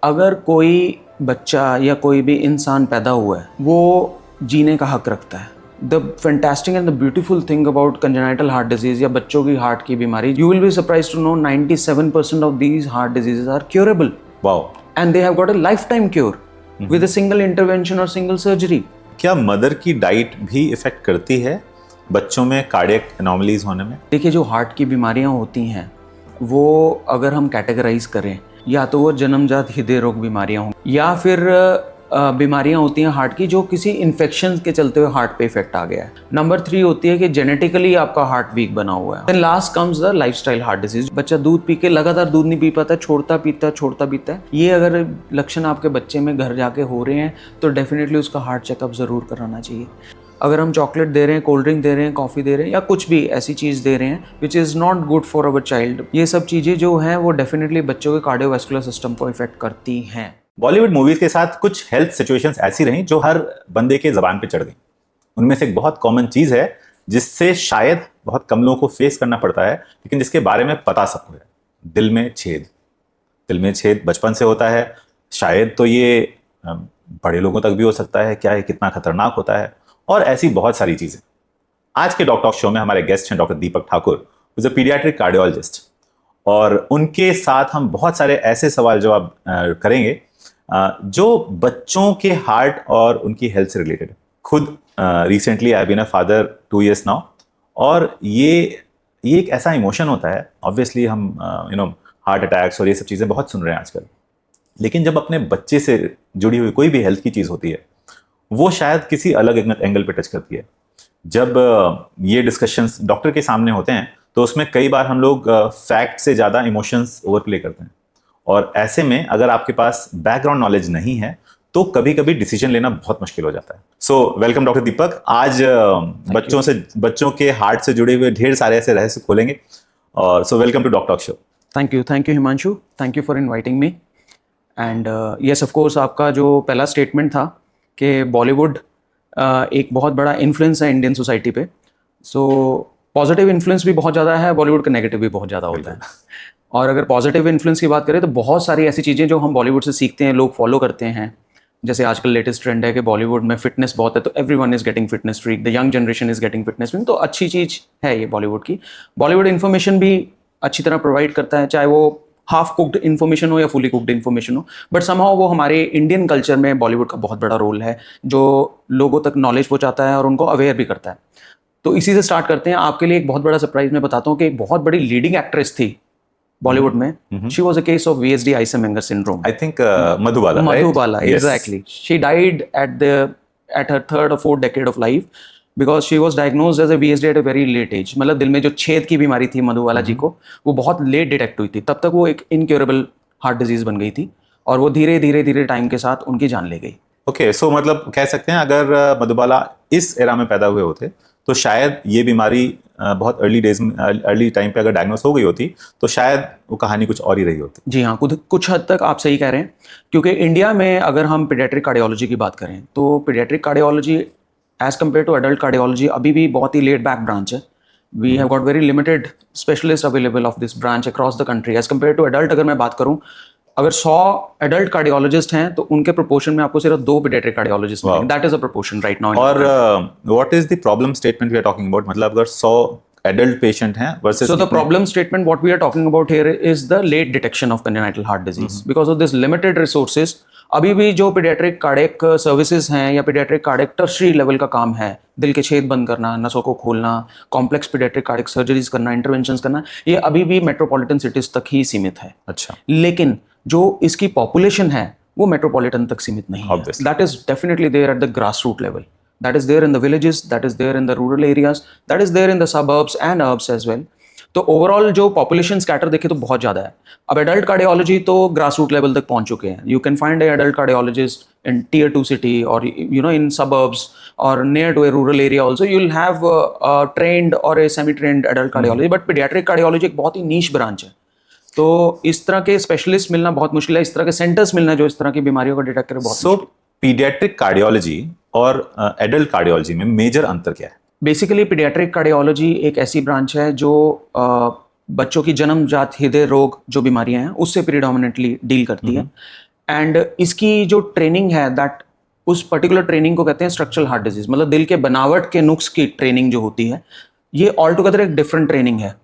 अगर कोई बच्चा या कोई भी इंसान पैदा हुआ है वो जीने का हक रखता है। The fantastic and the beautiful thing about congenital heart disease या बच्चों की हार्ट की बीमारी, you will be surprise to know 97% of these heart diseases are curable. Wow. And they have got a lifetime cure with a single intervention और single surgery. क्या mother की diet भी effect करती है बच्चों में कार्डियक एनोमलीज होने में? देखिए, जो हार्ट की बीमारियां होती हैं वो अगर हम कैटेगराइज करें, या तो वो जन्मजात हृदय रोग बीमारियां हों या फिर बीमारियां होती हैं हार्ट की जो किसी इन्फेक्शन के चलते हुए हार्ट पे इफेक्ट आ गया है। नंबर 3 होती है कि जेनेटिकली आपका हार्ट वीक बना हुआ है। Then last comes the lifestyle heart disease. बच्चा दूध पी के लगातार दूध नहीं पी पाता, छोड़ता पीता है। ये अगर लक्षण आपके बच्चे में घर जाके हो रहे हैं तो डेफिनेटली उसका हार्ट चेकअप ज़रूर कराना चाहिए। अगर हम चॉकलेट दे रहे हैं, कोल्ड ड्रिंक दे रहे हैं, कॉफ़ी दे रहे हैं या कुछ भी ऐसी चीज़ दे रहे हैं which is not good for our child, ये सब चीज़ें जो हैं वो डेफिनेटली बच्चों के कार्डियोवैस्कुलर सिस्टम को इफेक्ट करती हैं। बॉलीवुड मूवीज के साथ कुछ हेल्थ सिचुएशंस ऐसी रहीं जो हर बंदे के जबान पे चढ़ गई। उनमें से एक बहुत कॉमन चीज है जिससे शायद बहुत कम लोगों को फेस करना पड़ता है, लेकिन जिसके बारे में पता सबको है। दिल में छेद। दिल में छेद बचपन से होता है, शायद तो ये बड़े लोगों तक भी हो सकता है। क्या है, कितना खतरनाक होता है, और ऐसी बहुत सारी चीजें। आज के डॉक टॉक शो में हमारे गेस्ट हैं doctor Deepak Thakur, is a paediatric cardiologist, और उनके साथ हम बहुत सारे ऐसे सवाल जवाब करेंगे जो बच्चों के हार्ट और उनकी हेल्थ से रिलेटेड है। खुद recently I been a father 2 years now, और ये एक ऐसा इमोशन होता है। ऑब्वियसली हम हार्ट अटैक्स और ये सब चीज़ें बहुत सुन रहे हैं आजकल, लेकिन जब अपने बच्चे से जुड़ी हुई कोई भी हेल्थ की चीज़ होती है वो शायद किसी अलग एंगल पे टच करती है। जब ये डिस्कशंस डॉक्टर के सामने होते हैं तो उसमें कई बार हम लोग फैक्ट से ज़्यादा इमोशंस ओवरप्ले करते हैं, और ऐसे में अगर आपके पास बैकग्राउंड नॉलेज नहीं है तो कभी कभी डिसीजन लेना बहुत मुश्किल हो जाता है। सो वेलकम डॉक्टर दीपक। आज बच्चों के हार्ट से जुड़े हुए ढेर सारे ऐसे रहस्य खोलेंगे, और so welcome to doc talk show. Thank you Himanshu, thank you for inviting me. And yes of course, आपका जो पहला स्टेटमेंट था कि बॉलीवुड एक बहुत बड़ा इन्फ्लुएंस है इंडियन सोसाइटी पे। सो पॉजिटिव इन्फ्लुएंस भी बहुत ज़्यादा है बॉलीवुड का, नेगेटिव भी बहुत ज़्यादा होता है। और अगर पॉजिटिव इन्फ्लुएंस की बात करें तो बहुत सारी ऐसी चीज़ें जो हम बॉलीवुड से सीखते हैं, लोग फॉलो करते हैं। जैसे आजकल लेटेस्ट ट्रेंड है कि बॉलीवुड में फिटनेस बहुत है, तो everyone is getting fitness freak, the young generation is getting fitness freak. तो अच्छी चीज़ है ये बॉलीवुड की। बॉलीवुड इन्फॉर्मेशन भी अच्छी तरह प्रोवाइड करता है, चाहे वो हाफ कुक्ड इन्फॉर्मेशन हो या फुली कुक्ड इन्फॉर्मेशन हो, बट समहाउ वो हमारे इंडियन कल्चर में बॉलीवुड का बहुत बड़ा रोल है जो लोगों तक नॉलेज पहुंचाता है और उनको अवेयर भी करता है। तो इसी से स्टार्ट करते हैं। आपके लिए एक बहुत बड़ा सरप्राइज मैं बताता हूँ कि एक बहुत बड़ी लीडिंग एक्ट्रेस थी बॉलीवुड में। She was a case of VSD Eisenmenger syndrome. I think Madhubala, exactly. She died at her 3rd or 4th decade of life because she was diagnosed as a VSD at a very late age। मतलब दिल में जो छेद की बीमारी थी मधुबाला जी को, वो बहुत लेट डिटेक्ट हुई थी। तब तक वो एक इनक्योरेबल हार्ट डिजीज बन गई थी, और वो धीरे धीरे टाइम के साथ उनकी जान ले गई। ओके, सो मतलब कह सकते हैं अगर मधुबाला इस एरा में पैदा हुए होते तो शायद ये बीमारी बहुत अर्ली टाइम पे अगर डायग्नोस हो गई होती तो शायद वो कहानी कुछ और ही रही होती। जी हाँ, कुछ हद तक आप सही कह रहे हैं, क्योंकि इंडिया में अगर हम पीडियाट्रिक कार्डियोलॉजी की बात करें तो paediatric cardiology as compare to adult cardiology अभी भी बहुत ही लेट बैक ब्रांच है। We have got very limited specialist available of this branch across the country as compare to adult. अगर मैं बात करूँ, अगर 100 एडल्ट कार्डियोलॉजिस्ट हैं तो उनके प्रोपोर्शन में आपको सिर्फ 2 पीडियाट्रिक कार्डियोलॉजिस्ट मिलेंगे। That is a proportion right now. और what is the problem statement we are talking about? मतलब अगर 100 एडल्ट पेशेंट हैं versus, so the problem statement what we are talking about here is the late detection of congenital heart disease because of this limited resources। अभी भी जो paediatric cardiac services हैं या paediatric cardiac tertiary level का काम है, दिल के छेद बंद करना, नसों को खोलना, कॉम्प्लेक्स पीडियाट्रिक कार्डियक सर्जरीज करना, इंटरवेंशंस करना, ये अभी भी मेट्रोपॉलिटन सिटीज तक ही सीमित है। अच्छा, लेकिन जो इसकी पॉपुलेशन है वो मेट्रोपॉलिटन तक सीमित नहीं है। That is definitely there at the grass root level, that is there in the villages, that is there in the rural areas, that is there in the suburbs and urbs as well। तो overall जो population scatter देखे तो बहुत ज़्यादा है। अब adult cardiology तो grass root level तक पहुंच चुके हैं। You can find A adult cardiologist in Tier 2 city or in suburbs or near to a rural area also you'll have a trained or a semi trained adult cardiology। but pediatric cardiology एक बहुत ही नीश branch है, तो इस तरह के specialist मिलना बहुत मुश्किल है, इस तरह के सेंटर्स मिलना जो इस तरह की बीमारियों को डिटेक्ट करें बहुत मुश्किल। पीडियाट्रिक कार्डियोलॉजी और एडल्ट कार्डियोलॉजी में मेजर अंतर क्या है? बेसिकली पीडियाट्रिक कार्डियोलॉजी एक ऐसी ब्रांच है जो बच्चों की जन्मजात हृदय रोग जो बीमारियां हैं उससे प्रीडोमिनेंटली डील करती है। एंड इसकी जो ट्रेनिंग है दैट उस पर्टिकुलर ट्रेनिंग को कहते हैं स्ट्रक्चरल हार्ट डिजीज, मतलब दिल के बनावट के नुक्स की ट्रेनिंग जो होती है, ये ऑल टुगेदर एक डिफरेंट ट्रेनिंग है।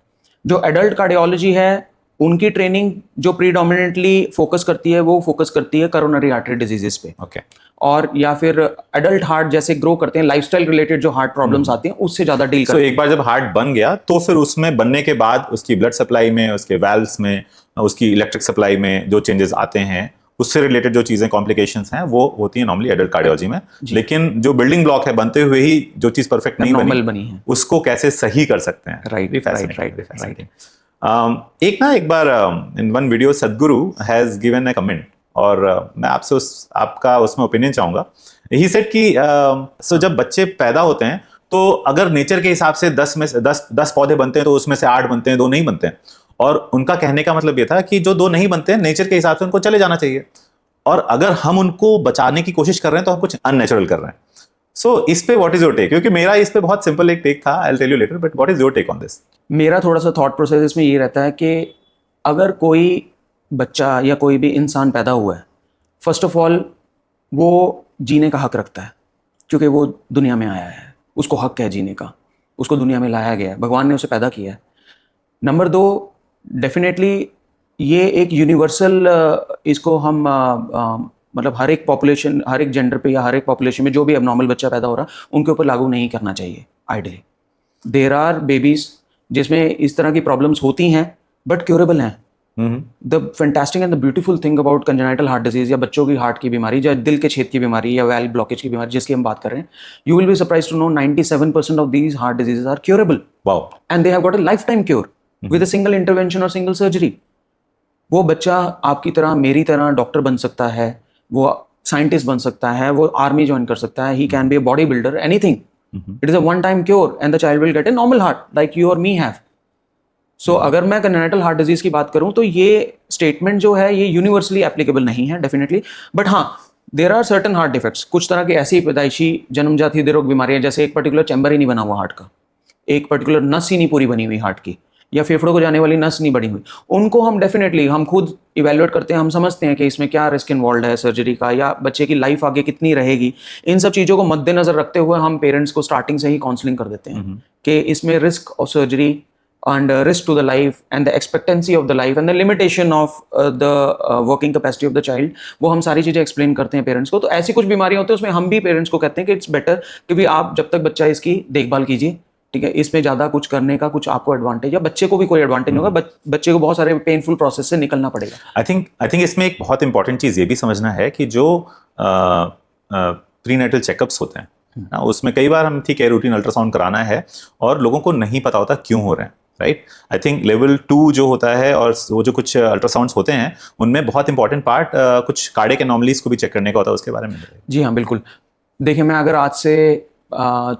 जो एडल्ट कार्डियोलॉजी है उनकी ट्रेनिंग जो प्रीडोमिनेंटली फोकस करती है वो फोकस करती है करोनरी आर्टरी डिजीजेस पे, ओके, और या फिर एडल्ट हार्ट जैसे ग्रो करते हैं, लाइफस्टाइल रिलेटेड जो हार्ट प्रॉब्लम्स आती हैं उससे ज्यादा डील सो करते हैं। एक बार जब हार्ट बन गया तो फिर उसमें बनने के बाद उसकी ब्लड सप्लाई में, उसके वाल्व्स में, उसकी इलेक्ट्रिक सप्लाई में जो चेंजेस आते हैं, उससे रिलेटेड जो चीजें कॉम्प्लिकेशंस हैं वो होती है नॉर्मली एडल्ट कार्डियोलॉजी में। लेकिन जो बिल्डिंग ब्लॉक है बनते हुए ही जो चीज परफेक्ट नहीं नॉर्मल बनी है, उसको कैसे सही कर सकते हैं। Right Fascinating, right very right. fascinating. एक बार इन वन वीडियो सदगुरु हैज गिवन अ कमेंट, और मैं आपसे आपका उसमें ओपिनियन चाहूंगा। ही सेड कि सो जब बच्चे पैदा होते हैं तो अगर नेचर के हिसाब से 10 पौधे बनते हैं तो उसमें से 8 बनते हैं, 2 नहीं बनते हैं। और उनका कहने का मतलब ये था कि जो 2 नहीं बनते हैं नेचर के हिसाब से उनको चले जाना चाहिए, और अगर हम उनको बचाने की कोशिश कर रहे हैं तो हम कुछ अननेचुरल कर रहे हैं। सो इस पे व्हाट इज योर टेक? क्योंकि मेरा इस पे बहुत सिंपल एक टेक था, I will tell you later, but what is your take on this? मेरा थोड़ा सा थॉट प्रोसेस इसमें ये रहता है कि अगर कोई बच्चा या कोई भी इंसान पैदा हुआ है, फर्स्ट ऑफ ऑल वो जीने का हक रखता है, क्योंकि वो दुनिया में आया है, उसको हक है जीने का, उसको दुनिया में लाया गया है, भगवान ने उसे पैदा किया है। नंबर 2, डेफिनेटली ये एक यूनिवर्सल, इसको हम मतलब हर एक पॉपुलेशन, हर एक जेंडर पे या हर एक पॉपुलेशन में जो भी अबनॉर्मल बच्चा पैदा हो रहा है उनके ऊपर लागू नहीं करना चाहिए आइडियली। देयर आर बेबीज जिसमें इस तरह की प्रॉब्लम्स होती हैं बट क्योरेबल हैं। The fantastic and the beautiful thing about congenital heart disease या बच्चों की हार्ट की बीमारी या दिल के छेद की बीमारी या वैल्व ब्लॉकेज की बीमारी जिसकी हम बात कर रहे हैं, you will be surprised to know 97% of these heart diseases are curable, wow, and they have got a lifetime cure with a single intervention और सिंगल सर्जरी। वो बच्चा आपकी तरह मेरी तरह डॉक्टर बन सकता है, वो साइंटिस्ट बन सकता है, वो आर्मी ज्वाइन कर सकता है, he can be a body builder, anything. It is a one time cure and the child will get a normal heart like you और मी हैव। सो अगर मैं कंजेनिटल हार्ट डिजीज की बात करूं तो ये स्टेटमेंट जो है ये यूनिवर्सली एप्लीकेबल नहीं है डेफिनेटली, बट हाँ there are certain heart defects, कुछ तरह की ऐसी पैदाइशी जन्मजात हृदय रोग बीमारियां, जैसे एक पर्टिकुलर चैम्बर ही नहीं बना हुआ हार्ट का, एक पर्टिकुलर नस ही नहीं पूरी बनी हुई हार्ट की, या फेफड़ों को जाने वाली नस नहीं बनी हुई, उनको हम डेफिनेटली हम खुद इवेल्युएट करते हैं, हम समझते हैं कि इसमें क्या रिस्क इन्वॉल्व है सर्जरी का, या बच्चे की लाइफ आगे कितनी रहेगी। इन सब चीज़ों को मद्देनजर रखते हुए हम पेरेंट्स को स्टार्टिंग से ही काउंसलिंग कर देते हैं कि इसमें risk of surgery and risk to the life and the expectancy of the life and the limitation of the working capacity of the child, वो हम सारी चीज़ें एक्सप्लेन करते हैं पेरेंट्स को। तो ऐसी कुछ बीमारियां होती हैं उसमें हम भी पेरेंट्स को कहते हैं कि इट्स बेटर कि भी आप जब तक बच्चा इसकी देखभाल कीजिए, ठीक है, इसमें ज़्यादा कुछ करने का कुछ आपको एडवांटेज या बच्चे को भी कोई एडवांटेज नहीं होगा, बच्चे को बहुत सारे पेनफुल प्रोसेस से निकलना पड़ेगा। आई थिंक इसमें एक बहुत इंपॉर्टेंट चीज़ ये भी समझना है कि जो प्रीनेटल चेकअप्स होते हैं ना, उसमें कई बार हम ठीक है रूटीन अल्ट्रासाउंड कराना है और लोगों को नहीं पता होता क्यों हो रहे हैं, राइट। आई थिंक लेवल 2 जो होता है और वो जो कुछ अल्ट्रासाउंड्स होते हैं उनमें बहुत इंपॉर्टेंट पार्ट कुछ कार्डियक एनोमलीज को भी चेक करने का होता है, उसके बारे में। जी हाँ बिल्कुल। देखिए मैं अगर आज से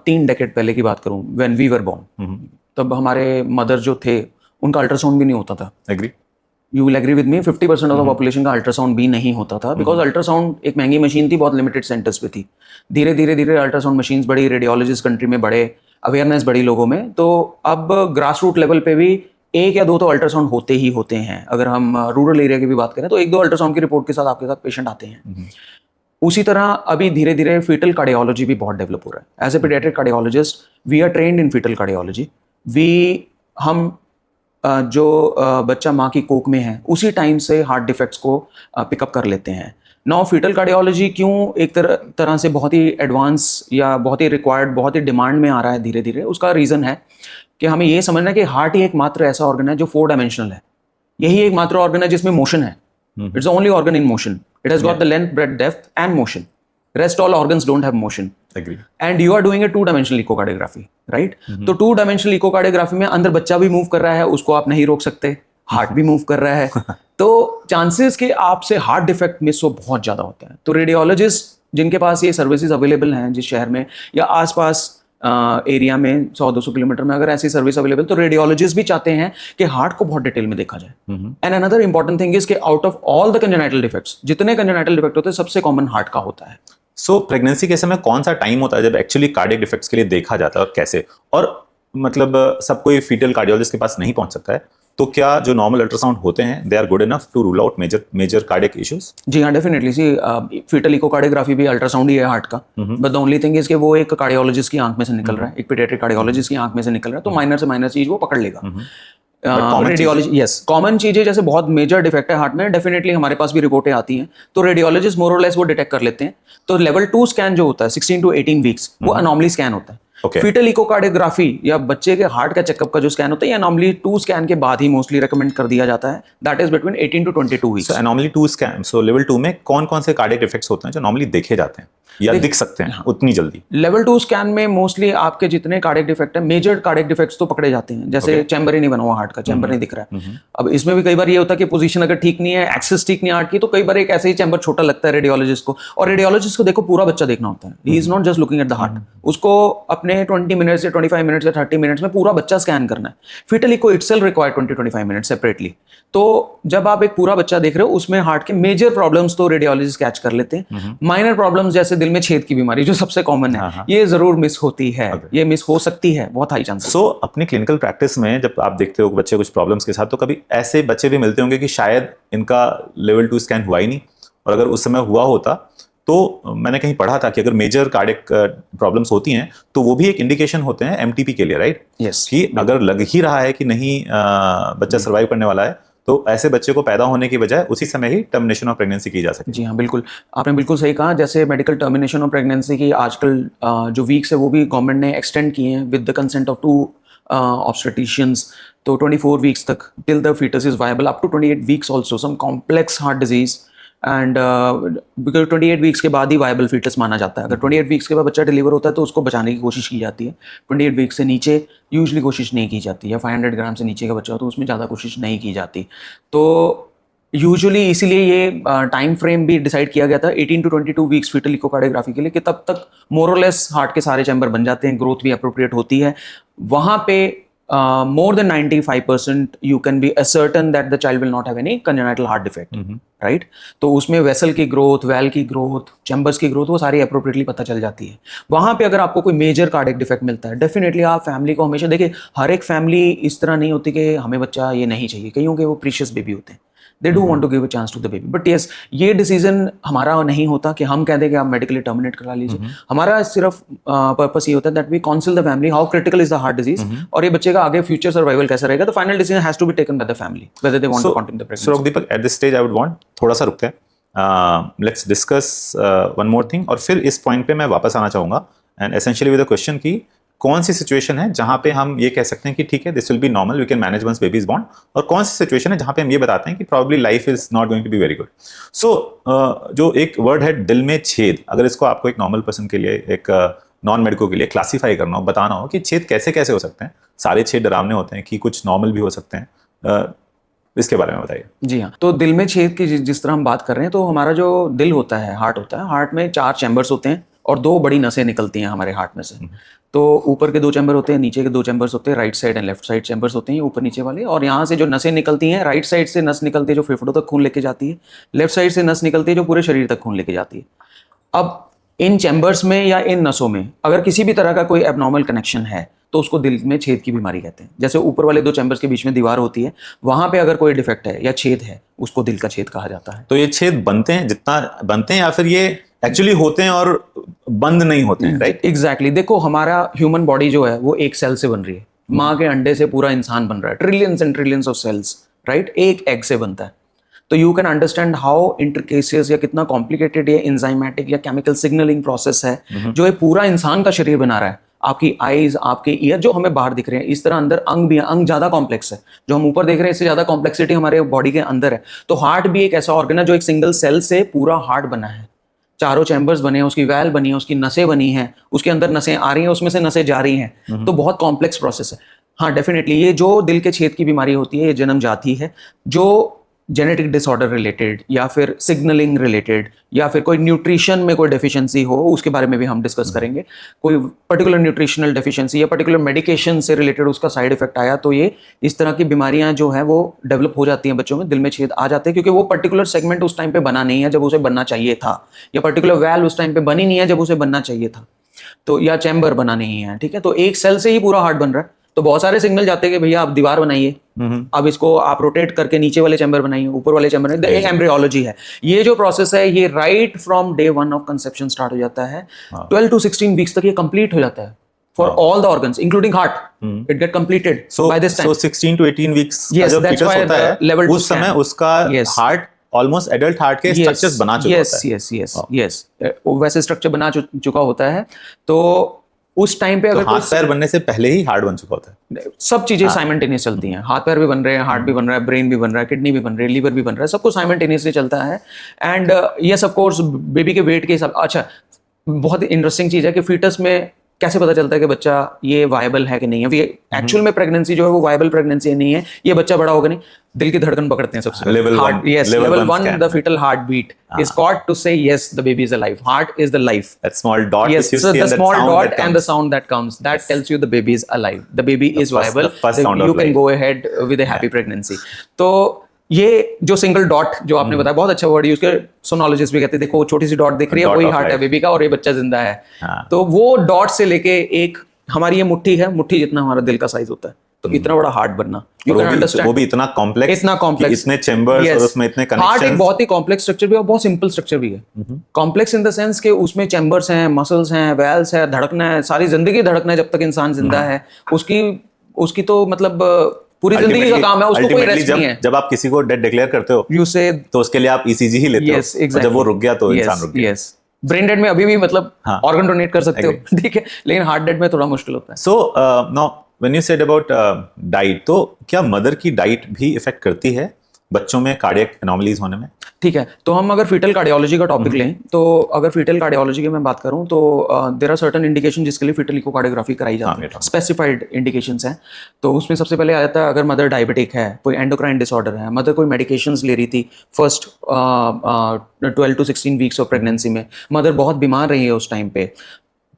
3 डेकेड पहले की बात करूं, व्हेन वी वर बोर्न, तब हमारे मदर जो थे उनका अल्ट्रासाउंड भी नहीं होता था। Agree, you will agree with me, 50% of the population का अल्ट्रासाउंड भी नहीं होता था, बिकॉज अल्ट्रासाउंड एक महंगी मशीन थी, बहुत लिमिटेड सेंटर्स पे थी। धीरे धीरे धीरे अल्ट्रासाउंड मशीन्स बढ़ी, रेडियोलॉजिस्ट कंट्री में बढ़े, अवेयरनेस बढ़ी लोगों में, तो अब ग्रास रूट लेवल पे भी 1 या 2 तो अल्ट्रासाउंड होते ही होते हैं। अगर हम रूरल एरिया की भी बात करें तो 1-2 अल्ट्रासाउंड की रिपोर्ट के साथ आपके साथ पेशेंट आते हैं। उसी तरह अभी धीरे धीरे फीटल कार्डियोलॉजी भी बहुत डेवलप हो रहा है। As a paediatric cardiologist we are trained in fetal cardiology. हम जो बच्चा माँ की कोख में है उसी टाइम से हार्ट डिफेक्ट्स को पिकअप कर लेते हैं। नाउ फीटल कार्डियोलॉजी क्यों एक तरह से बहुत ही एडवांस या बहुत ही रिक्वायर्ड, बहुत ही डिमांड में आ रहा है धीरे धीरे, उसका रीज़न है कि हमें ये समझना है कि हार्ट ही एकमात्र ऐसा ऑर्गन है जो 4 डायमेंशनल है। यही एकमात्र ऑर्गन है जिसमें मोशन है। It's the only organ in motion. It has got the length, breadth, depth and motion. Rest all organs don't have motion. Agree. And you are doing a 2-dimensional echocardiography, right? तो 2-dimensional echocardiography में अंदर बच्चा भी move कर रहा है, उसको आप नहीं रोक सकते, हार्ट भी मूव कर रहा है, तो चांसेस के आपसे हार्ट डिफेक्ट मिस हो बहुत ज़्यादा होता है। तो रेडियोलॉजिस्ट जिनके पास ये सर्विसेज अवेलेबल हैं जिस शहर में या आसपास एरिया में 100-200 किलोमीटर में अगर ऐसी सर्विस अवेलेबल, तो रेडियोलॉजिस्ट भी चाहते हैं कि हार्ट को बहुत डिटेल में देखा जाए। And another important thing is कि out of all the congenital defects, जितने कंजेनाइटल डिफेक्ट होते हैं सबसे कॉमन हार्ट का होता है। सो प्रेगनेंसी के समय कौन सा टाइम होता है जब एक्चुअली कार्डियक डिफेक्ट्स के लिए देखा जाता है और कैसे? और मतलब सब कोई फीटल कार्डियोलॉजिस्ट के पास नहीं पहुंच सकता है, तो क्या जो नॉर्मल अल्ट्रासाउंड होते हैं they are good enough to rule out major cardiac issues? जी हाँ, डेफिनेटली। सी फीटल इकोकार्डियोग्राफी भी अल्ट्रासाउंड ही है हार्ट का, but the only thing is कि वो एक कार्डियोलॉजिस्ट की आंख में से निकल रहा है, एक पीडियाट्रिक कार्डियोलॉजिस्ट की आंख में से निकल रहा है, तो माइनर से माइनर चीज वो पकड़ लेगा। रेडियोलॉजी, यस, कॉमन चीजें जैसे बहुत मेजर डिफेक्ट है हार्ट में, डेफिनेटली हमारे पास भी रिपोर्टें आती हैं, तो रेडियोलॉजिस्ट मोर और लेस वो डिटेक्ट कर लेते हैं। तो लेवल 2 स्कैन जो होता है 16 to 18 वीक्स, वो अनॉमली स्कैन होता है। फीटल इकोकार्डियोग्राफी या बच्चे के हार्ट का चेकअप का जो स्कैन होता है, अनॉमली 2 स्कैन के बाद ही मोस्टली रेकमेंड कर दिया जाता है, that is between 18 to 22 weeks. Anomaly 2 scan, so level 2 में कौन कौन से कार्डियक डिफेक्ट्स होते हैं जो नॉर्मली देखे जाते हैं या दिख सकते हैं उतनी जल्दी? लेवल 2 स्कैन में मोस्टली आपके जितने कार्डियक डिफेक्ट है, मेजर कार्डियक डिफेक्ट्स तो पकड़े जाते हैं, जैसे चैम्बर ही नहीं बना हुआ हार्ट का, चैम्बर नहीं दिख रहा है। अब इसमें भी कई बार ये होता है कि पोजीशन अगर ठीक नहीं है, एक्सेस ठीक नहीं है हार्ट की, तो कई बार एक ऐसे ही चैम्बर छोटा लगता है रेडियोलॉजिस्ट को, और रेडियोलॉजिस्ट को देखो पूरा बच्चा देखना होता है, ही is not just looking at the heart, उसको अपने 20 मिनट्स या 25 मिनट्स या 30 मिनट्स में पूरा बच्चा स्कैन करना है। Fetal echo itself require 20-25 minutes separately. तो जब आप एक पूरा बच्चा देख रहे हो, उसमें हार्ट के मेजर प्रॉब्लम्स तो रेडियोलॉजिस्ट कैच कर लेते हैं, माइनर प्रॉब्लम्स जैसे दिल में छेद की बीमारी जो सबसे कॉमन है, ये जरूर मिस होती है, ये मिस हो सकती है, बहुत हाई चांसेस। सो अपनी क्लिनिकल प्रैक्टिस में जब आप देखते हो बच्चे कुछ प्रॉब्लम्स के साथ, तो कभी ऐसे बच्चे भी मिलते होंगे कि शायद इनका लेवल 2 स्कैन हुआ ही नहीं, और अगर उस समय हुआ होता तो मैंने कहीं पढ़ा था कि अगर मेजर कार्डियक प्रॉब्लम्स होती हैं तो वो भी एक इंडिकेशन होते हैं एमटीपी के लिए, राइट? यस, कि अगर लग ही रहा है कि नहीं बच्चा सर्वाइव करने वाला है, तो ऐसे बच्चे को पैदा होने की बजाय उसी समय ही टर्मिनेशन ऑफ प्रेगनेंसी की जा सकती है। जी हाँ, बिल्कुल, आपने बिल्कुल सही कहा। जैसे मेडिकल टर्मिनेशन ऑफ प्रेगनेंसी की आजकल जो वीक्स है वो भी गवर्नमेंट ने एक्सटेंड किए हैं with the consent of 2 obstetricians, तो 24 वीक्स तक, till the foetus is viable, up to 28 weeks also, some complex heart disease, and because 28 weeks के बाद ही वायबल फीटस माना जाता है। अगर 28 वीक्स के बाद बच्चा डिलीवर होता है तो उसको बचाने की कोशिश की जाती है। 28 वीक्स से नीचे यूजली कोशिश नहीं की जाती, या 500 ग्राम से नीचे का बच्चा हो तो उसमें ज़्यादा कोशिश नहीं की जाती। तो यूजुअली इसीलिए ये टाइम फ्रेम भी डिसाइड किया गया था 18 to 22 वीक्स फीटल इकोकार्डियोग्राफी के लिए, कि तब तक मोर और लेस हार्ट के सारे चैम्बर बन जाते हैं, ग्रोथ भी अप्रोप्रिएट होती है। वहाँ पे more than 95% you can be certain that the child will not have any congenital heart defect, right? तो उसमें वेसल की ग्रोथ, वेल की ग्रोथ, चैम्बर्स की ग्रोथ, वो सारी अप्रोप्रिएटली पता चल जाती है। वहाँ पे अगर आपको कोई मेजर कार्डियक डिफेक्ट मिलता है, डेफिनेटली आप फैमिली को हमेशा देखिए, हर एक फैमिली इस तरह नहीं होती कि हमें बच्चा ये नहीं चाहिए, कईयों के वो प्रीशियस बेबी होते हैं, they do want to give a chance to the baby, but yes, ये डिसीजन हमारा नहीं होता कि हम कह दें कि आप मेडिकली टर्मिनेट करा लीजिए। हमारा सिर्फ पर्पस ये होता है that we counsel the family how critical is the heart disease, और ये बच्चे का आगे फ्यूचर सर्वाइवल कैसा रहेगा, तो final decision has to be taken by the family whether they want to continue the pregnancy. So Deepak, at this stage I would want, थोड़ा सा रुकते हैं, let's discuss one more thing, और फिर इस पॉइंट पे मैं वापस आना चाहूंगा, and essentially with the question की कौन सी सिचुएशन है जहां पे हम ये कह सकते हैं कि ठीक है, this will be normal, we can manage once baby is born, और कौन सी सिचुएशन है जहां पे हम ये बताते हैं कि probably life is not going to be very good. So जो एक वर्ड है दिल में छेद, अगर इसको आपको एक नॉर्मल पर्सन के लिए, एक नॉन मेडिको के लिए क्लासीफाई करना हो, बताना हो कि छेद कैसे कैसे हो सकते हैं, सारे छेद डरावने होते हैं कि कुछ नॉर्मल भी हो सकते हैं, इसके बारे में बताइए। जी हाँ, तो दिल में छेद की जिस तरह हम बात कर रहे हैं, तो हमारा जो दिल होता है, हार्ट होता है, हार्ट में 4 चैम्बर्स होते हैं और 2 बड़ी नसें निकलती हैं हमारे हार्ट में से। तो ऊपर के 2 चैम्बर होते हैं, नीचे के 2 चैम्बर्स होते हैं, right side and left side chambers होते हैं, ऊपर नीचे वाले। और यहाँ से जो नसें निकलती हैं, राइट साइड से नस निकलती है जो फेफड़ों तक खून लेके जाती है, लेफ्ट साइड से नस निकलती है जो पूरे शरीर तक खून लेके जाती है। अब इन चैम्बर्स में या इन नसों में अगर किसी भी तरह का कोई एबनॉर्मल कनेक्शन है, तो उसको दिल में छेद की बीमारी कहते हैं। जैसे ऊपर वाले 2 चैम्बर्स के बीच में दीवार होती है, वहां पे अगर कोई डिफेक्ट है या छेद है, उसको दिल का छेद कहा जाता है। तो ये छेद बनते हैं, जितना बनते हैं, या फिर ये एक्चुअली होते हैं और बंद नहीं होते हैं, राइट? एग्जैक्टली। देखो, हमारा ह्यूमन बॉडी जो है वो एक सेल से बन रही है, माँ के अंडे से पूरा इंसान बन रहा है, trillions and trillions of cells, right? एक एग से बनता है। तो you can understand how intricate या कितना कॉम्प्लिकेटेड ये एंजाइमेटिक या केमिकल सिग्नलिंग प्रोसेस है जो ये पूरा इंसान का शरीर बना रहा है। आपकी आईज, आपके ईयर जो हमें बाहर दिख रहे हैं, इस तरह अंदर अंग भी है, अंग ज्यादा कॉम्प्लेक्स है, जो हम ऊपर देख रहे हैं इससे ज्यादा कॉम्प्लेक्सिटी हमारे बॉडी के अंदर है। तो हार्ट भी एक ऐसा ऑर्गन है जो एक सिंगल सेल से पूरा हार्ट बना है, 4 चैम्बर्स बने हैं, उसकी वैल बनी है, उसकी नसें बनी हैं, उसके अंदर नसें आ रही हैं, उसमें से नसें जा रही हैं, तो बहुत कॉम्प्लेक्स प्रोसेस है। हाँ, डेफिनेटली ये जो दिल के छेद की बीमारी होती है, ये जन्म जाती है, जो जेनेटिक डिसऑर्डर रिलेटेड या फिर सिग्नलिंग रिलेटेड या फिर कोई न्यूट्रिशन में कोई डेफिशिएंसी हो, उसके बारे में भी हम डिस्कस करेंगे। कोई पर्टिकुलर न्यूट्रिशनल डेफिशिएंसी या पर्टिकुलर मेडिकेशन से रिलेटेड उसका साइड इफेक्ट आया, तो ये इस तरह की बीमारियां जो है वो डेवलप हो जाती हैं बच्चों में, दिल में छेद आ जाते हैं, क्योंकि वो पर्टिकुलर सेगमेंट उस टाइम पे बना नहीं है जब उसे बनना चाहिए था, या पर्टिकुलर वैल्व उस टाइम पे बनी नहीं है जब उसे बनना चाहिए था, तो या चैम्बर बना नहीं है, ठीक है? तो एक सेल से ही पूरा हार्ट बन रहा है, तो बहुत सारे सिग्नल जाते हैं कि भैया आप दीवार बनाइए, अब इसको आप रोटेट करके नीचे वाले चैम्बर बनाइए, ऊपर वाले चैम्बर बनाइए। एक एम्ब्रियोलॉजी है, ये जो प्रोसेस है ये right from day 1 of conception start हो जाता है, 12 to 16 वीक्स तक ये कंप्लीट हो जाता है for all the organs including heart. It get completed by this time. So 16 to 18 weeks Yes, का जो that's fetus why होता the है level 2 उस समय scan. उसका Yes. Heart almost adult heart के स्ट्रक्चर्स बना चुका होता है। yes. वो वैसे स्ट्रक्चर बना चुका होता है। तो उस टाइम पे तो अगर हाथ पैर बनने से पहले ही हार्ट बन चुका होता है। सब चीजें साइमल्टेनियस चलती हैं, हाथ पैर भी बन रहे हैं, हार्ट भी बन रहा है, ब्रेन भी बन रहा है, किडनी भी बन रही है, लीवर भी बन रहा है, सब कुछ साइमल्टेनियसली चलता है। And yes of course baby के वेट के हिसाब, अच्छा बहुत इंटरेस्टिंग चीज है कि फीटस में कैसे पता चलता है कि बच्चा ये वायबल है कि नहीं है। अभी एक्चुअल में प्रेगनेंसी जो है वो वायबल प्रेगनेंसी नहीं है, ये बच्चा बड़ा होगा नहीं। दिल की धड़कन पकड़ते हैं सबसे Level one. Level level one 1 scan. the fetal heartbeat is caught to say yes the baby is alive, heart is the life. That small dot Yes, which you so see the and that small sound dot that and the comes. sound that comes that tells you the baby is alive, the baby is viable, the first sound you of can life. go ahead with a happy pregnancy. तो ये जो single dot जो आपने बताया, बहुत अच्छा word use कर, sonologist भी कहते हैं देखो छोटी सी डॉट दिख रही है, Dot वही of हार्ट है life. बेबी का और ये बच्चा जिंदा है। हाँ. तो वो डॉट से लेके एक हमारी ये मुट्ठी है, मुट्ठी जितना हमारा दिल का साइज होता है, तो इतना बड़ा हार्ट बनना, यू कैन अंडरस्टैंड। वो भी इतना कॉम्प्लेक्स, इतना कॉम्प्लेक्स, इतने चेंबर्स और उसमें इतने हार्ट एक कनेक्शंस। बहुत ही कॉम्प्लेक्स स्ट्रक्चर भी है और बहुत सिंपल स्ट्रक्चर भी है। कॉम्प्लेक्स इन द सेंस कि उसमें चैम्बर्स हैं, मसल्स हैं, वेल्स है, धड़कना है, सारी जिंदगी धड़कना है जब तक इंसान जिंदा है। उसकी तो मतलब पूरी जिंदगी का काम है, उसको कोई रेस्ट नहीं है। जब आप किसी को डेड डिक्लेयर करते हो यू से तो उसके लिए आप ईसीजी ही लेते हो। यस और एग्जैक्टली, जब वो रुक गया तो इंसान रुक गया। यस, ब्रेन डेड में अभी भी मतलब हाँ, ऑर्गन डोनेट कर सकते हो, ठीक है, लेकिन हार्ट डेड में थोड़ा मुश्किल होता है। So now when you said about diet, तो क्या मदर की डाइट भी इफेक्ट करती है बच्चों में कार्डियक एनोमलीज होने में? ठीक है, तो हम अगर फीटल कार्डियोलॉजी का टॉपिक लें, तो अगर फीटल कार्डियोलॉजी की मैं बात करूं तो देयर आर सर्टेन इंडिकेशन जिसके लिए फीटल इकोकार्डियोग्राफी कराई जाती है, स्पेसिफाइड इंडिकेशंस हैं। तो उसमें सबसे पहले आ जाता है अगर मदर डायबिटिक है, कोई एंडोक्राइन डिसऑर्डर है, मदर कोई मेडिकेशंस ले रही थी first 12 to 16 weeks of pregnancy में, मदर बहुत बीमार रही है उस टाइम पे,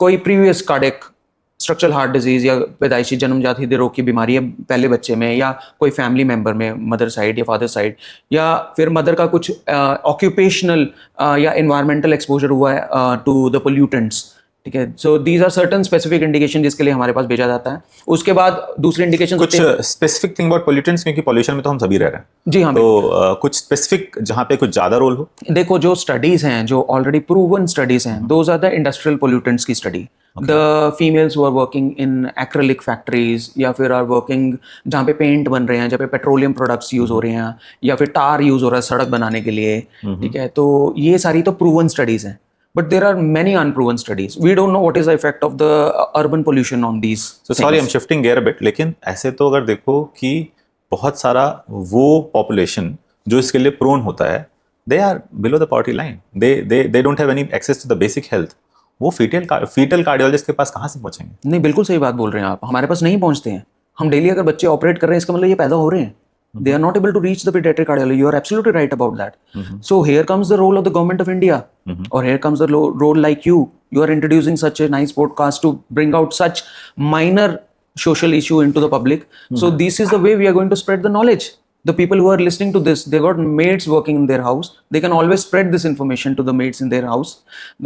कोई previous cardiac structural heart disease या पैदाइशी जन्मजात हृदय रोग की बीमारी है पहले बच्चे में, या कोई फैमिली मेंबर में मदर साइड या फादर साइड, या फिर मदर का कुछ ऑक्यूपेशनल या एनवायरमेंटल एक्सपोजर हुआ है टू द पोल्यूटेंट्स, ठीक है। So these are certain specific indication जिसके लिए हमारे पास भेजा जाता है। उसके बाद दूसरे इंडिकेशन कुछ स्पेसिफिक थिंग अबाउट पोल्यूटेंट्स, क्योंकि पॉल्यूशन में तो हम सभी रह रहे हैं। जी हाँ, तो कुछ स्पेसिफिक जहाँ पे कुछ ज्यादा रोल हो। देखो जो स्टडीज हैं, जो ऑलरेडी प्रूवन स्टडीज हैं, those are the industrial pollutants की study. The females who are working in acrylic factories या फिर आर वर्किंग जहाँ पे पेंट बन रहे हैं, जहाँ पे पेट्रोलियम प्रोडक्ट्स यूज हो रहे हैं, या फिर टार यूज हो रहा है सड़क बनाने के लिए, ठीक है। तो ये सारी तो प्रूवन स्टडीज हैं, but there are many unproven studies. We don't know what is the effect of the urban pollution on these So sorry, I'm shifting gear a bit. लेकिन ऐसे तो अगर देखो कि बहुत सारा वो population जो इसके लिए prone होता है, they are below the poverty line. They don't have any access to the basic health. वो fetal cardiologist के पास कहाँ से पहुँचेंगे? नहीं, बिल्कुल सही बात बोल रहे हैं आप, हमारे पास नहीं पहुँचते हैं। हम डेली अगर बच्चे ऑपरेट कर रहे हैं, इसका मतलब ये पैदा हो रहे हैं। They are not able to reach the pediatric cardiology. You are absolutely right about that. So here comes the role of the government of India, or here comes the role like you. You are introducing such a nice podcast to bring out such minor social issue into the public. So this is the way we are going to spread the knowledge. The people who are listening to this, they got maids working in their house. They can always spread this information to the maids in their house.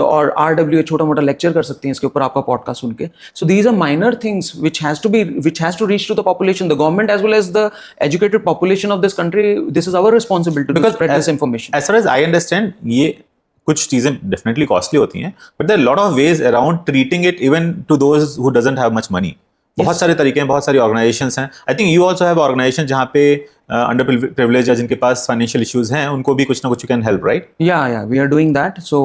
और RWA छोटा मोटा lecture कर सकती हैं इसके ऊपर आपका podcast सुन के. So these are minor things which has to reach to the population, the government as well as the educated population of this country. This is our responsibility to spread this information. As far as I understand, ये कुछ चीजें definitely costly होती हैं, but there are a lot of ways around treating it even to those who doesn't have much money. बहुत सारे तरीके हैं, बहुत सारी ऑर्गेनाइजेशंस हैं। I think you also have organisation जहाँ पे अंडर प्रिविलेज या जिनके पास फाइनेंशियल इश्यूज हैं, उनको भी कुछ ना कुछ you can help, right? Yeah, we are doing that. So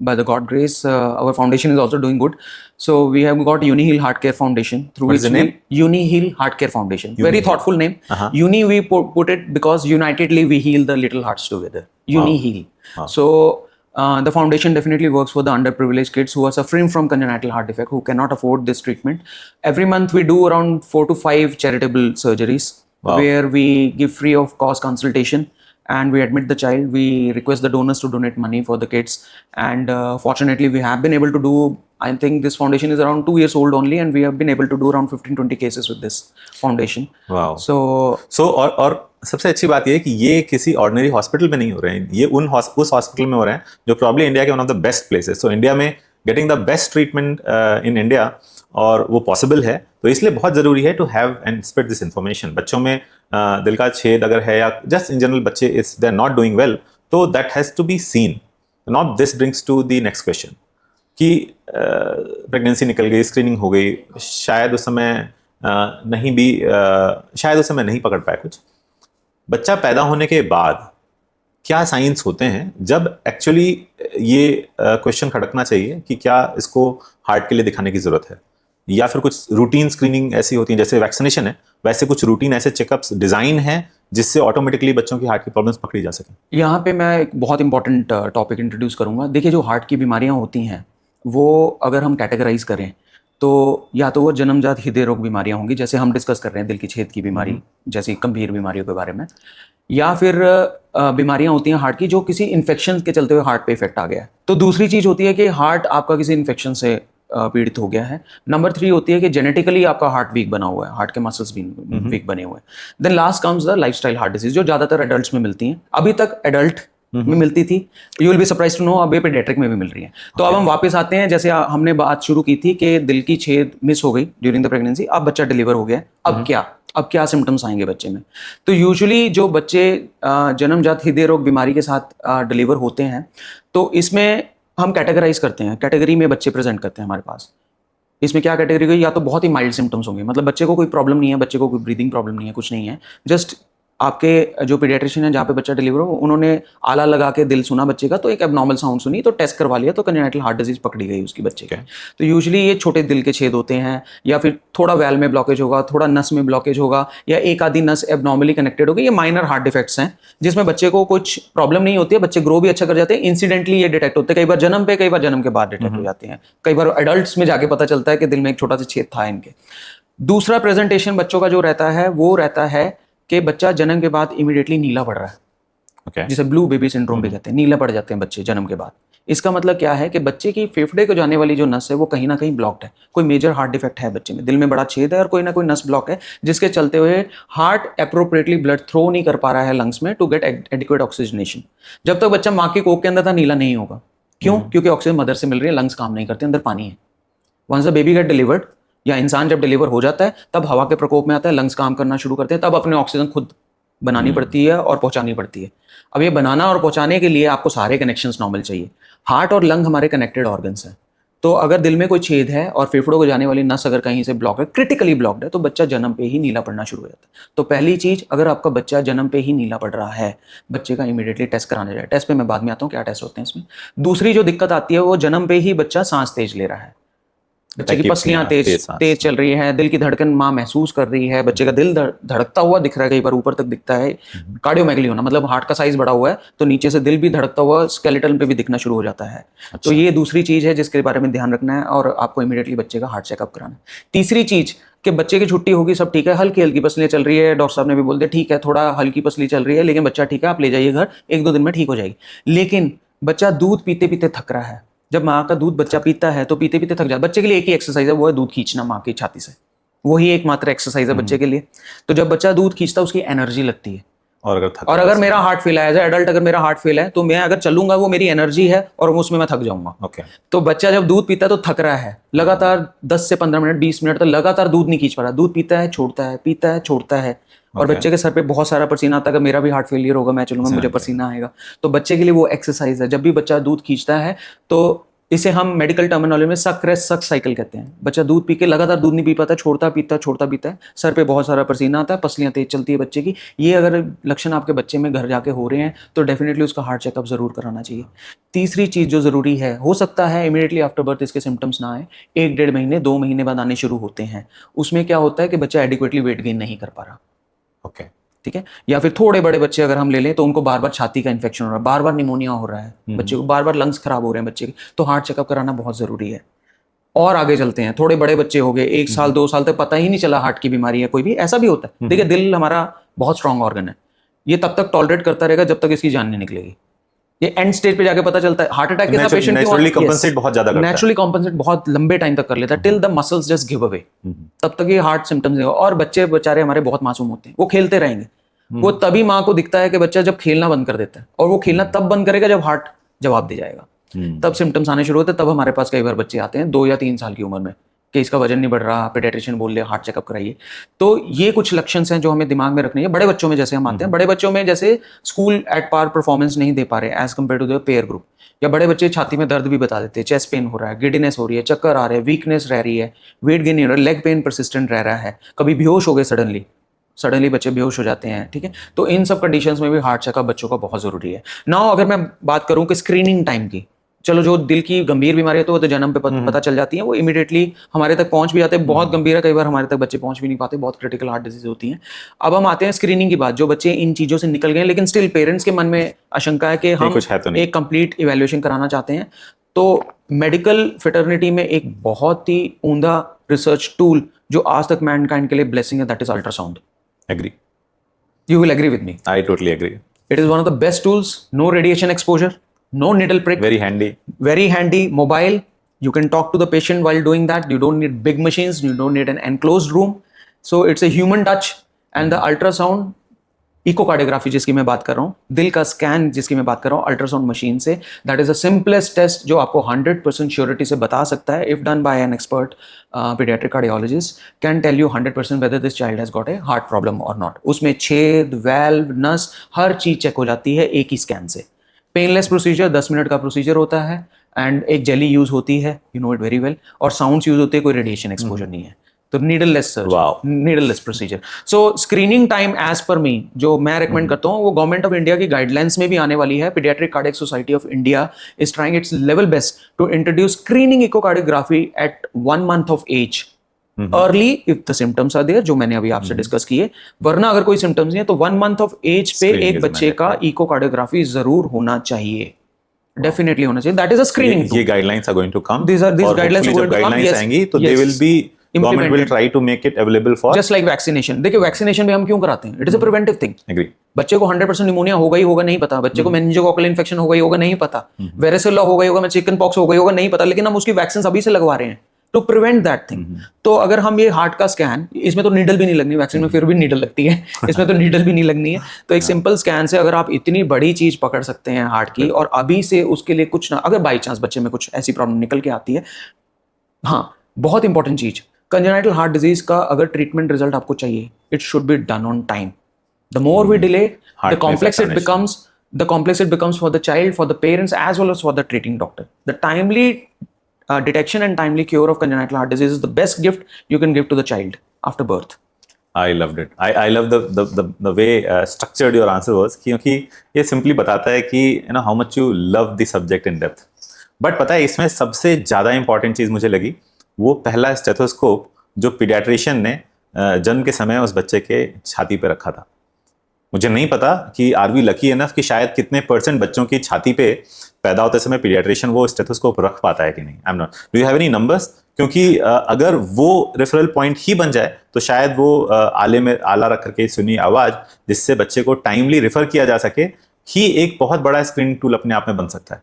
by the God grace, our foundation is also doing good. So we have got UniHeal Heart Care Foundation, through What is the name? UniHeal Heart Care Foundation. Very thoughtful name. Uni we put it because unitedly we heal the little hearts together. UniHeal. So the foundation definitely works for the underprivileged kids who are suffering from congenital heart defect, who cannot afford this treatment. Every month we do around 4 to 5 charitable surgeries where we give free of cost consultation and we admit the child. We request the donors to donate money for the kids, and fortunately we have been able to do, I think this foundation is around 2 years old only, and we have been able to do around 15-20 cases with this foundation. Wow. So और सबसे अच्छी बात ये है कि ये किसी ordinary hospital में नहीं हो रहे हैं, ये उस हॉस्पिटल में हो रहे हैं जो प्रॉब्ली इंडिया के one of the best places. So India में getting the best treatment in India और वो पॉसिबल है, तो इसलिए बहुत ज़रूरी है to have and spread this information. बच्चों में दिल का छेद अगर है या जस्ट इन जनरल बच्चे is they are not doing well, तो that has to be seen. Now this brings to the next question कि प्रेगनेंसी निकल गई, स्क्रीनिंग हो गई, शायद उस समय शायद उस समय नहीं पकड़ पाए कुछ, बच्चा पैदा होने के बाद क्या साइंस होते हैं जब एक्चुअली ये क्वेश्चन खड़कना चाहिए कि क्या इसको हार्ट के लिए दिखाने की ज़रूरत है, या फिर कुछ रूटीन स्क्रीनिंग ऐसी होती है, जैसे वैक्सीनेशन है वैसे कुछ रूटीन ऐसे चेकअप्स डिज़ाइन हैं जिससे ऑटोमेटिकली बच्चों की हार्ट की प्रॉब्लम्स पकड़ी जा सकें। यहाँ पे मैं एक बहुत इंपॉर्टेंट टॉपिक इंट्रोड्यूस करूँगा। देखिए, जो हार्ट की बीमारियाँ होती हैं वो अगर हम कैटेगराइज करें तो या तो वो जन्मजात हृदय रोग बीमारियाँ होंगी, जैसे हम डिस्कस कर रहे हैं दिल की छेद की बीमारी जैसी गंभीर बीमारियों के बारे में, या फिर बीमारियाँ होती हैं हार्ट की जो किसी इन्फेक्शन के चलते हुए हार्ट पे इफेक्ट आ गया है। तो दूसरी चीज़ होती है कि हार्ट आपका किसी इन्फेक्शन से पीड़ित हो गया है। नंबर 3 होती है कि जेनेटिकली आपका हार्ट वीक बना हुआ है, हार्ट के मसल्स भी वीक बने हुए हैं। Then last comes the lifestyle heart disease, जो ज़्यादातर एडल्ट्स में मिलती हैं, अभी तक एडल्ट में मिलती थी, you will be surprise to know अब ये पेडियाट्रिक में भी मिल रही है। तो अब हम वापस आते हैं, जैसे हमने बात शुरू की थी कि दिल की छेद मिस हो गई ड्यूरिंग द प्रेगनेंसी, अब बच्चा डिलीवर हो गया, अब क्या सिम्टम्स आएंगे बच्चे में। तो यूजुअली जो बच्चे जन्मजात हृदय रोग बीमारी के साथ डिलीवर होते हैं, तो इसमें हम कैटेगराइज करते हैं, कैटेगरी में बच्चे प्रेजेंट करते हैं हमारे पास। इसमें क्या कैटेगरी गई, या तो बहुत ही माइल्ड सिम्टम्स होंगे, मतलब बच्चे को कोई प्रॉब्लम नहीं है, बच्चे को कोई ब्रीदिंग प्रॉब्लम नहीं है, कुछ नहीं है, जस्ट आपके जो पीडियाट्रिशियन है जहाँ पे बच्चा डिलीवर हो, उन्होंने आला लगा के दिल सुना बच्चे का, तो एक एबनॉर्मल साउंड सुनी, तो टेस्ट करवा लिया, तो कंजेनिटल हार्ट डिजीज पकड़ी गई उसकी बच्चे के। तो यूजुअली ये छोटे दिल के छेद होते हैं, या फिर थोड़ा वैल में ब्लॉकेज होगा, थोड़ा नस में ब्लॉकेज होगा, या एक आधी नस एबनॉर्मली कनेक्टेड होगी। ये माइनर हार्ट डिफेक्ट्स हैं जिसमें बच्चे को कुछ प्रॉब्लम नहीं होती है, बच्चे ग्रो भी अच्छा कर जाते हैं, इंसिडेंटली ये डिटेक्ट होते हैं, कई बार जन्म पे, कई बार जन्म के बाद डिटेक्ट हो जाते हैं, कई बार एडल्ट्स में जाके पता चलता है कि दिल में एक छोटा सा छेद था इनके। दूसरा प्रेजेंटेशन बच्चों का जो रहता है वो रहता है कि बच्चा जन्म के बाद इमीडिएटली नीला पड़ रहा है, जिसे ब्लू बेबी सिंड्रोम भी कहते हैं, नीला पड़ जाते हैं बच्चे जन्म के बाद। इसका मतलब क्या है कि बच्चे की फेफड़े को जाने वाली जो नस है वो कहीं ना कहीं ब्लॉक्ड है, कोई मेजर हार्ट डिफेक्ट है बच्चे में, दिल में बड़ा छेद है और कोई ना कोई नस ब्लॉक है, जिसके चलते हुए हार्ट अप्रोप्रिएटली ब्लड थ्रो नहीं कर पा रहा है लंग्स में टू गेट एडिक्वेट ऑक्सीजनेशन। जब तक बच्चा माँ की कोख के अंदर था नीला नहीं होगा। क्यों? क्योंकि ऑक्सीजन मदर से मिल रही है, लंग्स काम नहीं करते, अंदर पानी है। Once the baby get delivered, या इंसान जब डिलीवर हो जाता है तब हवा के प्रकोप में आता है, लंग्स काम करना शुरू करते हैं, तब अपने ऑक्सीजन खुद बनानी पड़ती है और पहुंचानी पड़ती है। अब ये बनाना और पहुंचाने के लिए आपको सारे कनेक्शंस नॉर्मल चाहिए। हार्ट और लंग हमारे कनेक्टेड ऑर्गन्स हैं, तो अगर दिल में कोई छेद है और फेफड़ों को जाने वाली नस अगर कहीं से ब्लॉक है, क्रिटिकली ब्लॉक्ड है, तो बच्चा जन्म पे ही नीला पड़ना शुरू हो जाता है। तो पहली चीज, अगर आपका बच्चा जन्म पे ही नीला पड़ रहा है, बच्चे का इमीडिएटली टेस्ट कराना जाए। टेस्ट पे मैं बाद में आता हूँ क्या टेस्ट होते हैं इसमें। दूसरी जो दिक्कत आती है वो जन्म पे ही बच्चा सांस तेज ले रहा है, बच्चे की पसलियां तेज चल रही है, दिल की धड़कन माँ महसूस कर रही है, बच्चे का दिल धड़कता हुआ दिख रहा है, कई बार ऊपर तक दिखता है। कार्डियोमेगली होना मतलब हार्ट का साइज बड़ा हुआ है तो नीचे से दिल भी धड़कता हुआ स्केलेटन पे भी दिखना शुरू हो जाता है। तो ये दूसरी चीज है जिसके बारे में ध्यान रखना है और आपको इमीडिएटली बच्चे का हार्ट चेकअप कराना है। तीसरी चीज कि बच्चे की छुट्टी होगी, सब ठीक है, हल्की हल्की पसलियां चल रही है, डॉक्टर साहब ने भी बोल दिया ठीक है थोड़ा हल्की पसली चल रही है, लेकिन बच्चा ठीक है, आप ले जाइए घर, 1-2 दिन में ठीक हो जाएगी। लेकिन बच्चा दूध पीते पीते थक रहा है, जब माँ का दूध बच्चा पीता है तो पीते पीते थक जाता है। बच्चे के लिए एक ही एक्सरसाइज है, वो है दूध खींचना माँ की छाती से, वही एकमात्र एक्सरसाइज है बच्चे के लिए। तो जब बच्चा दूध खींचता है उसकी एनर्जी लगती है, और अगर मेरा हार्ट फेल है एज एडल्ट, अगर मेरा हार्ट फेल है तो मैं अगर चलूंगा वो मेरी एनर्जी है और उसमें मैं थक जाऊंगा। तो बच्चा जब दूध पीता है तो थक रहा है, लगातार 10 से 15 मिनट 20 मिनट तक लगातार दूध नहीं खींच पा रहा, दूध पीता है छोड़ता है, पीता है छोड़ता है, और बच्चे के सर पे बहुत सारा पसीना आता है। अगर मेरा भी हार्ट फेलियर होगा, मैं चलूंगा मुझे पसीना आएगा। तो बच्चे के लिए वो एक्सरसाइज है। जब भी बच्चा दूध खींचता है तो इसे हम मेडिकल टर्मिनोलॉजी में सक रेस्ट सक साइकिल कहते हैं। बच्चा दूध पी के लगातार दूध नहीं पी पाता, छोड़ता पीता है, सर पे बहुत सारा पसीना आता है, पसलियां तेज चलती है बच्चे की। ये अगर लक्षण आपके बच्चे में घर जाके हो रहे हैं तो डेफिनेटली उसका हार्ट चेकअप जरूर कराना चाहिए। तीसरी चीज जो जरूरी है, हो सकता है इमीडिएटली आफ्टर बर्थ इसके सिम्टम्स ना आए, 1-1.5 महीने 2 महीने बाद आने शुरू होते हैं। उसमें क्या होता है कि बच्चा एडिक्वेटली वेट गेन नहीं कर पा रहा, ठीक है, या फिर थोड़े बड़े बच्चे अगर हम ले लें तो उनको बार बार छाती का इन्फेक्शन हो रहा है, बार बार निमोनिया हो रहा है, बच्चे को बार बार लंग्स खराब हो रहे हैं बच्चे के, तो हार्ट चेकअप कराना बहुत जरूरी है। और आगे चलते हैं, थोड़े बड़े बच्चे हो गए, 1 साल 2 साल तक पता ही नहीं चला हार्ट की बीमारी है, कोई भी ऐसा भी होता है। देखिए दिल हमारा बहुत स्ट्रांग ऑर्गन है, ये तब तक टॉलरेट करता रहेगा जब तक इसकी जान नहीं निकलेगी। ये एंड स्टेज पे जाके पता चलता है। हार्ट अटैक के साथ पेशेंट नेचुरली कॉम्पेंसेट बहुत ज्यादा करता है, नेचुरली कॉम्पेंसेट बहुत लंबे टाइम तक कर लेता है, till the muscles just give away, तब तक ये हार्ट सिम्टम्स है। और बच्चे बेचारे हमारे बहुत मासूम होते हैं, वो खेलते रहेंगे, वो तभी माँ को दिखता है कि बच्चा जब खेलना बंद कर देता है, और वो खेलना तब बंद करेगा जब हार्ट जवाब दे जाएगा, तब सिम्टम्स आने शुरू होते हैं। तब हमारे पास कई बार बच्चे आते हैं 2 या 3 साल की उम्र में कि इसका वजन नहीं बढ़ रहा, पेडियाट्रिशियन बोल रहे हार्ट चेकअप कराइए। तो ये कुछ लक्षण हैं जो हमें दिमाग में रखने हैं। बड़े बच्चों में जैसे हम आते हैं, बड़े बच्चों में जैसे स्कूल एट पार परफॉर्मेंस नहीं दे पा रहे as compare to the peer group, या बड़े बच्चे छाती में दर्द भी बता देते हैं, चेस्ट पेन हो रहा है, गिडिनेस हो रही है, चक्कर आ रहे हैं, वीकनेस रह रही है, वेट गेन नहीं हो रहा है, लेग पेन परसिस्टेंट रह रहा है, कभी बेहोश हो गए सडनली बच्चे बेहोश हो जाते हैं, ठीक है। तो इन सब कंडीशंस में भी हार्ट चेकअप बच्चों का बहुत जरूरी है। नाउ अगर मैं बात करूं कि स्क्रीनिंग टाइम की, चलो जो दिल की गंभीर बीमारी है तो वो तो जन्म पे पता चल जाती है, वो इमीडिएटली हमारे तक पहुंच भी जाते हैं। बहुत गंभीर है, कई बार हमारे तक बच्चे पहुंच भी नहीं पाते, बहुत क्रिटिकल हार्ट डिजीज होती हैं। अब हम आते हैं स्क्रीनिंग की बात, जो बच्चे इन चीज़ों से निकल गए लेकिन स्टिल पेरेंट्स के मन में आशंका है कि हम कुछ है तो नहीं। एक कंप्लीट इवेल्युएशन कराना चाहते हैं, तो मेडिकल फिटर्निटी में एक बहुत ही उम्दा रिसर्च टूल जो आज तक मैनकाइंड के लिए ब्लेसिंग है, that is ultrasound. Agree, You will agree with me. I totally agree. It is one of the best tools. No radiation exposure, no needle prick, very handy. very handy, mobile. You can talk to the patient while doing that. You don't need big machines. You don't need an enclosed room. So it's a human touch. And the ultrasound, echocardiography जिसकी मैं बात कर रहा हूँ, दिल का scan जिसकी मैं बात कर रहा हूँ अल्ट्रासाउंड मशीन से, that is the simplest test जो आपको 100% श्योरिटी से बता सकता है, if done by an expert paediatric cardiologist can tell you 100% whether this child has got a heart problem और नॉट। उसमें छेद, वेल्व, नस, हर चीज चेक हो जाती है एक ही स्कैन से। पेनलेस प्रोसीजर, 10 मिनट का प्रोसीजर होता है, एंड एक जेली यूज होती है, you know it very well, और साउंड्स यूज होते हैं, कोई रेडिएशन एक्सपोजर नहीं है। तो नीडललेस सर्जरी, नीडललेस प्रोसीजर। सो स्क्रीनिंग टाइम एज पर मी जो मैं रेकमेंड करता हूँ, वो गवर्नमेंट ऑफ इंडिया की गाइडलाइंस में भी आने वाली है। Paediatric cardiac society of India is trying it's level best to introduce screening echocardiography at 1 month of age early if the symptoms are there, जो मैंने अभी आपसे डिस्कस किए। वरना अगर कोई सिम्टम्स नहीं है तो 1 month of age पे एक बच्चे का इकोकार्डियोग्राफी जरूर होना चाहिए, डेफिनेटली होना चाहिए। That is a screening. ये guidelines are going to come, these guidelines are going to come, guidelines yes, आएंगी तो they will be, government will try to make it available for, just like vaccination. देखिए vaccination भी हम क्यों कराते हैं, it is a preventive thing. Agree. बच्चे को 100% निमोनिया होगा ही होगा नहीं पता, बच्चे को मेनिंजोकोकल इन्फेक्शन होगा ही होगा नहीं पता, वेरेसिला होगा ही होगा, चिकन पॉक्स होगा ही होगा नहीं पता, लेकिन हम उसकी वैक्सीन अभी से लगवा रहे हैं टू प्रिवेंट दैट थिंग। तो अगर हम ये हार्ट का स्कैन, इसमें तो नीडल भी नहीं लगनी, वैक्सीन में फिर भी नीडल लगती है, इसमें तो नीडल भी नहीं लगनी है। तो एक सिंपल स्कैन से अगर आप इतनी बड़ी चीज पकड़ सकते हैं हार्ट की, और अभी से उसके लिए कुछ ना, अगर बाई चांस बच्चे में कुछ ऐसी प्रॉब्लम निकल के आती है, हाँ बहुत इंपॉर्टेंट चीज, कंजेनाइटल हार्ट डिजीज का अगर ट्रीटमेंट रिजल्ट आपको चाहिए, it should be done on time. The more we delay, the complex it becomes for the child, for the parents as well as for the treating doctor. The timely detection and timely cure of congenital heart disease is the best gift you can give to the child after birth. I loved it. I love the way structured your answer was, क्योंकि ये simply बताता है कि you know how much you love the subject in depth. But पता है इसमें सबसे ज़्यादा important चीज़ मुझे लगी, वो पहला स्टेथोस्कोप जो पीडियाट्रिशियन ने जन्म के समय उस बच्चे के छाती पे रखा था। मुझे नहीं पता कि आर वी लकी इनफ कि शायद कितने % बच्चों की छाती पे पैदा होते समय पीडियाट्रिशियन वो स्टेथोस्कोप रख पाता है कि नहीं। आई am not, do you have any numbers? क्योंकि अगर वो रेफरल पॉइंट ही बन जाए तो शायद वो आले में आला रख करके सुनी आवाज़ जिससे बच्चे को टाइमली रेफर किया जा सके, ही एक बहुत बड़ा स्क्रीनिंग टूल अपने आप में बन सकता है,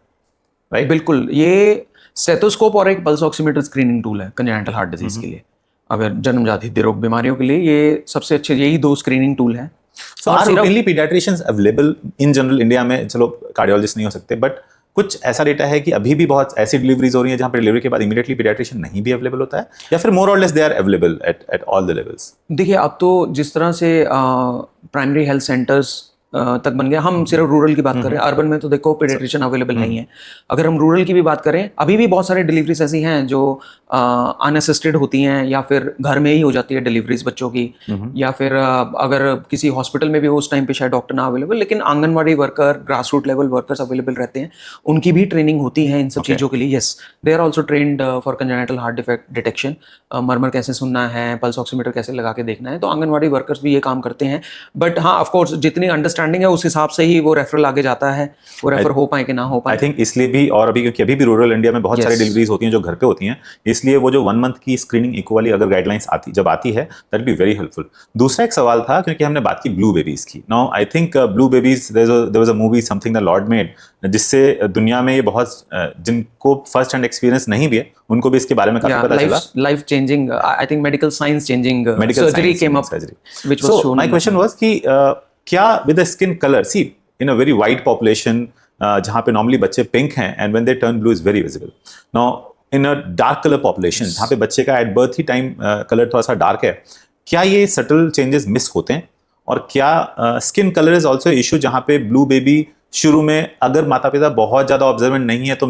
राइट? बिल्कुल, ये स्टेथोस्कोप और एक पल्स ऑक्सीमीटर स्क्रीनिंग टूल है कंजेनिटल हार्ट डिजीज के लिए, अगर जन्मजात हृदय रोग बीमारियों के लिए ये सबसे अच्छे, यही 2 स्क्रीनिंग टूल हैं। So are routinely pediatricians available in general India में? चलो कार्डियोलॉजिस्ट नहीं हो सकते, बट कुछ ऐसा डेटा है कि अभी भी बहुत ऐसी डिलीवरीज हो रही है जहां पर डिलीवरी के बाद इमीडिएटली पीडियाट्रिशियन नहीं भी अवेलेबल होता है, या फिर मोर और less they are available at all the levels? देखिए अब तो जिस तरह से प्राइमरी हेल्थ सेंटर्स तक बन गया, हम सिर्फ रूरल की बात कर रहे हैं, अर्बन में तो देखो पीडियाट्रिशियन अवेलेबल नहीं है। अगर हम रूरल की भी बात करें, अभी भी बहुत सारी डिलीवरीज ऐसी हैं जो अनअसिस्टेड होती हैं, या फिर घर में ही हो जाती है डिलीवरीज बच्चों की, या फिर अगर किसी हॉस्पिटल में भी उस टाइम पे शायद डॉक्टर ना अवेलेबल, लेकिन anganwadi worker, grass root level workers available रहते हैं, उनकी भी ट्रेनिंग होती है इन सब चीज़ों के लिए। Yes, they are also trained for congenital heart defect detection, murmur कैसे सुनना है, पल्स ऑक्सीमीटर कैसे लगा के देखना है, तो आंगनवाड़ी वर्कर्स भी ये काम करते हैं। बट हाँ, ऑफकोर्स जितनी अंडरस्टैंडिंग है उस हिसाब से ही वो रेफरल आगे जाता है, वो रेफर हो पाए कि ना हो पाए। आई थिंक इसलिए भी, और अभी क्योंकि अभी भी रूरल इंडिया में बहुत सारी डिलीवरीज होती हैं जो घर पे होती हैं, इसलिए वो जो 1 month की स्क्रीनिंग इको वाली अगर गाइडलाइंस जब आती है, दैट बी वेरी हेल्पफुल। दूसरा एक सवाल था, क्योंकि हमने बात की ब्लू बेबीज की। Now I think blue babies, there was a movie something the Lord made, जिससे दुनिया में ये बहुत जिनको फर्स्ट हैंड एक्सपीरियंस नहीं भी है उनको भी इसके बारे में काफी पता चला। Life changing, I think medical science changing surgery came up, which was shown. My question was कि क्या with the skin colour, see in a very wide population जहाँ पे नॉर्मली बच्चे पिंक हैं, and when they turn blue is very visible. Now in a dark colour population, जहाँ पे बच्चे का एट बर्थ ही टाइम कलर थोड़ा सा डार्क है, क्या ये सटल चेंजेस मिस होते हैं? और क्या skin colour is also issue, जहाँ पे ब्लू बेबी शुरू में अगर माता पिता बहुत ज़्यादा ऑब्जर्वेंट नहीं है तो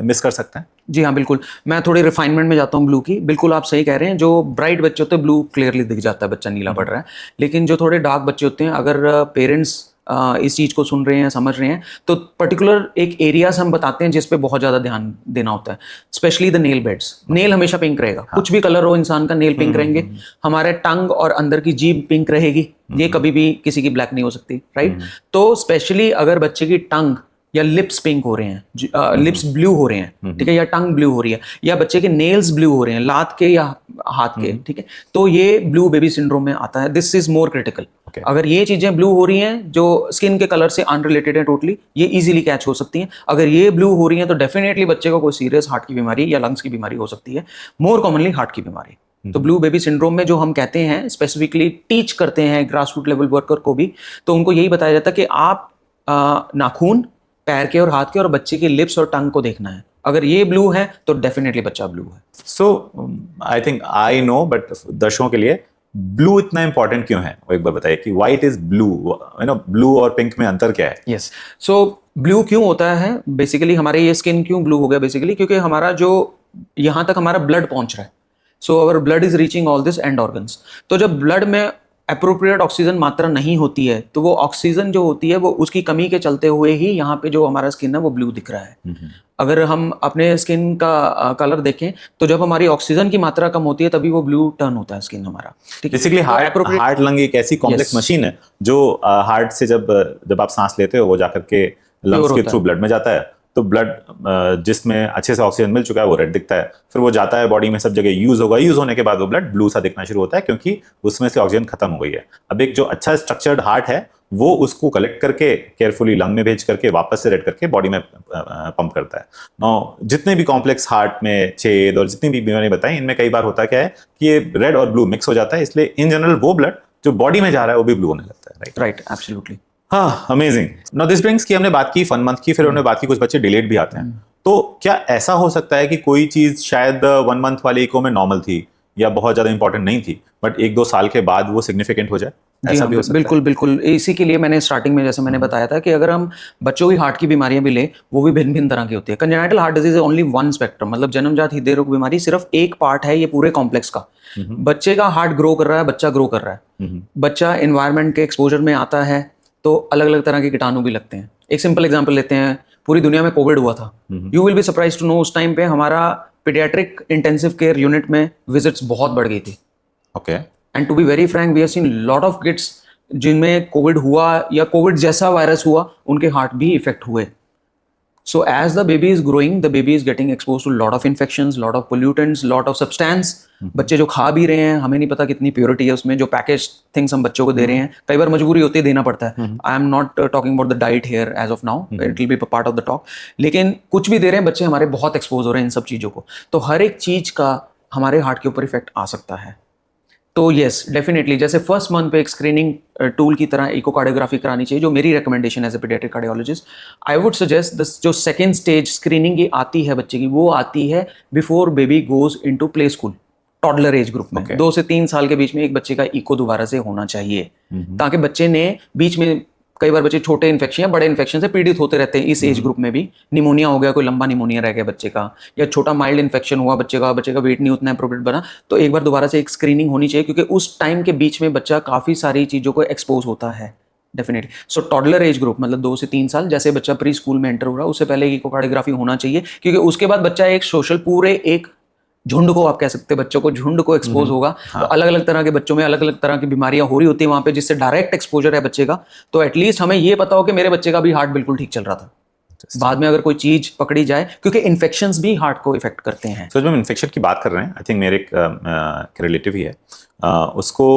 मिस कर सकते हैं? जी हाँ, बिल्कुल। मैं थोड़ी रिफाइनमेंट में जाता हूँ ब्लू की। बिल्कुल आप सही कह रहे हैं, जो ब्राइट बच्चे होते हैं ब्लू क्लियरली दिख जाता है बच्चा नीला पड़ रहा है। लेकिन जो थोड़े डार्क बच्चे होते हैं, अगर पेरेंट्स इस चीज़ को सुन रहे हैं, समझ रहे हैं, तो पर्टिकुलर एक एरियाज हम बताते हैं जिस पे बहुत ज़्यादा ध्यान देना होता है। Specially the nail beds. Nail हमेशा पिंक रहेगा, कुछ भी कलर हो इंसान का, नेल पिंक रहेंगे। हमारे टंग और अंदर की जीभ पिंक रहेगी, ये कभी भी किसी की ब्लैक नहीं हो सकती, राइट? तो स्पेशली अगर बच्चे की टंग या लिप्स पिंक हो रहे हैं, लिप्स ब्लू हो रहे हैं, ठीक है, या टंग ब्लू हो रही है, या बच्चे के नेल्स ब्लू हो रहे हैं, लात के या हाथ के, ठीक है, तो ये ब्लू बेबी सिंड्रोम में आता है। This is more critical. अगर ये चीजें ब्लू हो रही हैं जो स्किन के कलर से अनरिलेटेड है टोटली, ये इजीली कैच हो सकती हैं। अगर ये ब्लू हो रही हैं तो डेफिनेटली बच्चे को कोई सीरियस हार्ट की बीमारी या लंग्स की बीमारी हो सकती है, मोर कॉमनली हार्ट की बीमारी। तो ब्लू बेबी सिंड्रोम में जो हम कहते हैं, स्पेसिफिकली टीच करते हैं ग्रास रूट लेवल वर्कर को भी, तो उनको यही बताया जाता है कि आप नाखून, पैर के और हाथ के और बच्चे की लिप्स और टंग को देखना है। अगर ये ब्लू है तो डेफिनेटली बच्चा ब्लू है। So I think I know, but दर्शकों के लिए ब्लू इतना इंपॉर्टेंट क्यों है, वो एक बार बताइए कि white is blue, you know, blue और पिंक में अंतर क्या है? यस, सो ब्लू क्यों होता है बेसिकली, हमारे ये स्किन क्यों ब्लू हो गया बेसिकली, क्योंकि हमारा जो यहाँ तक हमारा ब्लड पहुंच रहा है, so our blood is reaching all this and organs. तो जब ब्लड में अप्रोप्रिएट ऑक्सीजन मात्रा नहीं होती है, तो वो ऑक्सीजन जो होती है वो उसकी कमी के चलते हुए ही यहाँ पे जो हमारा स्किन है वो ब्लू दिख रहा है। अगर हम अपने स्किन का कलर देखें तो जब हमारी ऑक्सीजन की मात्रा कम होती है तभी वो ब्लू टर्न होता है स्किन हमारा। बेसिकली हार्ट लंग एक ऐसी कॉम्प्लेक्स मशीन है जो हार्ट से जब आप सांस लेते हो वो जाकर के लंग्स के थ्रू ब्लड में जाता है, तो ब्लड जिसमें अच्छे से ऑक्सीजन मिल चुका है वो रेड दिखता है, फिर वो जाता है बॉडी में सब जगह यूज होगा, यूज होने के बाद वो ब्लड ब्लू सा दिखना शुरू होता है क्योंकि उसमें से ऑक्सीजन खत्म हो गई है। अब एक जो अच्छा स्ट्रक्चर्ड हार्ट है वो उसको कलेक्ट करके केयरफुली लंग में भेज करके वापस से रेड करके बॉडी में पंप करता है। नाउ जितने भी कॉम्प्लेक्स हार्ट में छेद और जितनी भी बीमारी बताई, इनमें कई बार होता क्या है कि ये रेड और ब्लू मिक्स हो जाता है, इसलिए इन जनरल वो ब्लड जो बॉडी में जा रहा है वो भी ब्लू होने लगता है। Right, absolutely. हाँ, अमेजिंग। नाउ दिस ब्रिंग्स की हमने बात की 1 मंथ की, फिर हमने बात की कुछ बच्चे डिलेड भी आते हैं। तो क्या ऐसा हो सकता है कि कोई चीज शायद 1 मंथ वाले इको में नॉर्मल थी या बहुत ज्यादा इंपॉर्टेंट नहीं थी, बट 1-2 साल के बाद वो सिग्निफिकेंट हो जाए? ऐसा भी हो सकता बिल्कुल बिल्कुल। इसी के लिए मैंने स्टार्टिंग में जैसे मैंने बताया था कि अगर हम बच्चों की हार्ट की बीमारियां भी ले, वो भी भिन्न भिन्न तरह की होती है। Congenital heart disease only one spectrum, मतलब जन्मजात हृदय रोग बीमारी सिर्फ एक पार्ट है ये पूरे कॉम्प्लेक्स का। बच्चे का हार्ट ग्रो कर रहा है, बच्चा ग्रो कर रहा है, बच्चा एनवायरमेंट के एक्सपोजर में आता है तो अलग अलग तरह के कीटाणु भी लगते हैं। एक सिंपल एग्जांपल लेते हैं, पूरी दुनिया में कोविड हुआ था, you will be surprised to know उस टाइम पे हमारा पीडियाट्रिक इंटेंसिव केयर यूनिट में विजिट्स बहुत बढ़ गई थी। Okay. And to be very frank, we have seen lot of kids जिनमें कोविड हुआ या कोविड जैसा वायरस हुआ, उनके हार्ट भी इफेक्ट हुए। So as the baby is growing, the baby is getting exposed to lot of infections, lot of pollutants, lot of substance. बच्चे जो खा भी रहे हैं, हमें नहीं पता कितनी प्योरिटी है उसमें, जो पैकेज थिंग्स हम बच्चों को दे रहे हैं, कई बार मजबूरी होती है देना पड़ता है। I am not talking about the diet here as of now, it will be part of the talk, लेकिन कुछ भी दे रहे हैं बच्चे हमारे बहुत एक्सपोज हो रहे हैं इन सब चीज़ों को, तो हर एक चीज़ का हमारे हार्ट के ऊपर इफेक्ट आ सकता है। तो यस, डेफिनेटली, जैसे फर्स्ट मंथ पे एक स्क्रीनिंग टूल की तरह इकोकार्डियोग्राफी करानी चाहिए, जो मेरी recommendation as a paediatric cardiologist, I would suggest this. जो सेकेंड स्टेज स्क्रीनिंग की आती है बच्चे की, वो आती है before baby goes into play school, toddler age group में। 2 से 3 साल के बीच में एक बच्चे का इको दोबारा से होना चाहिए, ताकि बच्चे ने बीच में, कई बार बच्चे छोटे इन्फेक्शन या बड़े इन्फेक्शन से पीड़ित होते रहते हैं इस एज ग्रुप में भी। निमोनिया हो गया, कोई लंबा निमोनिया रह गया बच्चे का, या छोटा माइल्ड इन्फेक्शन हुआ बच्चे का वेट नहीं उतना अप्रोप्रिएट बना, तो एक बार दोबारा से एक स्क्रीनिंग होनी चाहिए, क्योंकि उस टाइम के बीच में बच्चा काफ़ी सारी चीज़ों को एक्सपोज होता है डेफिनेटली। सो टॉडलर एज ग्रुप मतलब 2 से 3 साल, जैसे बच्चा प्री स्कूल में एंटर हो रहा है, उससे पहले इकोकार्डियोग्राफी होना चाहिए, क्योंकि उसके बाद बच्चा एक सोशल, पूरे एक झुंड को, आप कह सकते हैं बच्चों को झुंड को एक्सपोज होगा। तो अलग अलग तरह के बच्चों में अलग अलग तरह की बीमारियां हो रही होती है वहां पे, जिससे डायरेक्ट एक्सपोजर है बच्चे का। तो एटलीस्ट हमें ये पता हो कि मेरे बच्चे का भी हार्ट बिल्कुल ठीक चल रहा था, बाद में अगर कोई चीज पकड़ी जाए, क्योंकि इन्फेक्शंस भी हार्ट को इफेक्ट करते हैं। तो जब हम इन्फेक्शन की बात कर रहे हैं, आई थिंक मेरे एक रिलेटिव ही है, उसको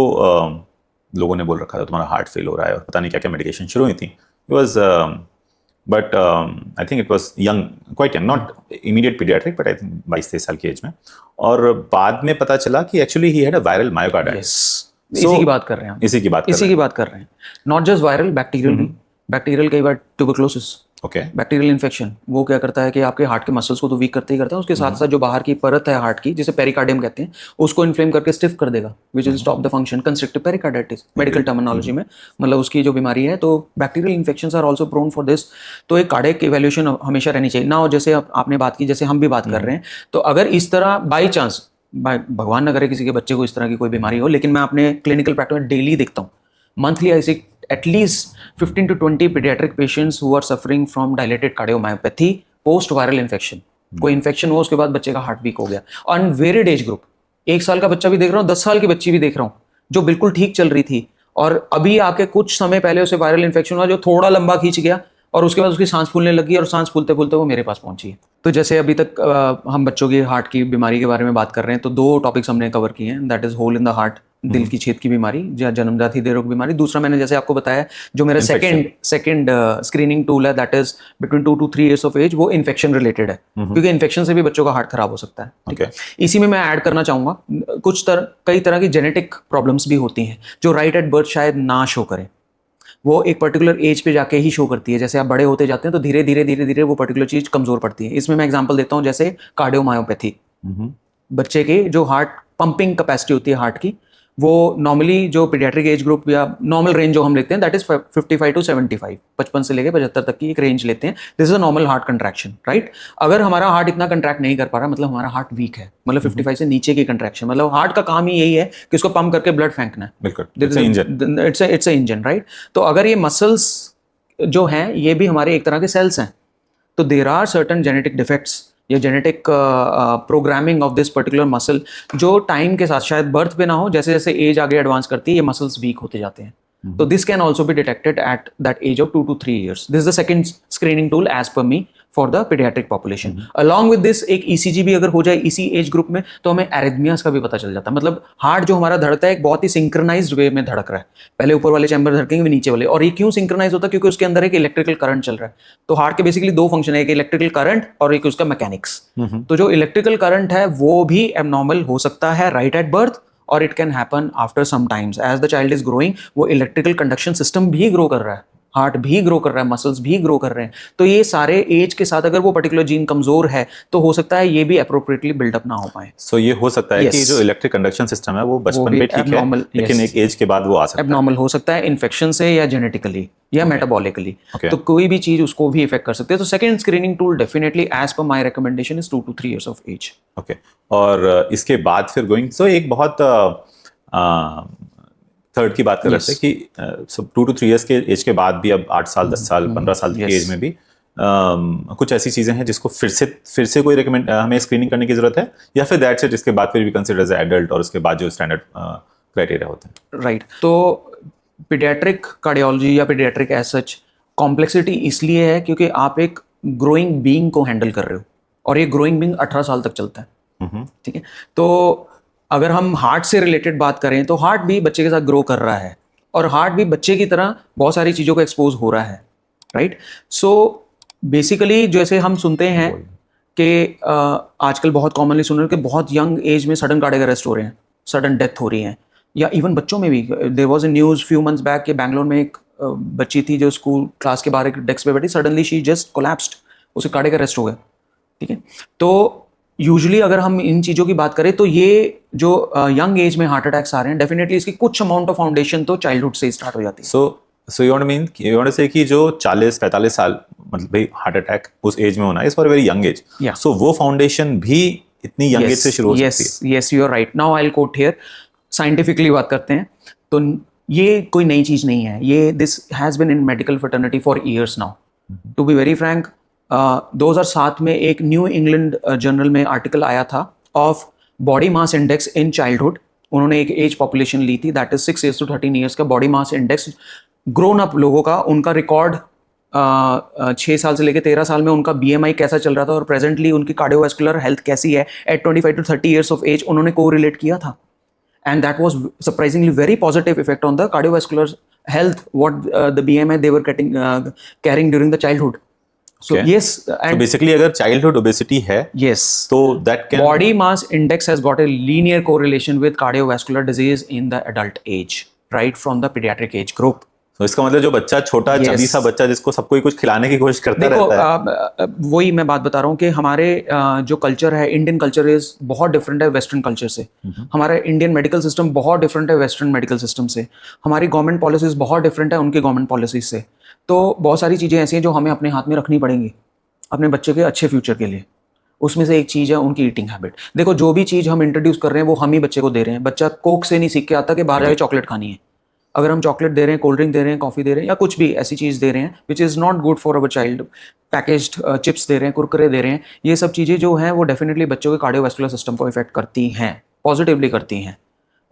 लोगों ने बोल रखा था तुम्हारा हार्ट फेल हो रहा है और पता नहीं क्या क्या मेडिकेशन शुरू हुई थी। It was but I think it was young, quite young, not immediate paediatric, but I think 22-23 साल की एज में, और बाद में पता चला कि actually he had a viral myocarditis. इसी की बात कर रहे हैं, इसी की बात कर रहे हैं। नॉट जस्ट वायरल, बैक्टीरियल भी, बैक्टीरियल कई बार ट्यूबरकुलोसिस, ओके बैक्टीरियल इन्फेक्शन वो क्या करता है कि आपके हार्ट के मसल्स को तो वीक करते ही करता है, उसके साथ साथ जो बाहर की परत है हार्ट की, जिसे पेरिकार्डियम कहते हैं, उसको इन्फ्लेम करके स्टिफ कर देगा, which is stop the function, constrictive pericarditis medical terminology में, मतलब उसकी जो बीमारी है। तो bacterial infections are also prone for this. तो एक कार्डियक इवैल्यूएशन हमेशा रहनी चाहिए ना। जैसे आपने बात की, जैसे हम भी बात कर रहे हैं, तो अगर इस तरह बाई चांस, भगवान न करे किसी के बच्चे को इस तरह की कोई बीमारी हो, लेकिन मैं अपने क्लिनिकल प्रैक्टिस में डेली देखता हूँ, monthly I see at least 15 to 20 pediatric patients who are suffering from dilated cardiomyopathy post viral infection। कोई इन्फेक्शन हुआ, उसके बाद बच्चे का हार्ट वीक हो गया। ऑन वेरिड एज ग्रुप, 1 साल का बच्चा भी देख रहा हूँ, 10 साल की बच्ची भी देख रहा हूँ, जो बिल्कुल ठीक चल रही थी, और अभी आके कुछ समय पहले उसे वायरल इन्फेक्शन हुआ जो थोड़ा लंबा खींच गया, और उसके बाद उसकी सांस फूलने लगी, और सांस फूलते फूलते वो मेरे पास पहुंची है। तो जैसे अभी तक हम बच्चों की हार्ट की बीमारी के बारे में बात कर रहे हैं, तो 2 टॉपिक्स हमने कवर किए हैं, that is hole in the heart, दिल की छेद की बीमारी या जन्मजात हृदय रोग बीमारी। दूसरा मैंने जैसे आपको बताया, जो मेरा सेकंड स्क्रीनिंग टूल है, that is between 2 to 3 years of age, वो इन्फेक्शन रिलेटेड है, क्योंकि इन्फेक्शन से भी बच्चों का हार्ट खराब हो सकता है। ठीक है, इसी में मैं ऐड करना चाहूंगा, कई तरह की जेनेटिक प्रॉब्लम्स भी होती हैं जो राइट एट बर्थ शायद ना शो करें, वो एक पर्टिकुलर एज पे जाके ही शो करती है। जैसे आप बड़े होते जाते हैं तो धीरे धीरे वो पर्टिकुलर चीज कमजोर पड़ती है। इसमें मैं एग्जांपल देता हूँ, जैसे कार्डियोमायोपैथी, बच्चे के जो हार्ट पंपिंग कैपेसिटी होती है हार्ट की, वो नॉर्मली जो पीडियाट्रिक एज ग्रुप या नॉर्मल रेंज जो हम लेते हैं, दैट इज 55 to 75, 55 से लेके 75 तक की एक रेंज लेते हैं। This is a normal heart contraction, right. अगर हमारा हार्ट इतना कंट्रैक्ट नहीं कर पा रहा, मतलब हमारा हार्ट वीक है, मतलब 55 से नीचे की कंट्रैक्शन, मतलब हार्ट का काम ही यही है कि उसको पंप करके ब्लड फेंकना है। बिल्कुल, इट्स अ इंजन, राइट। तो अगर ये मसल्स जो हैं, ये भी हमारे एक तरह के सेल्स हैं, तो there are certain genetic defects या genetic programming of this particular muscle, जो टाइम के साथ, शायद बर्थ पे ना हो, जैसे जैसे एज आगे एडवांस करती है, ये मसल्स वीक होते जाते हैं। तो this can also be detected at that age of 2 to 3 years। This is the second screening tool as per me for the paediatric population. Along with this, एक ECG भी अगर हो जाए इसी एज ग्रुप में, तो हमें एरिथमियास का भी पता चल जाता है। मतलब हार्ट जो हमारा धड़कता है, एक बहुत ही सिंक्रोनाइज्ड वे में धड़क रहा है, पहले ऊपर वाले चैम्बर धड़केंगे, फिर नीचे वाले। और ये क्यों सिंक्रोनाइज होता है? क्योंकि उसके अंदर एक इलेक्ट्रिकल करंट चल रहा है। तो हार्ट के बेसिकली 2 फंक्शन है, एक इलेक्ट्रिकल करंट और एक उसका मैकेनिक्स। तो जो इलेक्ट्रिकल करंट है वो भी एबनॉर्मल हो सकता है राइट एट बर्थ, और it can happen after some times as the child is growing. वो इलेक्ट्रिकल कंडक्शन सिस्टम भी ग्रो कर रहा है, हार्ट भी ग्रो कर रहा है, मसल्स भी ग्रो कर रहे हैं। तो ये सारे एज के साथ अगर वो पर्टिकुलर जीन कमजोर है, तो हो सकता है ये भी अप्रोप्रिएटली बिल्डअप ना हो पाए। सो ये हो सकता है कि जो इलेक्ट्रिक कंडक्शन सिस्टम है वो बचपन में ठीक है, लेकिन एक एज के बाद वो आ सकता है, एबनॉर्मल हो सकता है, इन्फेक्शन से या जेनेटिकली या मेटाबॉलिकली। तो कोई भी चीज उसको भी इफेक्ट कर सकती है। तो second screening tool definitely as per my recommendation is 2 to 3 years of age. Okay, और इसके बाद फिर गोइंग, सो एक बहुत थर्ड की बात कर रहे थे कि 2 to 3 years के एज के बाद भी, अब 8 साल 10 साल 15 साल की एज में भी कुछ ऐसी चीजें हैं जिसको फिर से कोई हमें स्क्रीनिंग करने की जरूरत है, या फिर दैट्स इट, इसके बाद फिर भी कंसीडर एज एडल्ट, और उसके बाद जो स्टैंडर्ड क्राइटेरिया होते हैं। राइट। तो पीडियाट्रिक कार्डियोलॉजी या पीडियाट्रिक एज सच कॉम्प्लेक्सिटी इसलिए है क्योंकि आप एक ग्रोइंग बीइंग को हैंडल कर रहे हो, और ये ग्रोइंग बीइंग 18 साल तक चलता है। ठीक है, तो अगर हम हार्ट से रिलेटेड बात करें, तो हार्ट भी बच्चे के साथ ग्रो कर रहा है, और हार्ट भी बच्चे की तरह बहुत सारी चीज़ों को एक्सपोज हो रहा है, राइट। सो बेसिकली जैसे हम सुनते हैं कि आजकल बहुत कॉमनली सुन रहे हैं कि बहुत यंग एज में सडन कार्डियक अरेस्ट हो रहे हैं, सडन डेथ हो रही है, या इवन बच्चों में भी। There was a news few months back कि बैंगलोर में एक बच्ची थी जो स्कूल क्लास के बाहर एक डेस्क पे बैठी, सडनली शी जस्ट कोलैप्स्ड, उसे कार्डियक अरेस्ट हो गया। ठीक है, तो यूजुअली अगर हम इन चीज़ों की बात करें, तो ये जो यंग एज में हार्ट अटैक्स आ रहे हैं, डेफिनेटली इसकी कुछ अमाउंट ऑफ फाउंडेशन तो चाइल्डहुड से स्टार्ट हो जाती है। सो यू वांट टू से कि जो 40-45 साल, मतलब भाई हार्ट अटैक उस एज में होना is for very young age, so वो फाउंडेशन भी इतनी यंग एज से शुरू हो सकती है। Yes, you are right. Now I will quote here, scientifically बात करते हैं तो ये कोई नई चीज़ नहीं है, ये this has been in medical fraternity for years now. To be very frank, 2007 में एक न्यू इंग्लैंड जर्नल में आर्टिकल आया था of body mass index in childhood. उन्होंने एक एज पॉपुलेशन ली थी, that is 6 years to 13 years का body mass index, grown up लोगों का, उनका रिकॉर्ड 6 साल से लेकर 13 साल में उनका BMI कैसा चल रहा था, और प्रेजेंटली उनकी कार्डियोवैस्कुलर हेल्थ कैसी है at 25 to 30 years of age, उन्होंने को रिलेट किया था। And that was surprisingly very positive effect on the cardiovascular health, what the BMI they were carrying during the childhood. So yes, and so basically अगर childhood obesity है, yes, तो that can, body mass index has got a linear correlation with cardiovascular disease in the adult age, right from the pediatric age group. तो इसका मतलब जो बच्चा छोटा Yes. Chubby सा बच्चा जिसको सबको ही कुछ खिलाने की कोशिश करता देखो रहता है। वही मैं बात बता रहा हूँ कि हमारे जो कल्चर है, इंडियन कल्चर इज बहुत डिफरेंट है वेस्टर्न कल्चर से। हमारा इंडियन मेडिकल सिस्टम बहुत डिफरेंट है वेस्टर्न मेडिकल सिस्टम से। हमारी गवर्नमेंट पॉलिसीज बहुत डिफरेंट है उनकी गवर्नमेंट पॉलिसीज से। तो बहुत सारी चीज़ें ऐसी हैं जो हमें अपने हाथ में रखनी पड़ेंगी अपने बच्चे के अच्छे फ्यूचर के लिए। उसमें से एक चीज़ है उनकी ईटिंग हैबिट। देखो जो भी चीज़ हम इंट्रोड्यूस कर रहे हैं वो हम ही बच्चे को दे रहे हैं। बच्चा कोक से नहीं सीख के आता कि बाहर जाके चॉकलेट खानी है। अगर हम चॉकलेट दे रहे हैं, कोल्ड ड्रिंक दे रहे हैं, कॉफ़ी दे रहे हैं या कुछ भी ऐसी चीज़ दे रहे हैं which is not good for our child, packaged chips दे रहे हैं, कुरकुरे दे रहे हैं, ये सब चीज़ें जो हैं वो डेफिनेटली बच्चों के कार्डियोवैस्कुलर सिस्टम को इफेक्ट करती हैं, पॉजिटिवली करती हैं।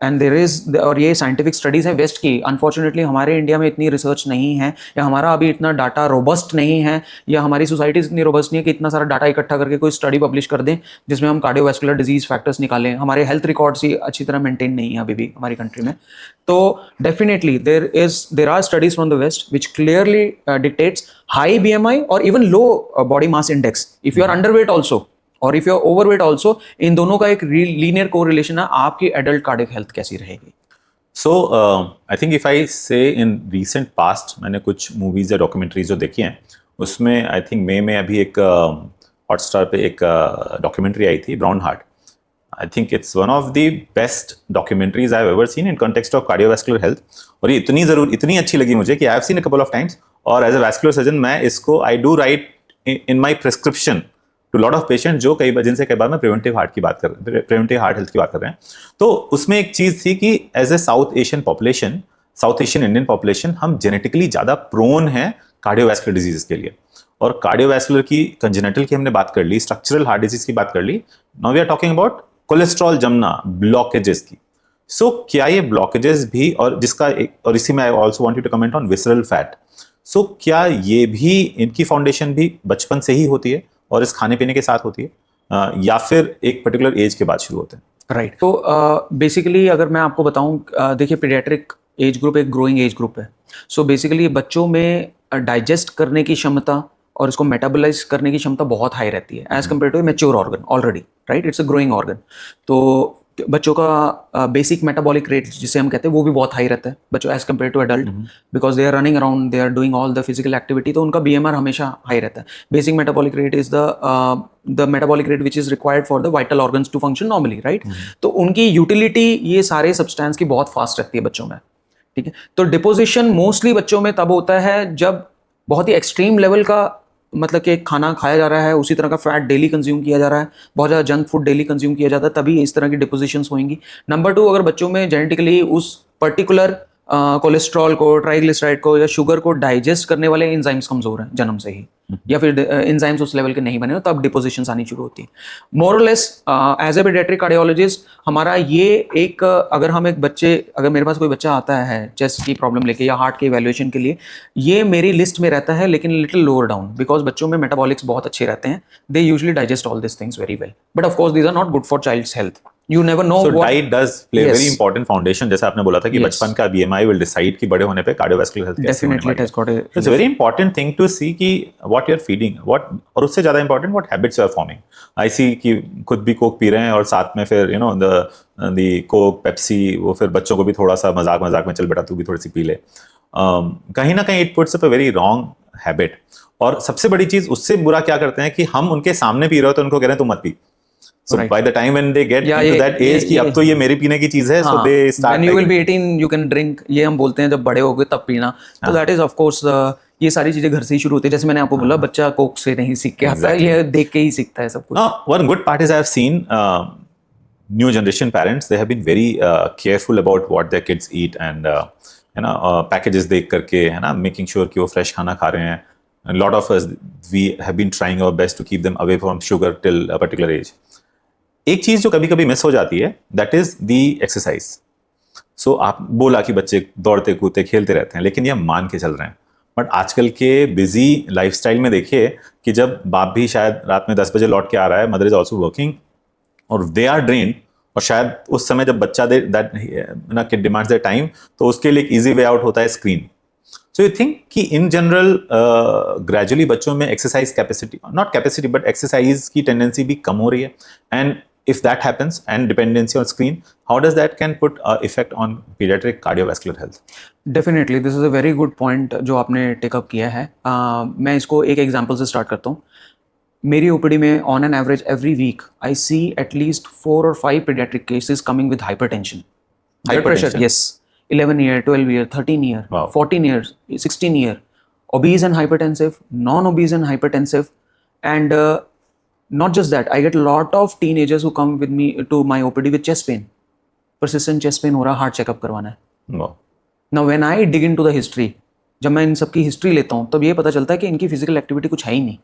एंड देर इज, और ये साइंटिफिक स्टडीज़ हैं वेस्ट की। अनफॉर्चुनेटली हमारे इंडिया में इतनी रिसर्च नहीं है या हमारा अभी इतना डाटा रोबस्ट नहीं है या हमारी सोसाइटी इतनी रोबस्ट नहीं है कि इतना सारा डाटा इकट्ठा करके कोई स्टडी पब्लिश कर दें जिसमें हम कार्डियोवैस्कुलर डिजीज फैक्टर्स निकालें। हमारे हेल्थ रिकॉर्ड्स ही अच्छी तरह मेंटेन नहीं है अभी भी हमारी कंट्री में। तो definitely there are studies from the west which clearly dictates high BMI और even low body mass index if you are underweight also और if you are overweight also, इन दोनों का एक लीनियर कोरिलेशन है आपकी एडल्ट कार्डियक हेल्थ कैसी रहेगी। सो आई थिंक इफ आई से इन रिसेंट पास्ट मैंने कुछ मूवीज या डॉक्यूमेंट्रीज जो देखी हैं उसमें आई थिंक मई में अभी एक हॉटस्टार पे एक डॉक्यूमेंट्री आई थी Brown Heart. I think it's one of the best documentaries I have ever seen in context of cardiovascular health. और ये इतनी अच्छी लगी मुझे कि I have seen a couple of times और एज अ वैस्कुलर सर्जन मैं इसको I do write in my prescription to lot of patient जो जिनसे कई बार मैं प्रिवेंटिव हार्ट हेल्थ की बात कर रहे हैं। तो उसमें एक चीज थी कि as a south Asian Indian population हम जेनेटिकली ज्यादा प्रोन है कार्डियोवैस्कुलर डिजीज के लिए। और कार्डियोवैस्कुलर की कंजेनिटल की हमने बात कर ली, स्ट्रक्चरल हार्ट डिजीज की बात कर ली, now we are talking about cholesterol जमना, ब्लॉकेजेस की। सो क्या ये ब्लॉकेजेस भी, और और इसी में I also want you to comment on visceral fat, so क्या ये भी, इनकी फाउंडेशन भी बचपन से ही होती है और इस खाने पीने के साथ होती है या फिर एक पर्टिकुलर एज के बाद शुरू होते हैं? राइट। तो बेसिकली अगर मैं आपको बताऊं, देखिए पीडियाट्रिक एज ग्रुप एक ग्रोइंग एज ग्रुप है। सो बेसिकली बच्चों में डाइजेस्ट करने की क्षमता और इसको मेटाबोलाइज करने की क्षमता बहुत हाई रहती है as compare to mature organ already, right. It's a growing organ. तो बच्चों का बेसिक मेटाबॉलिक रेट जिसे हम कहते हैं वो भी बहुत हाई रहता है बच्चों as compare to adult, because they are running around, they are doing all the physical activity. तो उनका BMR हमेशा हाई रहता है। Basic metabolic rate is the metabolic rate which is required for the vital organs to function normally, right. तो उनकी utility ये सारे substance की बहुत फास्ट रहती है बच्चों में, ठीक है। तो डिपोजिशन मोस्टली बच्चों में तब होता है जब बहुत ही एक्सट्रीम लेवल का, मतलब कि खाना खाया जा रहा है, उसी तरह का फैट डेली कंज्यूम किया जा रहा है, बहुत ज़्यादा जंक फूड डेली कंज्यूम किया जाता है, तभी इस तरह की डिपोजिशंस होंगी। नंबर 2, अगर बच्चों में जेनेटिकली उस पर्टिकुलर कोलेस्ट्रॉल को, ट्राइग्लिसराइड को या शुगर को डाइजेस्ट करने वाले एंजाइम्स कमजोर हैं जन्म से ही, या फिर एंजाइम्स उस लेवल के नहीं बने हो, तब डिपोजिशंस आनी शुरू होती है। मोर और less as a paediatric cardiologist हमारा ये एक, अगर मेरे पास कोई बच्चा आता है चेस्ट की प्रॉब्लम लेके या हार्ट के इवैल्यूएशन के लिए, ये मेरी लिस्ट में रहता है लेकिन लिटिल लोअर डाउन, बिकॉज बच्चों में मेटाबॉलिक्स बहुत अच्छे रहते हैं। They usually digest all this things very well, but of course these are not good for child's health. You never know so what diet does play a Yes. very important foundation, जैसे आपने बोला था कि Yes. बचपन का BMI will decide कि बड़े होने पे कार्डियोवैस्कुलर हेल्थ कैसे होने Definitely it वाली has got a है। It's a very important thing to see कि what you're feeding, और उससे ज्यादा important what habits you are forming. I see कि खुद भी कोक पी रहे हैं और साथ में फिर the कोक, पेप्सी, वो फिर बच्चों को भी थोड़ा सा मजाक में, चल बेटा तू भी थोड़ी सी पी ले। कहीं ना कहीं it puts up a very wrong habit। और सबसे बड़ी चीज, उससे बुरा क्या करते हैं कि हम उनके सामने पी रहे हो तो उनको कह रहे हैं तुम मत P. So Right. by the time when they get into that age कि अब तो ये मेरे पीने की चीज है, so they start when you will be 18 you can drink, ये हम बोलते हैं जब बड़े हो गए तब पीना। तो that is of course ये सारी चीजें घर से ही शुरू होती है। जैसे मैंने आपको बोला, बच्चा कोक से नहीं सीख के आता है, ये देख के ही सीखता है सब कुछ। One good part is I have seen new generation parents, they have been very careful about what their kids eat and packages देख करके, है ना, making sure कि वो fresh खाना खा रहे हैं। A lot of us, we have been trying our best to keep them away from sugar till a particular age। एक चीज जो कभी कभी मिस हो जाती है, दैट इज दी एक्सरसाइज। सो आप बोला कि बच्चे दौड़ते कूदते खेलते रहते हैं, लेकिन ये मान के चल रहे हैं। बट आजकल के बिजी लाइफस्टाइल में देखिए कि जब बाप भी शायद रात में 10 बजे लौट के आ रहा है, मदर इज ऑल्सो वर्किंग और दे आर ड्रेन्ड, और शायद उस समय जब बच्चा किड डिमांड्स देयर टाइम, तो उसके लिए एक ईजी वे आउट होता है स्क्रीन। सो यू थिंक कि इन जनरल ग्रेजुअली बच्चों में exercise capacity, not capacity but exercise की टेंडेंसी भी कम हो रही है? And if that happens and dependency on screen, how does that can put effect on pediatric cardiovascular health? Definitely this is a very good point जो आपने take up किया है. मैं इसको एक एग्जांपल से स्टार्ट करता हूँ. मेरी ओपीडी में on an average every week I see at least 4 or 5 pediatric cases coming with hypertension. Blood pressure, Hypertension? yes. 11 year, 12 year, 13 year, Wow. 14 years, 16 year. Obese and hypertensive, non-obese and hypertensive. And not just that, I get a lot of teenagers who come with me to my OPD with chest pain. Persistent chest pain हो रहा, heart checkup करवाना है. Wow. Now when I dig into the history, जब मैं इन सब की history लेता हूँ तब ये पता चलता है कि इनकी फिजिकल एक्टिविटी कुछ है ही नहीं.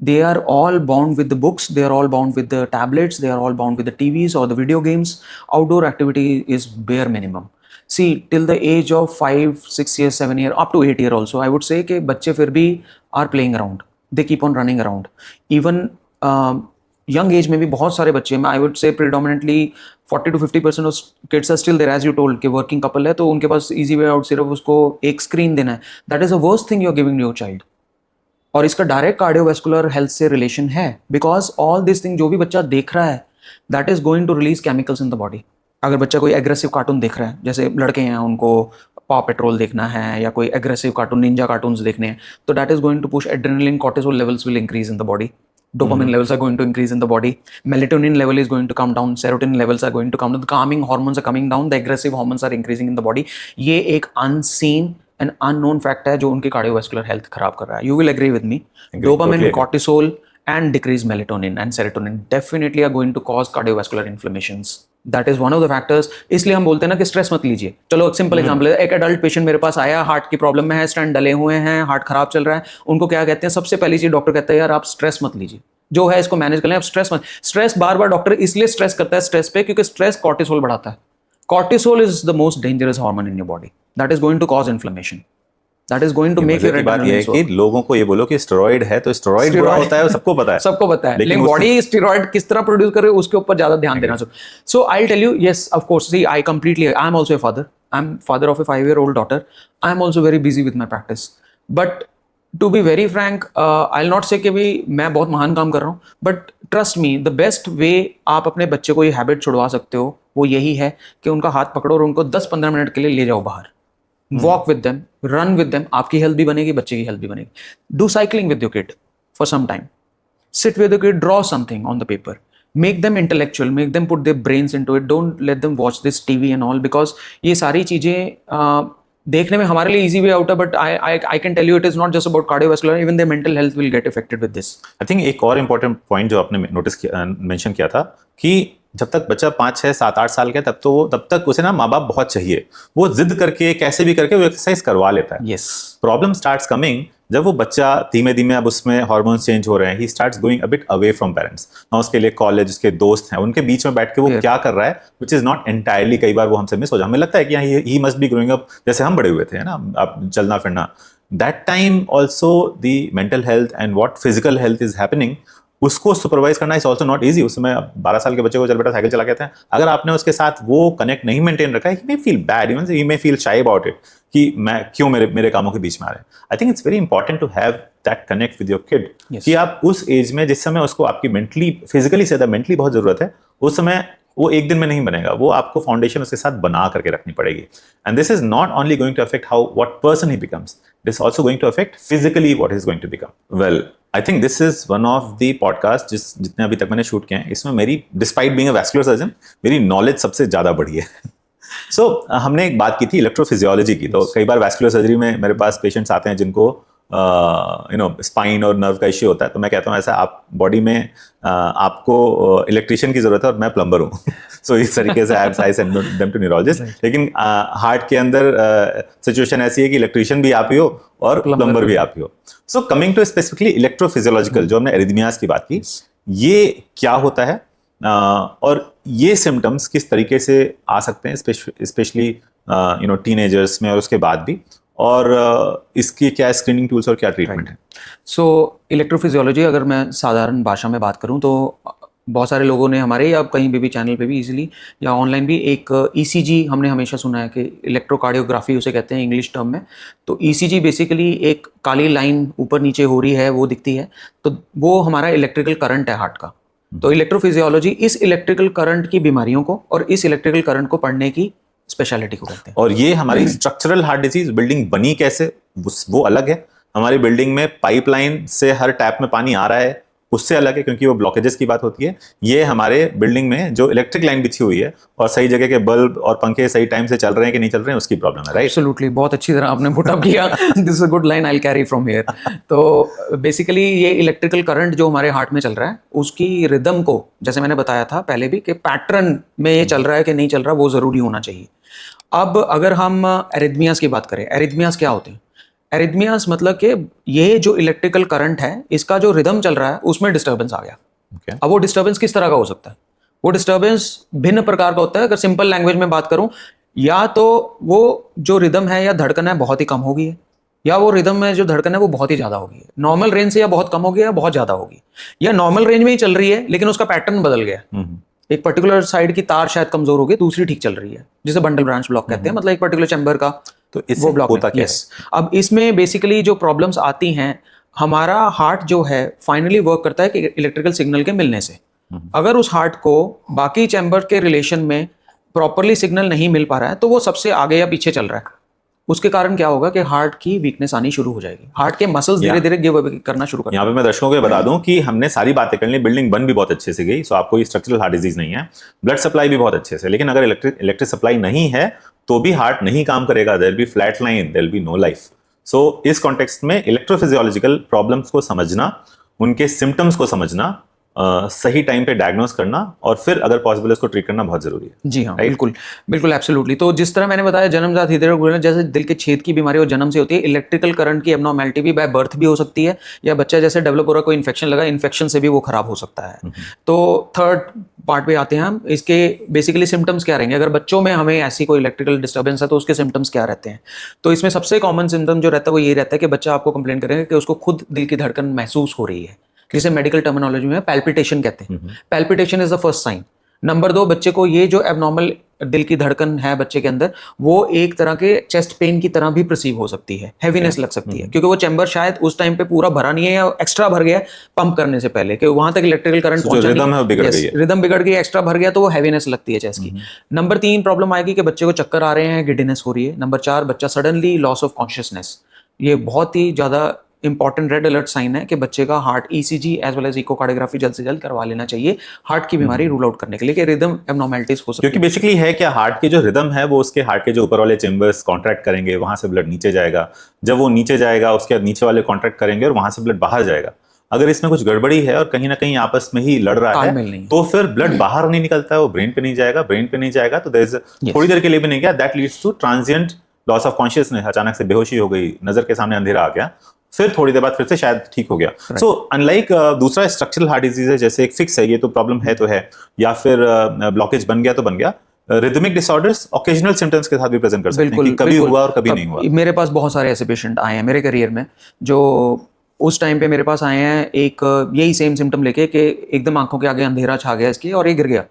They are all bound with the books, they are all bound with the tablets, they are all bound with the TVs or the video games. Outdoor activity is bare minimum. See, till the age of 5, 6 years, 7 years, up to 8 years also, I would say कि बच्चे फिर भी are playing around. They keep on running around. Even young age में भी बहुत सारे बच्चे हैं. I would say predominantly 40 to 50% of kids are still there, as you told कि working couple है तो उनके पास easy way out सिर्फ उसको एक screen देना है. That is the worst thing you are giving to your child. और इसका डायरेक्ट कार्डियोवैस्कुलर हेल्थ से रिलेशन है, बिकॉज ऑल दिस थिंग जो भी बच्चा देख रहा है that is going to release chemicals in the body. अगर बच्चा कोई एग्रेसिव कार्टून देख रहा है, जैसे लड़के हैं उनको पॉ पेट्रोल देखना है या कोई एग्रेसिव कार्टून निंजा कार्टून्स देखने हैं, तो that is going to push adrenaline, cortisol levels will increase in the body, dopamine levels are going to increase in the body, melatonin level is going to come down, serotonin levels are going to come down, the calming hormones are coming down, the aggressive hormones are increasing in the body. ये एक unseen and unknown fact है जो उनकी cardiovascular health खराब कर रहा है. You will agree with me. Dopamine, totally. cortisol and decreased melatonin and serotonin definitely are going to cause cardiovascular inflammations. That is one of the factors. इसलिए हम बोलते हैं ना कि स्ट्रेस मत लीजिए. चलो एक सिंपल एग्जांपल है, एक एडल्ट पेशेंट मेरे पास आया, हार्ट की प्रॉब्लम में है, स्टेंट डले हुए हैं, हार्ट खराब चल रहा है. उनको क्या कहते हैं, सबसे पहली चीज डॉक्टर कहता है यार आप स्ट्रेस मत लीजिए, जो है इसको मैनेज कर लें, आप स्ट्रेस मत. स्ट्रेस बार बार डॉक्टर इसलिए स्ट्रेस करता है स्ट्रेस पे क्योंकि स्ट्रेस कॉर्टिसोल बढ़ाता है. Cortisol is the most dangerous hormone in your body. That is going to cause inflammation. That is going to make your बात ये है कि लोगों को ये बोलो कि स्टेरॉइड है तो स्टेरॉइड बुरा होता है, वो सबको पता है. सबको पता है, लेकिन बॉडी स्टेरॉइड किस तरह प्रोड्यूस करे उसके ऊपर ज्यादा ध्यान देना चाहिए. So I tell you, yes of course, see I completely, I am also a father, I am father of a 5-year-old daughter, I am also very busy with my practice. But to be very frank, I will not say कि भी मैं बहुत महान काम कर रहा हूँ, but trust me, the best way आप अपने बच्चे को ये हैबिट छुड़वा सकते हो वो यही है कि उनका हाथ पकड़ो और उनको 10-15 मिनट के लिए ले जाओ बाहर. Walk with them, run with them, आपकी हेल्थ भी बनेगी, बच्चे की हेल्थ भी बनेगी. Do cycling with your kid for some time, sit with your kid, draw something on the paper, make them intellectual, make them put their brains into it, don't let them watch this TV and all, because ये सारी चीज़ें देखने में हमारे लिए easy way out है, but I can tell you it is not just about cardiovascular, even their mental health will get affected with this. I think एक और important point जो आपने नोटिस किया, मेंशन किया था कि जब तक बच्चा 5, 6, 7, 8 साल का है तब तक उसे ना माँ बाप बहुत चाहिए, वो जिद करके कैसे भी करके वो एक्सरसाइज करवा लेता है. Yes. प्रॉब्लम स्टार्ट्स कमिंग जब वो बच्चा धीमे धीमे, अब उसमें हार्मोन्स चेंज हो रहे हैं, he starts going a bit away from parents. ना उसके लिए कॉलेज, उसके दोस्त हैं, उनके बीच में बैठ के वो क्या कर रहा है, विच इज नॉट एंटायरली, कई बार वो हमसे मिस हो जाए. हमें लगता है कि he must be growing up जैसे हम बड़े हुए थे, है ना, आप चलना फिरना. That time also the mental health and what physical health is happening, उसको सुपरवाइज करना इज ऑल्सो नॉट ईजी. उस समय 12 साल के बच्चे को चल बेटा साइकिल चला के आते हैं, अगर आपने उसके साथ वो कनेक्ट नहीं मेंटेन रखा है, he may feel bad, even he may feel shy about it कि मैं क्यों मेरे कामों के बीच में आ रहे हैं. I think it's very important to have that connect with your kid, कि आप उस एज में जिस समय उसको आपकी मेंटली, फिजिकली से ज्यादा मेंटली बहुत जरूरत है, उस समय वो एक दिन में नहीं बनेगा, वो आपको फाउंडेशन उसके साथ बना करके रखनी पड़ेगी. And this is not only going to affect how what person he becomes, it is also going to affect physically what is going to become. Well, I think this is one of the podcast जितने अभी तक मैंने शूट किए हैं, इसमें मेरी, despite being a vascular surgeon, मेरी नॉलेज सबसे ज्यादा बढ़ी है. सो हमने एक बात की थी इलेक्ट्रोफिजियोलॉजी की. तो कई बार वैस्कुलर सर्जरी में मेरे पास पेशेंट्स आते हैं जिनको स्पाइन और नर्व का इश्यू होता है, तो मैं कहता हूँ ऐसा, आप बॉडी में आपको इलेक्ट्रिशियन की जरूरत है और मैं प्लम्बर हूँ. सो इस तरीके से I send them to neurologist. लेकिन हार्ट के अंदर सिचुएशन ऐसी है कि इलेक्ट्रिशियन भी आप ही हो और प्लम्बर भी आप ही हो. So coming to specifically electrophysiological, जो हमने एरिथमियाज की बात की, ये क्या होता है और ये सिम्टम्स किस तरीके से आ सकते हैं, स्पेशली टीनेजर्स में और उसके बाद भी, और इसकी क्या स्क्रीनिंग टूल्स और क्या ट्रीटमेंट है? सो इलेक्ट्रोफिजियोलॉजी, अगर मैं साधारण भाषा में बात करूं तो बहुत सारे लोगों ने हमारे या कहीं भी चैनल पे भी इजीली या ऑनलाइन भी एक ईसीजी हमने हमेशा सुना है कि इलेक्ट्रोकार्डियोग्राफी उसे कहते हैं इंग्लिश टर्म में. तो ईसीजी बेसिकली एक काली लाइन ऊपर नीचे हो रही है वो दिखती है, तो वो हमारा इलेक्ट्रिकल करंट है हार्ट का. तो इलेक्ट्रोफिजियोलॉजी इस इलेक्ट्रिकल करंट की बीमारियों को और इस इलेक्ट्रिकल करंट को पढ़ने की स्पेशलिटी को कहते हैं। और ये हमारी स्ट्रक्चरल हार्ट डिजीज, बिल्डिंग बनी कैसे वो अलग है। हमारी बिल्डिंग में पाइपलाइन से हर टैप में पानी आ रहा है, उससे अलग है, क्योंकि वो ब्लॉकेजेस की बात होती है। ये हमारे बिल्डिंग में जो इलेक्ट्रिक लाइन बिछी हुई है और सही जगह के बल्ब और पंखे सही टाइम से चल रहे हैं कि नहीं चल रहे हैं, उसकी प्रॉब्लम है, राइट? एब्सोल्युटली, बहुत अच्छी तरह आपने पुट अप किया। This is a good line, I will carry from here. तो बेसिकली ये इलेक्ट्रिकल करंट जो हमारे हार्ट में चल रहा है, उसकी रिदम को, जैसे मैंने बताया था पहले भी, कि पैटर्न में ये चल रहा है कि नहीं चल रहा, वो जरूरी होना चाहिए। अब अगर हम एरिथमियास की बात करें, एरिथमियास क्या होते हैं? एरिथमियास मतलब कि ये जो इलेक्ट्रिकल करंट है, इसका जो रिदम चल रहा है उसमें डिस्टर्बेंस आ गया। Okay. अब वो डिस्टर्बेंस किस तरह का हो सकता है? वो डिस्टर्बेंस भिन्न प्रकार का होता है। अगर सिंपल लैंग्वेज में बात करूं, या तो वो जो रिदम है या धड़कन है बहुत ही कम होगी है, या वो रिदम में जो धड़कन है वो बहुत ही ज्यादा होगी है। नॉर्मल रेंज से या बहुत कम होगी या बहुत ज्यादा होगी, या नॉर्मल रेंज में ही चल रही है लेकिन उसका पैटर्न बदल गया है। एक पर्टिकुलर साइड की तार शायद कमजोर होगी, दूसरी ठीक चल रही है, जिसे बंडल ब्रांच ब्लॉक कहते हैं। मतलब एक पर्टिकुलर चैम्बर का तो इससे वो ब्लॉक होता क्या है। अब इसमें बेसिकली जो प्रॉब्लम्स आती हैं, हमारा हार्ट जो है फाइनली वर्क करता है कि इलेक्ट्रिकल सिग्नल के मिलने से। अगर उस हार्ट को बाकी चैम्बर के रिलेशन में प्रॉपरली सिग्नल नहीं मिल पा रहा है, तो वो सबसे आगे या पीछे चल रहा है। उसके कारण क्या होगा कि हार्ट की वीकनेस आनी शुरू हो जाएगी, हार्ट के मसल्स धीरे धीरे गिव अवे करना शुरू कर। यहाँ पे मैं दर्शकों को बता दूं कि हमने सारी बातें कर ली, बिल्डिंग बन भी बहुत अच्छे से गई, सो आपको ये स्ट्रक्चरल हार्ट डिजीज नहीं है, ब्लड सप्लाई भी बहुत अच्छे से, लेकिन अगर इलेक्ट्रिक सप्लाई नहीं है तो भी हार्ट नहीं काम करेगा, there be flat line, there be no life. So इस कॉन्टेक्स्ट में इलेक्ट्रोफिजियोलॉजिकल प्रॉब्लम्स को समझना, उनके सिम्टम्स को समझना, सही टाइम पे डायग्नोस करना और फिर अगर पॉसिबल इसको ट्रीट करना बहुत जरूरी है। जी हाँ, बिल्कुल बिल्कुल, एब्सोल्युटली। तो जिस तरह मैंने बताया, जन्मजात हृदय, जैसे दिल के छेद की बीमारी और जन्म से होती है, इलेक्ट्रिकल करंट की एबनॉर्मेलिटी भी बाय बर्थ भी हो सकती है, या बच्चा जैसे डेवलप हो रहा है, कोई इन्फेक्शन लगा, इन्फेक्शन से भी वो खराब हो सकता है। तो थर्ड पार्ट पे आते हैं हम, इसके बेसिकली सिम्टम्स क्या रहेंगे। अगर बच्चों में हमें ऐसी कोई इलेक्ट्रिकल डिस्टर्बेंस है तो उसके सिम्टम्स क्या रहते हैं? तो इसमें सबसे कॉमन सिम्टम जो रहता है वो ये रहता है कि बच्चा आपको कंप्लेन करेगा कि उसको खुद दिल की धड़कन महसूस हो रही है, जिसे मेडिकल टर्मिनोलॉजी में पैल्पिटेशन कहते हैं। Palpitation is the first sign. Number 2, बच्चे को ये जो एबनॉर्मल दिल की धड़कन है बच्चे के अंदर, वो एक तरह के चेस्ट पेन की तरह भी परसीव हो सकती है, हैवीनेस लग सकती है, क्योंकि वो चैम्बर शायद उस टाइम पे पूरा भरा नहीं है या एक्स्ट्रा भर गया पंप करने से पहले, कि वहां तक इलेक्ट्रिकल करंट पहुंचा नहीं, रिदम बिगड़ गई, एक्स्ट्रा भर गया, तो वो हैवीनेस लगती है चेस्ट की। नंबर 3 प्रॉब्लम आएगी कि बच्चे को चक्कर आ रहे हैं, गिडिनेस हो रही है। नंबर 4, बच्चा सडनली लॉस ऑफ कॉन्शियसनेस। ये बहुत ही ज्यादा इंपॉर्टेंट रेड अलर्ट साइन है कि बच्चे का heart ECG as well as echocardiography जल्द से जल्द करवा लेना चाहिए, हार्ट की बीमारी रूल आउट करने के लिए, कि रिदम एबनॉर्मलिटीज हो सकती है। क्योंकि बेसिकली है क्या, हार्ट के जो रिदम है वो उसके हार्ट के जो ऊपर वाले चेंबर्स कॉन्ट्रैक्ट करेंगे, वहां से ब्लड नीचे जाएगा, जब वो नीचे जाएगा उसके बाद नीचे वाले कॉन्ट्रैक्ट करेंगे और वहां से ब्लड बाहर जाएगा। अगर इसमें कुछ गड़बड़ी है और कहीं ना कहीं आपस में ही लड़ रहा है, तो फिर ब्लड बाहर नहीं निकलता है, वो ब्रेन पे नहीं जाएगा, ब्रेन पे नहीं जाएगा तो थोड़ी देर के लिए भी नहीं गया, that leads to transient loss of consciousness. अचानक से बेहोशी हो गई, नजर के सामने अंधेरा आ गया, फिर थोड़ी देर बाद फिर से शायद ठीक हो गया। सो अनलाइक दूसरा स्ट्रक्चरल हार्ट डिजीज है, जैसे एक फिक्स है, ये तो प्रॉब्लम है तो है, या फिर ब्लॉकेज बन गया तो बन गया। रिदमिक डिसऑर्डर्स ऑकेजनल सिम्टम्स के साथ भी प्रेजेंट कर सकते हैं, कि कभी हुआ और कभी नहीं हुआ। मेरे पास बहुत सारे ऐसे पेशेंट आए हैं मेरे करियर में, जो उस टाइम पे मेरे पास आए हैं एक यही सेम सिम्टम लेके कि एकदम आंखों के आगे अंधेरा छा गया इसके और ये गिर गया,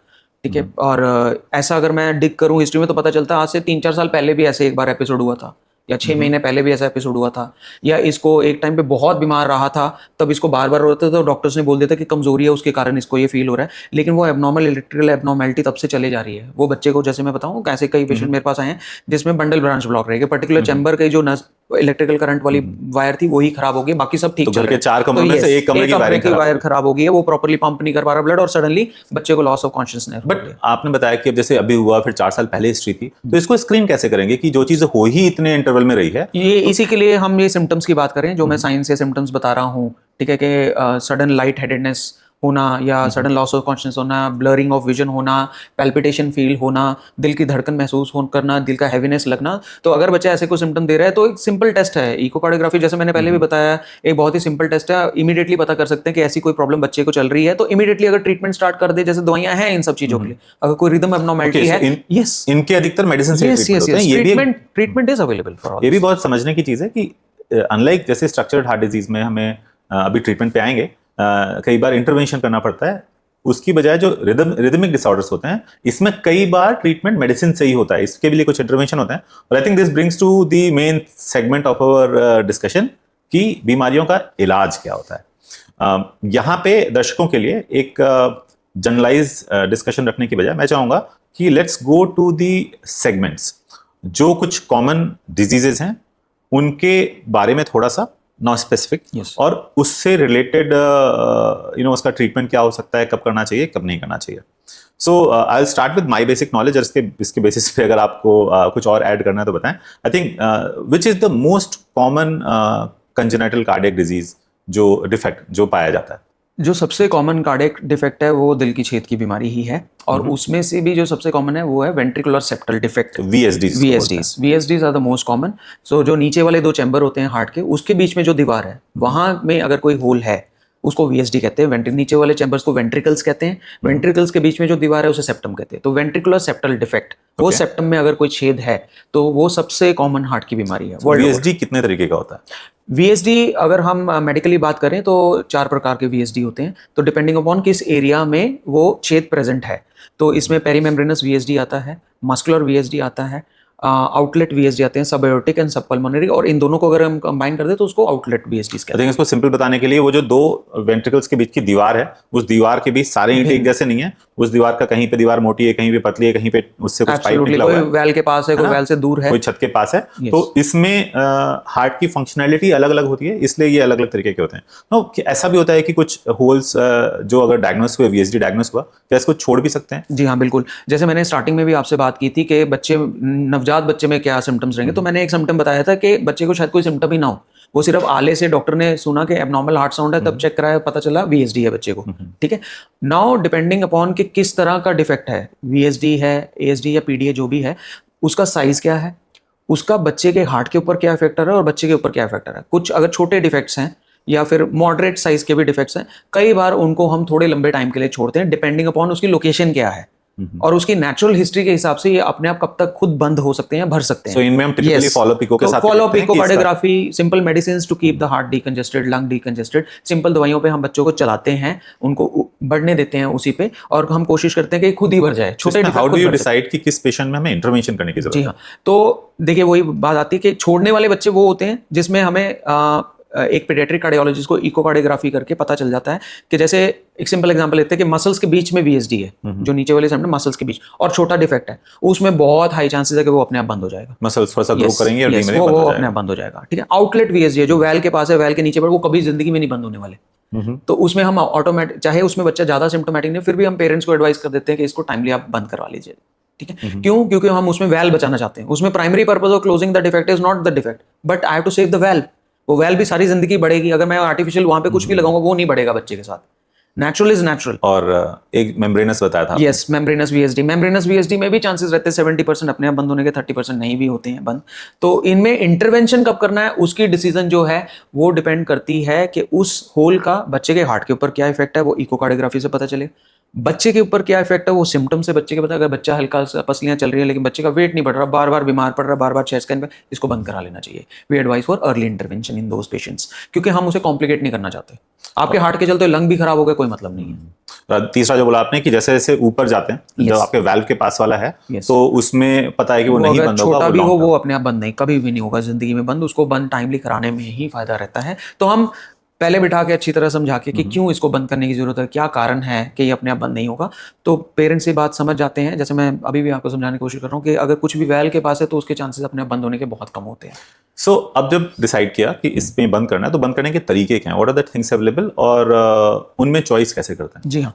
ठीक है। और ऐसा अगर मैं डिग करूं हिस्ट्री में तो पता चलता है आज से 3-4 साल पहले भी ऐसे एक बार एपिसोड हुआ था, या 6 महीने पहले भी ऐसा एपिसोड हुआ था, या इसको एक टाइम पे बहुत बीमार रहा था, तब इसको बार बार हो रहा था, तो डॉक्टर्स ने बोल दिया था कि कमजोरी है उसके कारण इसको ये फील हो रहा है, लेकिन वो एबनॉर्मल इलेक्ट्रिकल एबनॉर्मलिटी तब से चले जा रही है। वो बच्चे को, जैसे मैं बताऊं, ऐसे कई पेशेंट मेरे पास आए हैं जिसमें बंडल ब्रांच ब्लॉक रहेगा, पर्टिकुलर चैम्बर की जो इलेक्ट्रिकल करंट वाली वायर थी वही खराब हो गई, बाकी सब ठीक तो चल घर रहा के 4 कमरों में से एक कमरे की वायर खराब हो गई है, वो प्रॉपर्ली पंप नहीं कर पा रहा ब्लड, और सडनली बच्चे को लॉस ऑफ कॉन्शियसनेस। बट आपने बताया कि अब जैसे अभी हुआ, फिर 4 साल पहले हिस्ट्री थी, तो इसको स्क्रीन कैसे करेंगे कि जो चीज हो ही इतने इंटरवल में रही है? ये इसी के लिए हम ये सिम्टम्स की बात करें जो मैं साइंस से सिम्टम्स बता रहा हूँ, ठीक है, कि सडन लाइट हेडेडनेस होना, या सडन लॉस ऑफ कॉन्शियसनेस होना, ब्लरिंग ऑफ विजन होना, पैल्पिटेशन फील होना, दिल की धड़कन महसूस करना, दिल का हैवीनेस लगना। तो अगर बच्चा ऐसे कोई सिम्टम दे रहा है तो एक सिंपल टेस्ट है इकोकार्डियोग्राफी, जैसे मैंने पहले भी बताया, एक बहुत ही सिंपल टेस्ट है, इमीडिएटली पता कर सकते हैं कि ऐसी कोई प्रॉब्लम बच्चे को चल रही है, तो इमीडिएटली अगर ट्रीटमेंट स्टार्ट कर दे, जैसे दवाइयां हैं इन सब चीजों के लिए, अगर कोई रिदम एबनॉर्मलिटी है, यस, इनके अधिकतर मेडिसिन से treatment is available for all. ये भी बहुत समझने की चीज है कि अनलाइक जैसे स्ट्रक्चर्ड हार्ट डिजीज में हमें अभी ट्रीटमेंट पे आएंगे, कई बार इंटरवेंशन करना पड़ता है, उसकी बजाय जो रिदमिक डिसऑर्डर्स होते हैं इसमें कई बार ट्रीटमेंट मेडिसिन से ही होता है, इसके भी लिए कुछ इंटरवेंशन होता है। और I think this brings to the main segment of our discussion कि बीमारियों का इलाज क्या होता है। यहाँ पे दर्शकों के लिए एक जनरलाइज डिस्कशन रखने की बजाय मैं चाहूंगा कि let's go to the segments, जो कुछ कॉमन डिजीजेज हैं उनके बारे में थोड़ा सा नॉन स्पेसिफिक, Yes. और उससे रिलेटेड उसका ट्रीटमेंट क्या हो सकता है, कब करना चाहिए, कब नहीं करना चाहिए. So I will start with my basic knowledge, और इसके बेसिस पे अगर आपको कुछ और ऐड करना है तो बताएं. I think which is the most common congenital cardiac disease, जो डिफेक्ट जो पाया जाता है? जो सबसे कॉमन कार्डियक डिफेक्ट है वो दिल की छेद की बीमारी ही है, और उसमें से भी जो सबसे कॉमन है वो है ventricular septal defect, VSDs are the most common. So जो नीचे वाले दो चैम्बर होते हैं हार्ट के, उसके बीच में जो दीवार है वहां में अगर कोई होल है उसको VSD कहते हैं. नीचे वाले चैम्बर्स को वेंट्रिकल्स कहते हैं, वेंट्रिकल्स के बीच में जो दीवार है उसे सेप्टम कहते हैं. तो वेंट्रिकुलर सेप्टल डिफेक्ट, वो सेप्टम में अगर कोई छेद है तो वो सबसे कॉमन हार्ट की बीमारी है. VSD कितने तरीके का होता है? VSD अगर हम मेडिकली बात करें तो 4 प्रकार के VSD होते हैं. तो डिपेंडिंग अपॉन किस एरिया में वो छेद प्रेजेंट है, तो इसमें पेरीमेम्ब्रेनस VSD आता है, मस्कुलर VSD आता है, आउटलेट VSD आते हैं, सब एओर्टिक एंड सब पल्मोनरी, और इन दोनों को अगर हम कंबाइन कर दे तो उसको आउटलेट VSD कहते हैं. आई थिंक इसको सिंपल बताने के लिए, वो जो दो वेंट्रिकल्स के बीच की दीवार है, उस दीवार के बीच सारे ईंट एक जैसे नहीं है. उस दीवार का कहीं पे दीवार मोटी है, कहीं पे पतली है, कहीं पे उससे कुछ पाइप निकला हुआ है, कोई वेल के पास है, कोई वेल से दूर है, कोई छत के पास है. तो इसमें हार्ट की फंक्शनैलिटी अलग अलग होती है, इसलिए ये अलग अलग तरीके के होते हैं. कि ऐसा भी होता है कि कुछ होल्स जो अगर डायग्नोस हुए, VSD डायग्नोस हुआ, क्या इसको छोड़ भी सकते हैं? जी हाँ, बिल्कुल. जैसे मैंने स्टार्टिंग में भी आपसे बात की थी कि नवजात बच्चे में क्या सिम्टम्स रहेंगे, तो मैंने एक सिम्टम बताया था कि बच्चे को शायद कोई सिम्टम ही ना हो, वो सिर्फ आले से डॉक्टर ने सुना कि एबनॉर्मल हार्ट साउंड है, तब चेक कराया, पता चला VSD है बच्चे को. ठीक है. नाउ डिपेंडिंग अपॉन कि किस तरह का डिफेक्ट है, VSD है, ASD या PDA जो भी है, उसका साइज क्या है, उसका बच्चे के हार्ट के ऊपर क्या इफेक्ट आ रहा है और बच्चे के ऊपर क्या इफेक्ट आ रहा है. कुछ अगर छोटे डिफेक्ट्स हैं या फिर मॉडरेट साइज के भी डिफेक्ट्स हैं, कई बार उनको हम थोड़े लंबे टाइम के लिए छोड़ते हैं, डिपेंडिंग अपॉन उसकी लोकेशन क्या है और उसकी नेचुरल हिस्ट्री के हिसाब से ये अपने आप कब तक खुद बंद हो सकते हैं, भर सकते हैं. So इनमें हम typically follow pico के साथ फॉलो पिकोकार्डियोग्राफी, simple medicines to keep the heart decongested, lung decongested, simple दवाइयों पे हम बच्चों को चलाते हैं, उनको बढ़ने देते हैं उसी पे, और हम कोशिश करते हैं कि खुद ही भर जाए. छोटे हाउ डू यू डिसाइड कि किस पेशेंट में हमें इंटरवेंशन करने की जरूरत है? जी हाँ, तो देखिए वही बात आती है कि छोड़ने वाले बच्चे वो होते हैं जिसमें हमें एक पीडियाट्रिक कार्डियोलॉजिस्ट को इकोकार्डियोग्राफी करके पता चल जाता है कि जैसे एक सिंपल एग्जांपल लेते हैं कि मसल्स के बीच में VSD है, जो नीचे वाले सेगमेंट मसल्स के बीच, और छोटा डिफेक्ट है, उसमें बहुत हाई चांसेस है कि वो अपने आप बंद हो जाएगा. मसल्स थोड़ा सा ग्रो करेंगे और धीमे-धीमे वो अपने आप बंद हो जाएगा. ठीक है. आउटलेट VSD है जो वेल के पास है, वेल के नीचे पर, वो कभी जिंदगी में नहीं बंद होने वाले. तो उसमें हम ऑटोमेटिक, चाहे उसमें बच्चा ज्यादा सिम्टोमेटिक नहीं, फिर भी हम पेरेंट्स को एडवाइस कर देते हैं कि इसको टाइमली आप बंद करवा लीजिए. ठीक है. क्यों? क्योंकि हम उसमें वेल बचाना चाहते हैं. उसमें primary purpose of closing the defect is not the defect, but I have to save the well. वो वेल भी सारी जिंदगी बढ़ेगी. अगर मैं आर्टिफिशियल वहां पे कुछ भी लगाऊंगा वो नहीं बढ़ेगा बच्चे के साथ. Natural is natural. और एक मेम्ब्रेनस बताया था. यस, मेम्ब्रेनस VSD में भी चांसेस रहते हैं 70% अपने आप बंद होने के, 30% नहीं भी होते हैं बंद. तो इनमें इंटरवेंशन कब करना है उसकी डिसीजन जो है वो डिपेंड करती है कि उस होल का बच्चे के हार्ट के ऊपर क्या इफेक्ट है, वो इकोकार्डियोग्राफी से पता चले. बच्चे के ऊपर क्या इफेक्ट है वो सिम्टम से बच्चे के पता. अगर बच्चा हल्का सा पसलियां चल रही है लेकिन बच्चे का वेट नहीं बढ़ रहा, बार बार बीमार पड़ रहा, बार बार चेस्ट स्कैन पे, इसको बंद करा लेना चाहिए. We advise for early intervention in those patients, क्योंकि हम उसे कॉम्प्लिकेट नहीं करना चाहते. आपके हार्ट के चलते लंग भी खराब हो गए, कोई मतलब नहीं है. तीसरा जो बोला आपने कि जैसे जैसे ऊपर जाते हैं, जो आपके वाल्व के पास वाला है, तो उसमें पता है कि वो नहीं बंद होगा, छोटा भी हो वो अपने आप बंद नहीं, कभी भी नहीं होगा जिंदगी में बंद. उसको बंद टाइमली कराने में ही फायदा रहता है. तो हम पहले बिठा के अच्छी तरह समझा के कि क्यों इसको बंद करने की जरूरत है, क्या कारण है कि ये अपने आप बंद नहीं होगा, तो पेरेंट्स ये बात समझ जाते हैं. जैसे मैं अभी भी आपको समझाने की कोशिश कर रहा हूँ कि अगर कुछ भी वेल के पास है तो उसके चांसेस अपने आप बंद होने के बहुत कम होते हैं. सो अब जब डिसाइड किया कि इसमें बंद करना है, तो बंद करने के तरीके क्या हैं, what are the things available, और उनमें चॉइस कैसे करते हैं? जी हाँ.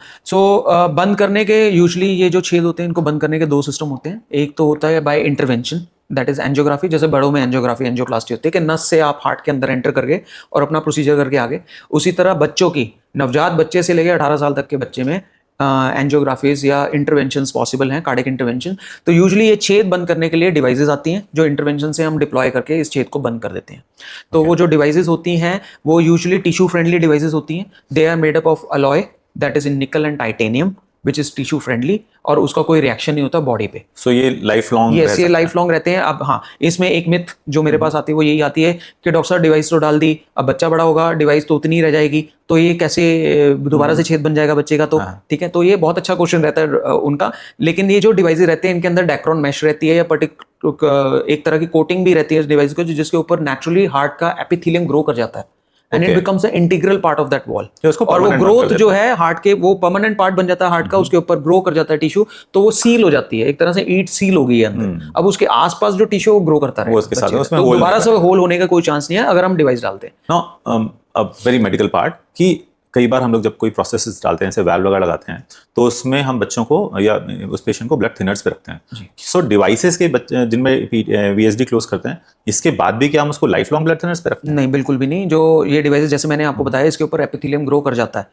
बंद करने के यूजुअली ये जो छेद होते हैं इनको बंद करने के 2 सिस्टम होते हैं. एक तो होता है by intervention, that is angiography. जैसे बड़ों में एंजियोग्राफी, एंजियोप्लास्टी होती है कि नस से आप हार्ट के अंदर एंटर करके और अपना प्रोसीजर करके आगे. उसी तरह बच्चों की, नवजात बच्चे से लेकर 18 साल तक के बच्चे में एंजियोग्राफीज या इंटरवेंशंस पॉसिबल हैं, कार्डियक इंटरवेंशन. तो यूजुअली ये छेद बंद करने के लिए डिवाइसेस आती हैं जो इंटरवेंशन से हम डिप्लॉय करके इस छेद को बंद कर देते हैं. तो वो जो डिवाइसेस होती हैं वो यूजुअली टिश्यू फ्रेंडली डिवाइसेस होती हैं. They are made up of alloy that is in nickel and titanium which is tissue friendly, और उसका कोई रिएक्शन नहीं होता बॉडी पे. सो ये लाइफ लॉन्ग, यस, ये लाइफ लॉन्ग रहते हैं. अब हाँ, इसमें एक मिथ जो मेरे पास आती है वो यही आती है कि डॉक्टर साहब डिवाइस तो डाल दी, अब बच्चा बड़ा होगा, डिवाइस तो उतनी ही रह जाएगी, तो ये कैसे दोबारा से छेद बन जाएगा बच्चे का. तो ठीक है, तो ये बहुत अच्छा क्वेश्चन रहता है उनका. लेकिन ये जो डिवाइसेज रहते हैं इनके अंदर डेक्रोन मैश रहती है या एक तरह की कोटिंग भी रहती है इस डिवाइस को, जिसके ऊपर नेचुरली हार्ट का एपिथेलियम ग्रो कर जाता है. And it Okay. Becomes an integral part of that wall, ये उसको और वो permanent बंद कर ग्रोथ जो है हार्ट के, वो परमानेंट पार्ट बन जाता है हार्ट का, उसके ऊपर ग्रो कर जाता है टिश्यू, तो वो सील हो जाती है, एक तरह से ईट सील हो गई है अंदर। अब उसके आसपास जो टिश्यू वो ग्रो करता वो उसके साथ रहेगा, उसमें तो hole दोबारा निकल से होल होने का कोई चांस नहीं है अगर हम डिवाइस डालते हैं। Now a very medical part कि कई बार हम लोग जब कोई प्रोसेसेस डालते हैं, जैसे वाल्व वगैरह लगाते हैं, तो उसमें हम बच्चों को या उस पेशेंट को ब्लड थिनर्स पे रखते हैं। सो डिवाइसेस के जिनमें वीएसडी क्लोज करते हैं, इसके बाद भी क्या हम उसको लाइफ लॉन्ग ब्लड थिनर्स पे रखते हैं? नहीं, बिल्कुल भी नहीं। जो ये डिवाइसेस जैसे मैंने आपको बताया, इसके ऊपर एपिथेलियम ग्रो कर जाता है।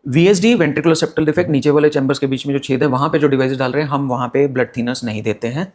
वीएसडी वेंट्रिकुलर सेप्टल डिफेक्ट, नीचे वाले चैम्बर्स के बीच में जो छेद है, वहां पे जो डिवाइसेस डाल रहे हैं हम, वहां पे ब्लड थिनर्स नहीं देते हैं।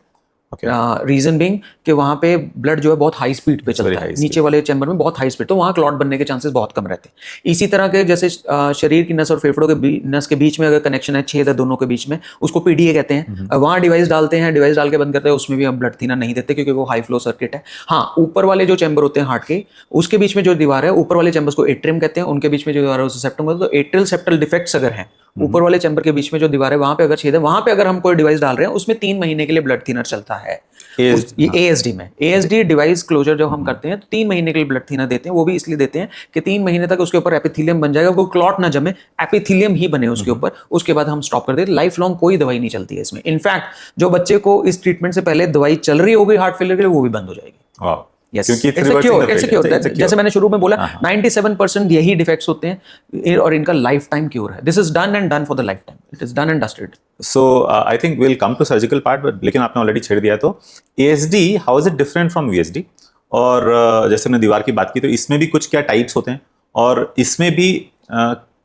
Okay. रीजन बीइंग कि वहाँ पे ब्लड जो है बहुत हाई स्पीड पे चलता very है, high नीचे वाले चैम्बर में बहुत हाई स्पीड, तो वहाँ क्लॉट बनने के चांसेस बहुत कम रहते हैं। इसी तरह के जैसे शरीर की नस और फेफड़ों के नस के बीच में अगर कनेक्शन है, छेद है दोनों के बीच में, उसको पीडीए कहते हैं। वहाँ डिवाइस डालते हैं, डिवाइस डाल के बंद करते हैं, उसमें भी हम ब्लड थिनर नहीं देते क्योंकि वो हाई फ्लो सर्किट है। हाँ, ऊपर वाले जो चैम्बर होते हैं हार्ट के, उसके बीच में जो दीवार है, ऊपर वाले चैम्बर्स को एट्रियम कहते हैं, उनके बीच में जो दीवार है उसे सेप्टम कहते हैं। तो एट्रियल सेप्टल डिफेक्ट्स अगर हैं, ऊपर वाले चैम्बर के बीच में जो दीवार है वहां पे अगर छेद है, वहां पे अगर हम कोई डिवाइस डाल रहे हैं, उसमें 3 महीने के लिए ब्लड थिनर चलता है। ये एएसडी में, एएसडी डिवाइस क्लोजर जब हम करते हैं तो 3 महीने के लिए ब्लड थिनर देते हैं। वो भी इसलिए देते हैं कि 3 महीने तक उसके ऊपर एपिथेलियम बन जाएगा, वो क्लॉट ना जमे, एपिथेलियम ही बने उसके ऊपर। उसके बाद हम स्टॉप कर देते। लाइफ लॉन्ग कोई दवाई नहीं चलती है इसमें। इनफैक्ट जो बच्चे को इस ट्रीटमेंट से पहले दवाई चल रही होगी हार्ट फेलियर के लिए, वो भी बंद हो जाएगी। Wow. Yes. क्योंकि It's a cure. It's a cure. It's a cure. जैसे मैंने शुरू में बोला, 97% यही डिफेक्ट्स होते हैं और इनका लाइफ टाइम क्योर है। This is done and done for the lifetime. It is done and dusted. So I think will come to surgical part, but लेकिन आपने ऑलरेडी छेड़ दिया, तो ASD how is it different from VSD? और जैसे हमने दीवार की बात की, तो इसमें भी कुछ क्या टाइप्स होते हैं, और इसमें भी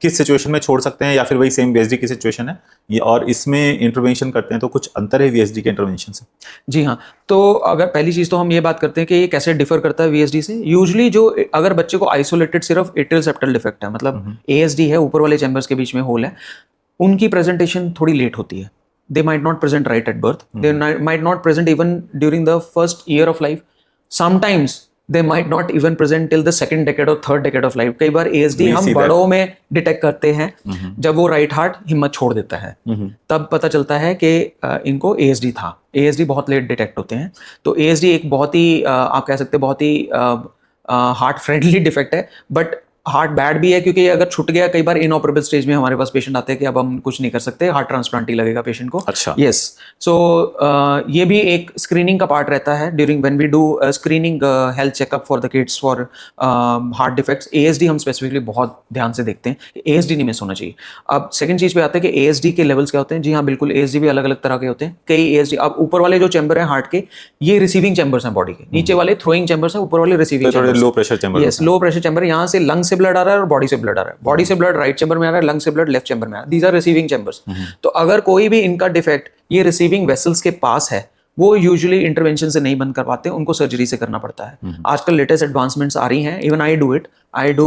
किस सिचुएशन में छोड़ सकते हैं, या फिर वही सेम वीएसडी की सिचुएशन है ये, और इसमें इंटरवेंशन करते हैं तो कुछ अंतर है वीएसडी के इंटरवेंशन से? जी हाँ, तो अगर पहली चीज़ तो हम ये बात करते हैं कि ये कैसे डिफर करता है वीएसडी से। यूजुअली जो अगर बच्चे को आइसोलेटेड सिर्फ एट्रियल सेप्टल डिफेक्ट है, मतलब एएसडी है, ऊपर वाले चैम्बर्स के बीच में होल है, उनकी प्रेजेंटेशन थोड़ी लेट होती है। They might not present right at birth, they might not present even during the first year of life, sometimes they might not even present till the second decade और third decade of life. कई बार ASD हम बड़ों में detect करते हैं, जब वो right heart हिम्मत छोड़ देता है, तब पता चलता है कि इनको एएसडी था। एएसडी बहुत लेट डिटेक्ट होते हैं। तो एएसडी एक बहुत ही आप कह सकते हैं बहुत ही हार्ट फ्रेंडली डिफेक्ट है, बट हार्ट बैड भी है क्योंकि अगर छूट गया, कई बार इनऑपरेबल स्टेज में हमारे पास पेशेंट आते हैं कि अब हम कुछ नहीं कर सकते, हार्ट ट्रांसप्लांट ही लगेगा पेशेंट को। अच्छा। यस, सो ये भी एक स्क्रीनिंग का पार्ट रहता है during when we do screening health checkup for the kids for heart defects. ASD हम स्पेसिफिकली बहुत ध्यान से देखते हैं, एएसडी नहीं मिस होना चाहिए। अब सेकंड चीज पे आते हैं कि एएसडी के लेवल्स क्या होते हैं। जी हाँ, बिल्कुल, एएसडी भी अलग अलग तरह के होते हैं। कई एएसडी, अब ऊपर वाले जो चैम्बर है हार्ट के, ये रिसीविंग चैम्बर्स हैं बॉडी के, नीचे वाले थ्रोइंग चैम्बर्स हैं, ऊपर वाले receiving chambers. Low pressure chamber. Yes, low pressure chamber. यहाँ से लंग से ब्लड आ रहा है और बॉडी से ब्लड आ रहा है, बॉडी से ब्लड राइट चैम्बर में आ रहा है, लंग से ब्लड लेफ्ट चैम्बर में आ रहा है। These are receiving chambers. तो अगर कोई भी इनका डिफेक्ट ये रिसीविंग वेसल्स के पास है, वो यूजुअली इंटरवेंशन से नहीं बंद कर पाते, उनको सर्जरी से करना पड़ता है। आजकल लेटेस्ट एडवांसमेंट्स आ रही हैं, even I do it, I do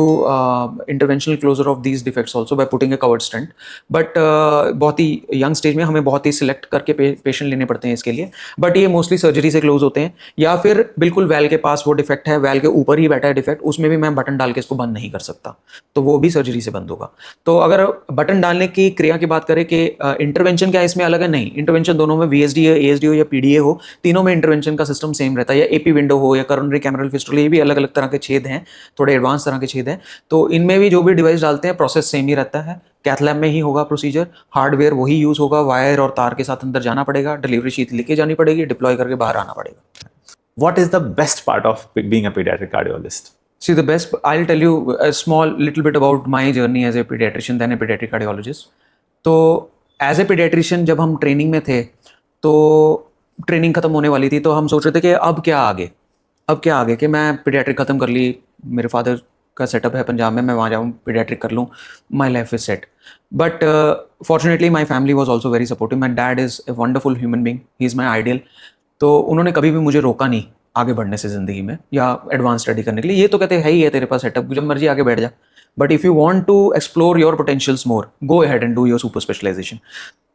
interventional closure of these defects also by putting a covered stent. But बहुत ही यंग स्टेज में हमें बहुत ही सिलेक्ट करके पेशेंट लेने पड़ते हैं इसके लिए, बट ये मोस्टली सर्जरी से क्लोज होते हैं। या फिर बिल्कुल वैल के पास वो डिफेक्ट है, वैल के ऊपर ही बैठा है डिफेक्ट, उसमें भी मैं बटन डाल के इसको बंद नहीं कर सकता, तो वो भी सर्जरी से बंद होगा। तो अगर बटन डालने की क्रिया की बात करें कि इंटरवेंशन क्या इसमें अलग है, नहीं, इंटरवेंशन दोनों में, वीएसडी हो, एएसडी हो या पीडीए हो, तीनों में इंटरवेंशन का सिस्टम सेम रहता है। या एपी विंडो हो या करोनरी कैमरल फिस्टुला, ये भी अलग अलग तरह के छेद हैं, थोड़े एडवांस तरह के छेद हैं। तो इनमें भी जो भी डिवाइस डालते हैं प्रोसेस सेम ही रहता है। कैथ लैब में ही होगा प्रोसीजर, हार्डवेयर वही यूज होगा, वायर और तार के साथ अंदर जाना पड़ेगा, डिलीवरी शीट लेके जानी पड़ेगी, डिप्लॉय करके बाहर आना पड़ेगा। What is the best part of being a pediatric cardiologist? See, the best, I'll tell you a small little bit about my journey as a pediatrician, then a pediatric cardiologist. तो as a pediatrician जब हम training में थे, तो training खत्म होने वाली थी, तो हम सोच रहे थे कि अब क्या आगे कि मैं pediatric खत्म कर ली, मेरे फादर का सेटअप है पंजाब में, मैं वहाँ जाऊँ pediatric कर लूँ, my life is set. But fortunately my family was also very supportive. My dad is a wonderful human being, he is my ideal. तो उन्होंने कभी भी मुझे रोका नहीं आगे बढ़ने से ज़िंदगी में या एडवांस स्टडी करने के लिए। ये तो कहते हैं है ही है तेरे पास सेटअप, जब मर्जी आगे बैठ जा, but if you want to explore your potentials more, go ahead and do your super specialization.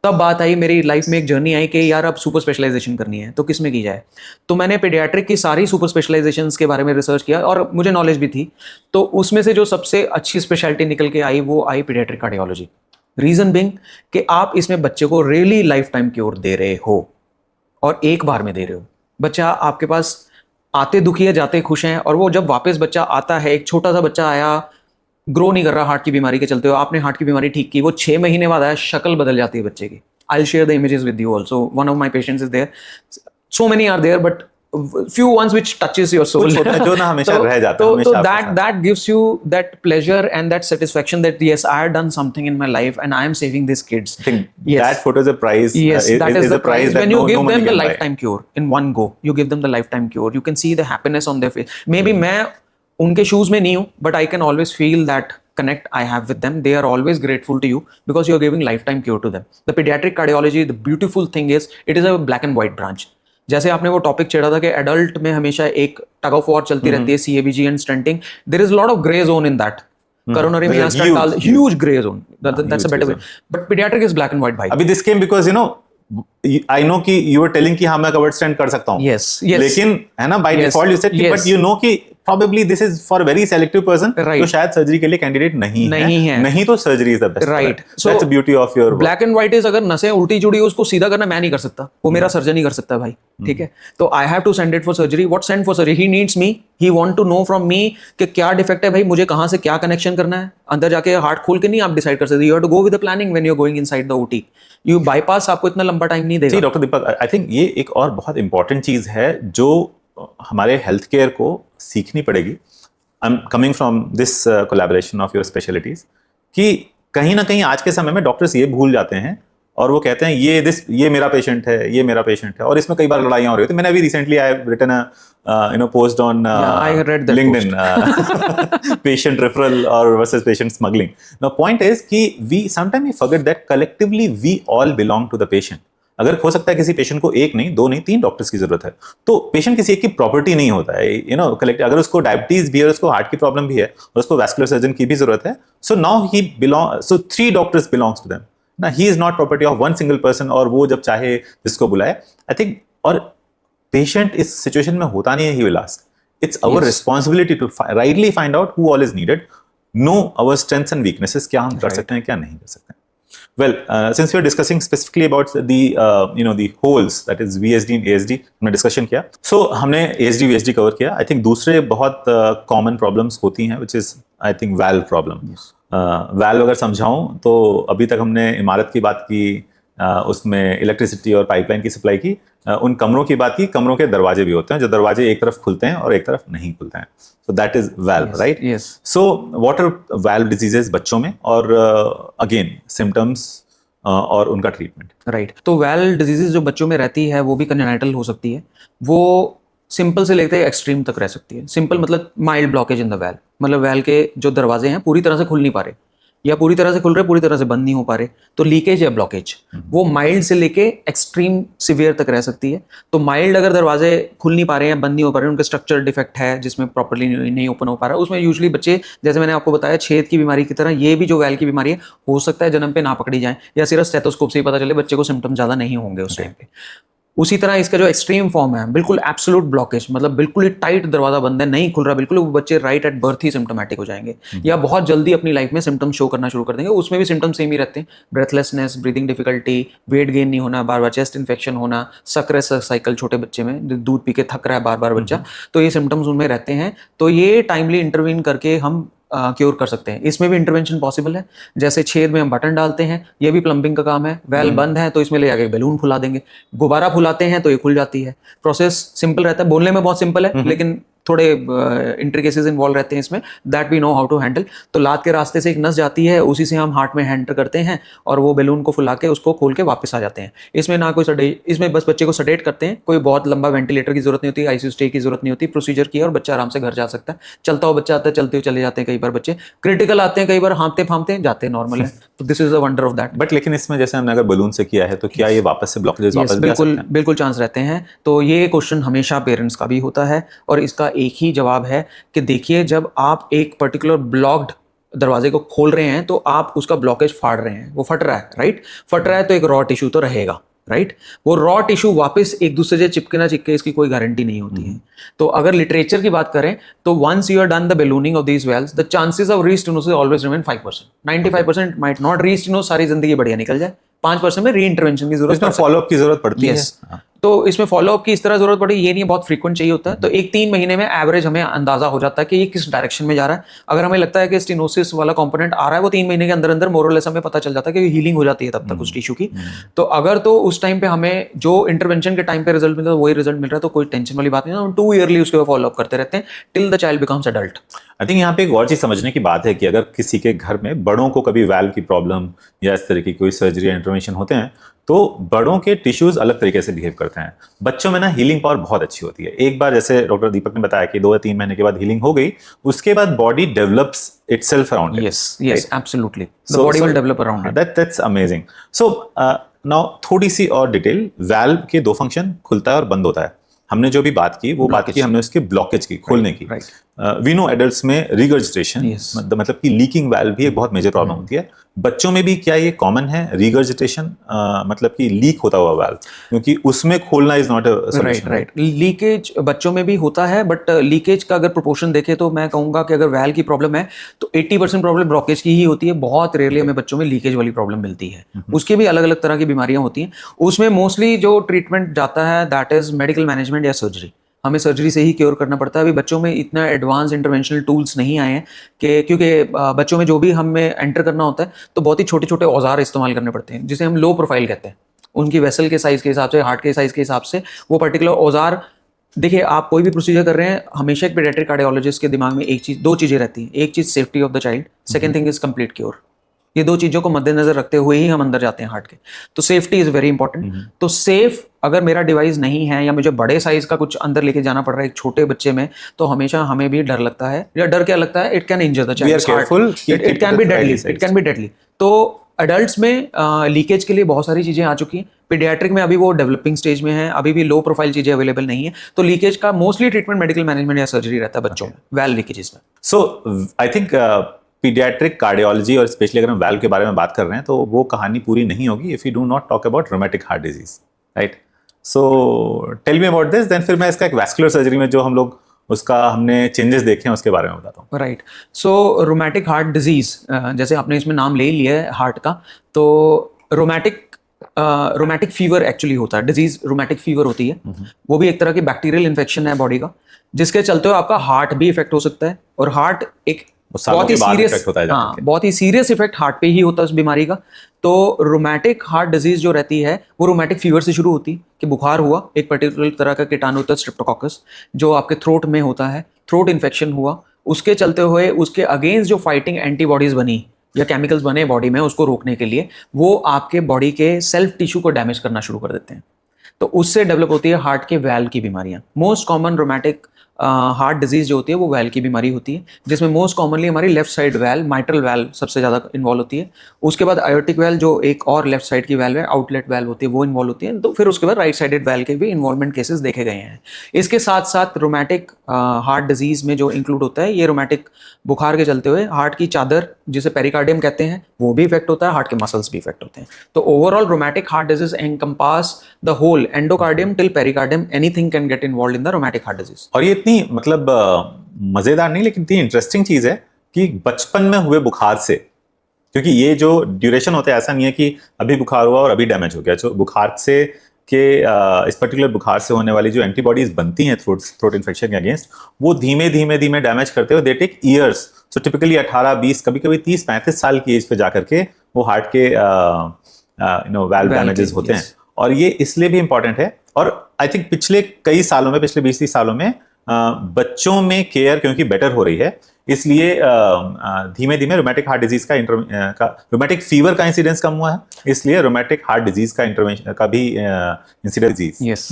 तब बात आई, मेरी लाइफ में एक जर्नी आई कि यार अब सुपर स्पेशलाइजेशन करनी है, तो किस में की जाए। तो मैंने पेडियाट्रिक की सारी सुपर स्पेशलाइजेशंस के बारे में रिसर्च किया और मुझे नॉलेज भी थी। तो उसमें से जो सबसे अच्छी स्पेशलिटी निकल के आई वो आई पीडियाट्रिक कार्डियोलॉजी। रीज़न बिंग कि आप इसमें बच्चे को रियली लाइफ टाइम क्योर दे रहे हो और एक बार में दे रहे हो। बच्चा आपके पास आते दुखी है जाते खुश हैं, और वो जब वापस बच्चा आता है, एक छोटा सा बच्चा आया, ग्रो नहीं कर रहा हार्ट की बीमारी के चलते हुए, आपने हार्ट की बीमारी ठीक की, वो 6 महीने बाद आया, शक्ल बदल जाती है बच्चे की. I'll share the images with you also. One of my patients is there. So many are there, but few ones which touches your soul. कुछ होता है जो ना हमेशा रह जाता है, तो हमेशा आपके साथ. that gives you that pleasure and that satisfaction that yes, I have done something in my life and I am saving these kids. I think Yes. that photo is a prize. Yes, that is the prize. that When you no give money them the can buy. lifetime cure in one go, you give them the lifetime cure. You can see the happiness on their face. Maybe मैं उनके shoes में नहीं हूँ, but I can always feel that connect I have with them. They are always grateful to you because you are giving lifetime cure to them. The pediatric cardiology, the beautiful thing is, it is a black and white branch. जैसे आपने वो topic छेड़ा था कि adult में हमेशा एक tug of war चलती रहती है, CABG and stenting. There is lot of grey zone in that. Coronary There's a means huge- huge gray zone. That's huge a better gray way. But pediatric is black and white, भाई. अभी this came because I know कि you were telling कि हाँ मैं covered stand कर सकता हूँ. Yes, yes. लेकिन है ना by Yes, default you said कि yes. but you know कि probably this is for a very selective person Right. जो शायद सर्जरी के लिए कैंडिडेट नहीं है. नहीं तो surgery is the best. Right. So that's the beauty of your work. Black and white is, अगर नसें उल्टी जुड़ी हो उसको सीधा करना मैं नहीं कर सकता, वो मेरा सर्जन ही कर सकता है भाई. ठीक है, तो I have to send it for surgery. What send for surgery? He needs me, he want to know from me कि क्या डिफेक्ट है भाई, मुझे कहाँ से क्या कनेक्शन करना है. अंदर जाके हार्ट खोल के नहीं आप डिसाइड कर सकते. You have to go with the planning when you are going inside the OT. You bypass आपको इतना लंबा टाइम नहीं जी देगा. डॉक्टर दीपक, आई थिंक ये एक और बहुत इंपॉर्टेंट चीज है जो हमारे हेल्थ केयर को सीखनी पड़ेगी. I am coming from this collaboration of your specialities कि कहीं ना कहीं आज के समय में डॉक्टर्स ये भूल जाते हैं और वो कहते हैं ये मेरा पेशेंट है, ये मेरा पेशेंट है, और इसमें कई बार लड़ाइयाँ हो रही होती. मैंने अभी recently I have written a post on I read that LinkedIn patient referral or versus patient smuggling. Now point is कि we sometimes we forget that collectively we all belong to the patient. अगर हो सकता है किसी patient को एक नहीं, दो नहीं, 3 डॉक्टर्स की जरूरत है, तो पेशेंट किसी एक की प्रॉपर्टी नहीं होता है. कलेक्ट अगर उसको डायबिटीज भी है, उसको हार्ट की प्रॉब्लम भी है, और उसको वैस्कुलर सर्जन की भी जरूरत है, so now he belong, so 3 doctors belongs to them ना. He is not property of one single person, और वो जब चाहे जिसको बुलाए. आई थिंक और पेशेंट इस सिचुएशन में होता नहीं है, he will ask. It's our responsibility to rightly find out who all is needed, know our strengths and weaknesses, क्या हम कर सकते हैं क्या नहीं कर सकते हैं. Well, since we are discussing specifically about the holes, that is VSD and ASD, हमने discussion किया. So हमने ASD VSD cover किया. I think दूसरे बहुत common problems होती हैं, which is I think valve problem. Valve अगर समझाऊं तो अभी तक हमने इमारत की बात की, उसमें इलेक्ट्रिसिटी और पाइपलाइन की सप्लाई की, उन कमरों की बात की. कमरों के दरवाजे भी होते हैं, जो दरवाजे एक तरफ खुलते हैं और एक तरफ नहीं खुलते हैं. So that is valve, right? Yes. So what are valve diseases बच्चों में, और again symptoms और उनका ट्रीटमेंट. राइट. तो वेल डिजीजेज जो बच्चों में रहती है वो भी कंजेनाइटल हो सकती है. वो सिंपल से लेकर एक्सट्रीम तक रह सकती है. सिंपल मतलब mild blockage in the well, मतलब वेल के जो दरवाजे हैं पूरी तरह से खुल नहीं पा रहे, या पूरी तरह से खुल रहे पूरी तरह से बंद नहीं हो पा रहे, तो लीकेज या ब्लॉकेज वो माइल्ड से लेके एक्सट्रीम सिवियर तक रह सकती है. तो माइल्ड अगर दरवाजे खुल नहीं पा रहे हैं, बंद नहीं हो पा रहे हैं, उनका स्ट्रक्चर डिफेक्ट है जिसमें प्रॉपर्ली नहीं ओपन हो पा रहा है, उसमें यूजुअली बच्चे, जैसे मैंने आपको बताया, छेद की बीमारी की तरह ये भी जो वेल की बीमारी है, हो सकता है जन्म पे ना पकड़ी जाए, या सिर्फ स्टेथोस्कोप से ही पता चले, बच्चे को सिम्टम ज़्यादा नहीं होंगे उस टाइम पे. उसी तरह इसका जो एक्सट्रीम फॉर्म है, बिल्कुल एब्सोल्यूट ब्लॉकेज, मतलब बिल्कुल ही टाइट दरवाजा बंद है, नहीं खुल रहा बिल्कुल, वो बच्चे right at birth he symptomatic हो जाएंगे, या बहुत जल्दी अपनी लाइफ में सिम्टम शो करना शुरू कर देंगे. उसमें भी सिम्टम सेम ही रहते हैं, breathlessness, breathing difficulty, weight gain नहीं होना, बार बार चेस्ट इन्फेक्शन होना, सक्र साइकिल छोटे बच्चे में, दूध पी के थक रहा है बार बार बच्चा, तो ये सिम्टम्स उनमें रहते हैं. तो ये टाइमली इंटरवीन करके हम क्योर कर सकते हैं. इसमें भी इंटरवेंशन पॉसिबल है. जैसे छेद में हम बटन डालते हैं, ये भी प्लम्बिंग का काम है. वेल बंद है तो इसमें ले जाके बैलून फुला देंगे, गुब्बारा फुलाते हैं तो ये खुल जाती है. प्रोसेस सिंपल रहता है, बोलने में बहुत सिंपल है, लेकिन थोड़े इंट्रिकेसीज इन्वॉल्व रहते हैं इसमें, that we know how to handle. तो लात के रास्ते से एक नस जाती है, उसी से हम हार्ट में एंटर करते हैं और वो बैलून को फुला के उसको खोल के वापस आ जाते हैं. इसमें ना कोई इसमें बस बच्चे को सडेट करते हैं, कोई बहुत लंबा वेंटिलेटर की जरूरत नहीं होती, आईसीयू स्टे की जरूरत नहीं होती, प्रोसीजर किया और बच्चा आराम से घर जा सकता है. चलता हुआ बच्चा आता है, चलते हुए चले जाते हैं. कई बार बच्चे क्रिटिकल आते हैं, कई बार हाँफते फाँपते जाते हैं, नॉर्मल है. तो this is the wonder of that. But लेकिन इसमें जैसे हमने अगर बलून से किया है तो क्या ये वापस से ब्लॉकेजेस वापस भी आ सकते हैं? बिल्कुल चांस रहते हैं. तो ये क्वेश्चन हमेशा पेरेंट्स का भी होता है, और इसका एक ही जवाब है कि देखिए, जब आप एक पर्टिकुलर ब्लॉक्ड दरवाजे को खोल रहे हैं तो आप उसका ब्लॉकेज फाड़ रहे हैं, वो फट रहा है, राइट. फट रहा है तो एक रॉ टिश्यू तो रहेगा, राइट. वो रॉ टिश्यू वापस एक दूसरे से चिपके ना चिपके, इसकी कोई गारंटी नहीं होती है. तो अगर लिटरेचर की बात करें तो once you are done the ballooning of these valves, the chances of restenosis always remain 5%. 95% might not restenose, सारी जिंदगी बढ़िया निकल जाए. 5% में री इंटरवेंशन की जरूरत है, फॉलोअप की जरूरत पड़ती है. तो इसमें फॉलोअप की इस तरह जरूरत पड़ी, ये नहीं बहुत फ्रीक्वेंट चाहिए होता है। तो 1-3 महीने में एवरेज हमें अंदाजा हो जाता है कि ये किस डायरेक्शन में जा रहा है। अगर हमें लगता है कि स्टेनोसिस वाला कंपोनेंट आ रहा है, वो 3 महीने के अंदर अंदर मोरलेस हमें पता चल जाता है कि हीलिंग हो जाती है तब तक उस टिश्यू की। तो अगर तो उस टाइम पे हमें जो इंटरवेंशन के टाइम पे रिजल्ट मिलता है वही रिजल्ट मिल रहा है तो कोई टेंशन वाली बात नहीं है। हम 2 ईयरली उसके फॉलोअप करते रहते हैं till the child becomes adult. I think यहाँ पे एक और चीज समझने की बात है कि अगर किसी के घर में बड़ों को कभी वाल्व की प्रॉब्लम या इस तरह की कोई सर्जरी या इंटरवेंशन होते हैं तो बड़ों के टिश्यूज अलग तरीके से बिहेव करते हैं। बच्चों में ना हीलिंग पावर बहुत अच्छी होती है। एक बार जैसे डॉक्टर दीपक ने बताया कि 2 या 3 महीने के बाद हीलिंग हो गई, उसके बाद body develops itself around it. Yes, absolutely. The body will develop around it. That's amazing. So now थोड़ी सी और डिटेल, वाल्व के 2 फंक्शन, खुलता है और बंद होता है। हमने जो भी बात की वो बात की हमने उसके ब्लॉकेज की, खोलने की। वी नो एडल्ट्स में रिगर्जिटेशन मतलब कि लीकिंग वाल्व भी एक बहुत मेजर प्रॉब्लम होती है। बच्चों में भी क्या ये कॉमन है रिगर्जिटेशन, मतलब कि लीक होता हुआ वाल्व, क्योंकि उसमें खोलना is not a solution. Right, leakage बच्चों में भी होता है, बट लीकेज का अगर प्रोपोर्शन देखें तो मैं कहूंगा कि अगर वाल्व की प्रॉब्लम है तो 80% प्रॉब्लम ब्लॉकेज की ही होती है। बहुत रेयरली हमें बच्चों में लीकेज वाली प्रॉब्लम मिलती है। उसके भी अलग अलग तरह की बीमारियां होती हैं। उसमें मोस्टली जो ट्रीटमेंट जाता है दैट इज मेडिकल मैनेजमेंट या सर्जरी। हमें सर्जरी से ही क्योर करना पड़ता है। अभी बच्चों में इतना एडवांस इंटरवेंशनल टूल्स नहीं आए हैं कि क्योंकि बच्चों में जो भी हमें एंटर करना होता है तो बहुत ही छोटे छोटे औजार इस्तेमाल करने पड़ते हैं जिसे हम लो प्रोफाइल कहते हैं। उनकी वेसल के साइज के हिसाब से, हार्ट के साइज के हिसाब से वो पर्टिकुलर औजार। देखिए, आप कोई भी प्रोसीजर कर रहे हैं, हमेशा एक पीडियाट्रिक कार्डियोलॉजिस्ट के दिमाग में एक चीज, 2 चीजें रहती हैं। एक चीज safety of the child, second thing is complete cure. ये 2 चीजों को मद्देनजर रखते हुए ही हम अंदर जाते हैं हार्ट के। तो सेफ्टी इज वेरी इंपॉर्टेंट। तो सेफ अगर मेरा डिवाइस नहीं है या मुझे बड़े साइज का कुछ अंदर लेके जाना पड़ रहा है एक छोटे बच्चे में, तो हमेशा हमें भी डर लगता है। या डर क्या लगता है, it can injure the child, it can be deadly, it can be deadly. तो एडल्ट्स में लीकेज के लिए बहुत सारी चीजें आ चुकी हैं। पीडियाट्रिक में अभी वो डेवलपिंग स्टेज में है, अभी भी लो प्रोफाइल चीजें अवेलेबल नहीं है। तो लीकेज का मोस्टली ट्रीटमेंट मेडिकल मैनेजमेंट या सर्जरी रहता है बच्चों में वाल्व लीकेजेस में। सो आई थिंक पीडियाट्रिक कार्डियोलॉजी और स्पेशली अगर हम वाल्व के बारे में बात कर रहे हैं तो वो कहानी पूरी नहीं होगी if you do not talk about rheumatic heart disease, right? So tell me about this, then फिर मैं इसका एक वैस्कुलर सर्जरी में जो हम लोग उसका हमने चेंजेस देखे हैं उसके बारे में बताता हूँ। राइट, सो रोमैटिक हार्ट डिजीज, जैसे आपने इसमें नाम ले लिया है हार्ट का, तो रोमैटिक फीवर एक्चुअली होता है। डिजीज रोमैटिक फीवर होती है। वो भी एक तरह की बैक्टीरियल इन्फेक्शन है बॉडी का, जिसके चलते हुए आपका हार्ट भी इफेक्ट हो सकता है। और हार्ट एक बहुत ही सीरियस, बहुत ही सीरियस इफेक्ट हार्ट पे ही होता है उस बीमारी का। तो रोमैटिक हार्ट डिजीज जो रहती है वो रोमैटिक फीवर से शुरू होती है कि बुखार हुआ, एक पर्टिकुलर तरह का कीटाणु होता है स्ट्रेप्टोकोकस जो आपके थ्रोट में होता है, थ्रोट इन्फेक्शन हुआ, उसके चलते हुए उसके अगेंस्ट जो फाइटिंग एंटीबॉडीज बनी या केमिकल्स बने बॉडी में उसको रोकने के लिए, वो आपके बॉडी के सेल्फ टिश्यू को डैमेज करना शुरू कर देते हैं। तो उससे डेवलप होती है हार्ट के वाल्व की बीमारियां। Most common rheumatic heart disease जो होती है वो वाल्व की बीमारी होती है, जिसमें मोस्ट कॉमनली हमारी left side valve, mitral valve सबसे ज़्यादा इन्वॉल्व होती है। उसके बाद आयोटिक वाल्व जो एक और लेफ्ट साइड की वाल्व है, आउटलेट वाल्व होती है, वो इन्वॉल्व होती है। तो फिर उसके बाद राइट साइडेड वाल्व के भी इन्वॉल्वमेंट केसेस देखे गए हैं। इसके साथ साथ रोमैटिक हार्ट डिजीज में जो इंक्लूड होता है, ये रोमैटिक बुखार के चलते हुए हार्ट की चादर जिसे पेरिकार्डियम कहते हैं वो भी इफेक्ट होता है, हार्ट के मसल्स भी इफेक्ट होते हैं। तो overall rheumatic heart disease encompass the whole endocardium till pericardium, anything can get involved in the rheumatic heart disease. और ये इतनी मतलब मजेदार नहीं लेकिन इतनी इंटरेस्टिंग चीज है कि बचपन में हुए बुखार से, क्योंकि ये जो ड्यूरेशन होता है ऐसा नहीं है कि अभी बुखार हुआ और अभी डैमेज हो गया। जो बुखार से के इस पर्टिकुलर बुखार से होने वाली जो एंटीबॉडीज बनती हैं थ्रोट इन्फेक्शन के अगेंस्ट, वो धीमे धीमे डैमेज करते हुए they take years. So typically 18, 20, कभी कभी 30, 35 साल की एज पे जाकर के वो हार्ट के वाल्व डैमेजेस होते हैं। और ये इसलिए भी इंपॉर्टेंट है। और आई थिंक पिछले कई सालों में, पिछले 20-30 सालों में बच्चों में केयर क्योंकि बेटर हो रही है, इसलिए धीमे धीमे रोमैटिक हार्ट डिजीज का रोमैटिक फीवर का इंसिडेंस कम हुआ है, इसलिए रोमैटिक हार्ट डिजीज का इंटरवेंशन का भी इंसिडेंस डिजीज। यस।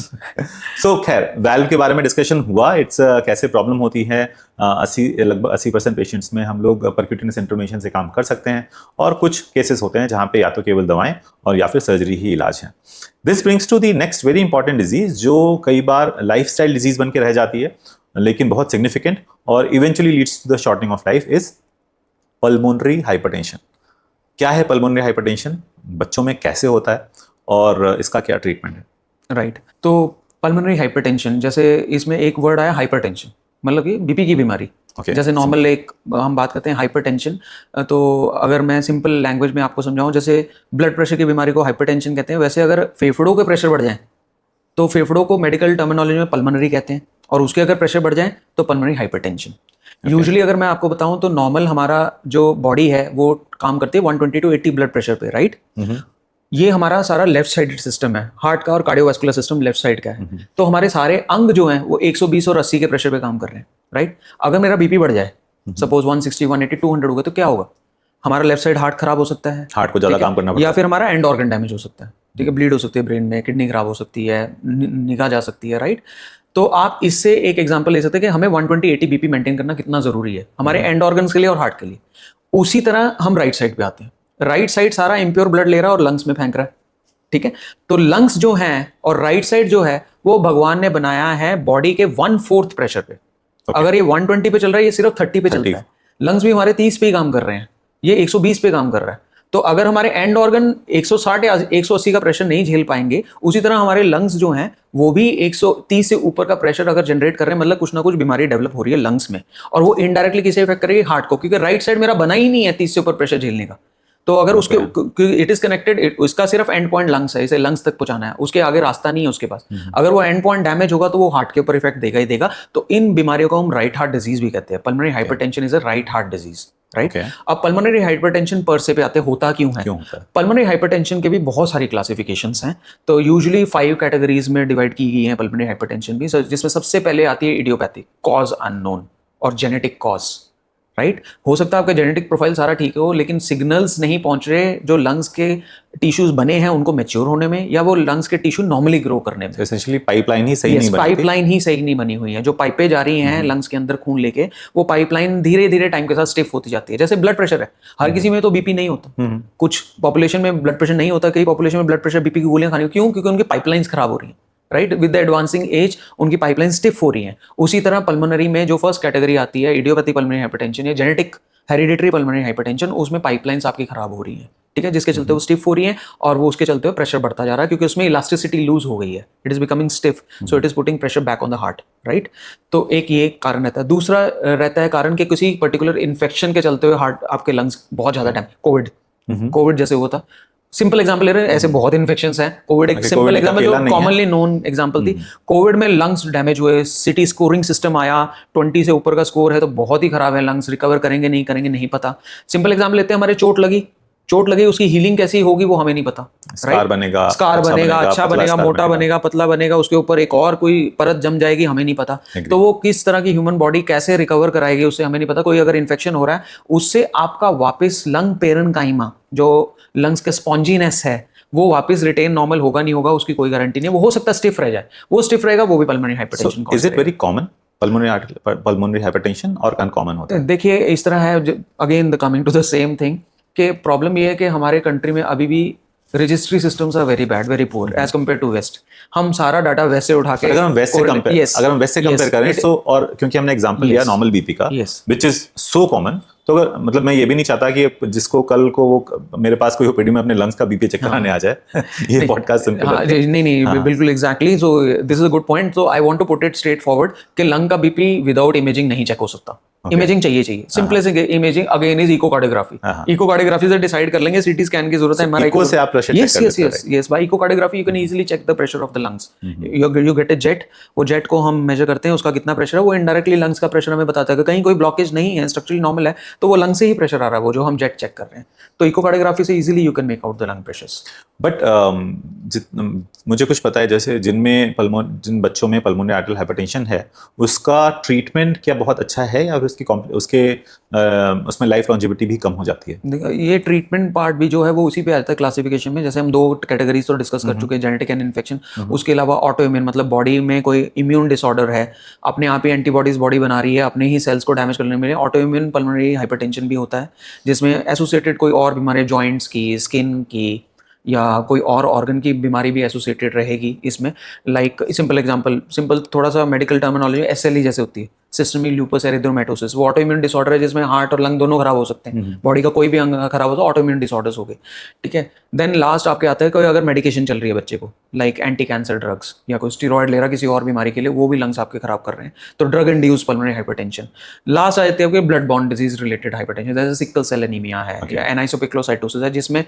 सो खैर, वाल्व के बारे में डिस्कशन हुआ, इट्स कैसे प्रॉब्लम होती है। लगभग 80% पेशेंट्स में हम लोग परक्यूटेनियस इंटरवेंशन से काम कर सकते हैं, और कुछ केसेस होते हैं जहां पे या तो केवल दवाएं और या फिर सर्जरी ही इलाज है। This brings to the next very important disease जो कई बार लाइफस्टाइल डिजीज बन के रह जाती है लेकिन बहुत सिग्निफिकेंट और eventually leads to the shortening of life, is pulmonary hypertension. क्या है पल्मोनरी हाइपरटेंशन, बच्चों में कैसे होता है और इसका क्या ट्रीटमेंट है? राइट, तो पल्मोनरी हाइपरटेंशन, जैसे इसमें एक वर्ड आया हाइपरटेंशन, मतलब कि बीपी की बीमारी। जैसे नॉर्मल एक हम बात करते हैं हाइपरटेंशन, तो अगर मैं सिंपल लैंग्वेज में आपको समझाऊं, जैसे ब्लड प्रेशर की बीमारी को हाइपरटेंशन कहते हैं, वैसे अगर फेफड़ों के प्रेशर बढ़ जाए तो फेफड़ों को मेडिकल टर्मिनोलॉजी में पल्मोनरी कहते हैं, और उसके अगर प्रेशर बढ़ जाए तो पल्मोनरी हाइपरटेंशन। यूजुअली अगर मैं आपको बताऊं तो नॉर्मल हमारा जो बॉडी है वो काम करती है 120 to 80 ब्लड प्रेशर पे, राइट? ये हमारा सारा लेफ्ट साइडेड सिस्टम है, हार्ट का और कार्डियोवास्कुलर सिस्टम लेफ्ट साइड का है। तो हमारे सारे अंग जो हैं वो 120 और 80 के प्रेशर पे काम कर रहे हैं, राइट? अगर मेरा बीपी बढ़ जाए, सपोज 160, 180, 200 हो गया, तो क्या होगा? हमारा लेफ्ट साइड हार्ट खराब हो सकता है, हार्ट को ज्यादा काम करना पड़ता या फिर हमारा एंड ऑर्गन डैमेज हो सकता है, ठीक है, ब्लीड हो सकती है ब्रेन में, किडनी खराब हो सकती है, निगाह जा सकती है, राइट? तो आप इससे एक एग्जांपल ले सकते हैं कि हमें 120-80 बीपी मेंटेन करना कितना जरूरी है हमारे एंड ऑर्गन्स के लिए और हार्ट के लिए। उसी तरह हम राइट साइड पे आते हैं, राइट साइड सारा इम्प्योर ब्लड ले रहा है और लंग्स में फेंक रहा है, ठीक है? तो लंग्स जो हैं और राइट साइड जो है वो भगवान ने बनाया है बॉडी के 1/4 प्रेशर पे। अगर ये 120 पे चल रहा है, ये सिर्फ 30 पे चलता है। लंग्स भी हमारे 30 पे ही काम कर रहे हैं, ये 120 पे काम कर रहा है। तो अगर हमारे एंड ऑर्गन 160 या 180 का प्रेशर नहीं झेल पाएंगे, उसी तरह हमारे लंग्स जो हैं वो भी 130 से ऊपर का प्रेशर अगर जनरेट कर रहे हैं, मतलब कुछ ना कुछ बीमारी डेवलप हो रही है लंग्स में, और वो इनडायरेक्टली किसे इफेक्ट करेगी? हार्ट को, क्योंकि राइट साइड मेरा बना ही नहीं है 30 से ऊपर प्रेशर झेलने का। तो अगर उसके इट इज कनेक्टेड, उसका सिर्फ एंड पॉइंट लंग्स है, इसे लंग्स तक पहुंचाना है, उसके आगे रास्ता नहीं है उसके पास। अगर वो एंड पॉइंट डैमेज होगा तो वो हार्ट के ऊपर इफेक्ट देगा ही देगा। तो इन बीमारियों को हम राइट हार्ट डिजीज भी कहते हैं। Pulmonary hypertension is a right heart disease, right? अब पल्मोनरी हाइपरटेंशन पर से पे आते होता क्यों है? पल्मोनरी हाइपरटेंशन के भी बहुत सारी क्लासिफिकेशंस हैं। तो यूजुअली 5 कैटेगरीज में डिवाइड की गई है पल्मोनरी हाइपरटेंशन भी, जिसमें सबसे पहले आती है इडियोपैथिक, कॉज अननोन, और जेनेटिक कॉज, राइट? हो सकता है आपका जेनेटिक प्रोफाइल सारा ठीक हो, लेकिन सिग्नल्स नहीं पहुंच रहे जो लंग्स के टिश्यूज बने हैं उनको मैच्योर होने में, या वो लंग्स के टिश्यू नॉर्मली ग्रो करने में। एसेंशियली पाइपलाइन ही सही नहीं बनी, पाइपलाइन ही सही नहीं बनी हुई है। जो पाइपें जा रही हैं लंग्स के अंदर खून लेके, वो पाइपलाइन धीरे धीरे टाइम के साथ स्टिफ होती जाती है। जैसे ब्लड प्रेशर है, हर किसी में तो बीपी नहीं होता, कुछ पॉपुलेशन में ब्लड प्रेशर नहीं होता, कई पॉपुलेशन में ब्लड प्रेशर बीपी की गोलियां खानी, क्यों? क्योंकि उनकी पाइपलाइंस खराब हो रही हैं, right? With the advancing as उनकी पाइपलाइन स्टिफ हो रही है। उसी तरह पल्मोनरी में जो फर्स्ट कैटेगरी आती है इडियोपैथिक पल्मोनरी हाइपरटेंशन या जेनेटिक हेरिडिटरी पल्मोनरी हाइपरटेंशन, उसमें पाइपलाइंस आपकी खराब हो रही है, ठीक है, जिसके चलते वो स्टिफ हो रही है, और वो उसके चलते हुए प्रेशर बढ़ता जा रहा है, क्योंकि उसमें इलास्टिसिटी लूज हो गई है, it is becoming stiff, so it is putting pressure back on the heart, right? तो एक ये कारण रहता है। दूसरा रहता है कारण कि किसी पर्टिकुलर इन्फेक्शन के चलते हुए हार्ट आपके लंग्स बहुत ज्यादा टाइम, कोविड जैसे हुआ था, सिंपल एग्जांपल ले रहे हैं, ऐसे बहुत इन्फेक्शंस हैं। कोविड एक सिंपल एग्जांपल जो कॉमनली नोन एग्जांपल थी। कोविड में लंग्स डैमेज हुए, सिटी स्कोरिंग सिस्टम आया, 20 से ऊपर का स्कोर है तो बहुत ही खराब है, लंग्स रिकवर करेंगे नहीं करेंगे नहीं पता। सिंपल एग्जांपल लेते हैं, हमारे चोट लगी, उसकी हीलिंग कैसी होगी वो हमें नहीं पता। स्कार बनेगा, अच्छा बनेगा, मोटा बनेगा, पतला बनेगा, उसके ऊपर एक और कोई परत जम जाएगी, हमें नहीं पता। तो वो किस तरह की ह्यूमन बॉडी कैसे रिकवर कराएगी उससे हमें नहीं पता। कोई अगर इन्फेक्शन हो रहा है, उससे आपका वापस लंग पेरेन्काइमा, जो लंग्स का स्पॉन्जीनेस है, वो वापस रिटेन नॉर्मल होगा नहीं होगा, उसकी कोई गारंटी नहीं है। वो हो सकता है स्टिफ रह जाए, वो स्टिफ रहेगा, वो भी pulmonary hypertension. Is it very common pulmonary hypertension, और अनकॉमन होता है? देखिए इस तरह है, again the coming to the same thing, कि प्रॉब्लम ये है कि हमारे कंट्री में अभी भी registry systems are very bad, very poor as compare to west. हम सारा डाटा वैसे उठा के, अगर हम वेस्ट से कंपेयर करें तो, और क्योंकि हमने एग्जांपल लिया नॉर्मल बीपी का, व्हिच इज सो कॉमन, तो अगर मतलब मैं ये भी नहीं चाहता कि जिसको कल को वो मेरे पास कोई ओपीडी में अपने लंग्स का बीपी चेक कराने आ जाए ये पॉडकास्ट सुनकर। नहीं, बिल्कुल exactly. So this is a good point. So I want to put it straightforward कि लंग का बीपी विदाउट इमेजिंग नहीं चेक हो सकता। इमेजिंग चाहिए सिंपल से imaging again is echocardiography. Echocardiography से डिसाइड कर लेंगे, सीटी स्कैन की जरूरत है, हमारा इको से आप प्रेशर चेक कर सकते हैं। Yes by echocardiography you can easily check the pressure of the lungs. You get a jet, वो जेट को हम मेजर करते हैं, उसका कितना प्रेशर है, वो इनडायरेक्टली लंग्स का प्रेशर हमें बताता है कि कहीं कोई ब्लॉकेज नहीं है, स्ट्रक्चरली नॉर्मल है, तो वो लंग से ही प्रेशर आ रहा है, वो जो हम जेट चेक कर रहे हैं। तो इकोकार्डियोग्राफी से easily you can make out the lung pressures. But मुझे कुछ पता है, जैसे जिन बच्चों में पल्मोनरी आर्टेरियल हाइपरटेंशन है, उसका ट्रीटमेंट क्या बहुत अच्छा है, या उसमें लाइफ लॉन्जेविटी भी कम हो जाती है? ये ट्रीटमेंट पार्ट भी जो है वो उसी पे आता है क्लासिफिकेशन में। जैसे हम 2 कैटेगरीज तो डिस्कस कर चुके हैं, जेनेटिक एंड इन्फेक्शन। उसके अलावा ऑटो इम्यून, मतलब बॉडी में कोई इम्यून डिसऑर्डर है, अपने आप ही एंटीबॉडीज बॉडी बना रही है अपने ही सेल्स को डैमेज करने में, ऑटो इम्यून पल्मोनरी हाइपरटेंशन भी होता है, जिसमें एसोसिएटेड कोई और बीमारी, जॉइंट्स की, स्किन की, या कोई और ऑर्गन की बीमारी भी एसोसिएटेड रहेगी इसमें। लाइक सिंपल एग्जांपल, सिंपल थोड़ा सा मेडिकल टर्मिनोलॉजी, एसएलई जैसे होती है, सिस्टमिक लूपस एरिथ्रोमेटोसिस, वो ऑटो इम्यून डिसऑर्डर है जिसमें हार्ट और लंग दोनों खराब हो सकते हैं। बॉडी का कोई भी अंग खराब हो तो ऑटो इम्यून डिसऑर्डर्स हो गए, ठीक है। देन लास्ट आपके आता है कोई अगर मेडिकेशन चल रही है बच्चे को, लाइक एंटी कैंसर ड्रग्स, या कोई स्टीरॉयड ले रहा किसी और बीमारी के लिए, वो भी लंग्स आपके खराब कर रहे हैं, तो drug induce pulmonary hypertension. Last आते हैं blood borne disease related hypertension, जैसे सिकल सेल एनीमिया है या एनाइसोपिक्लोसाइटोसिस है, जिसमें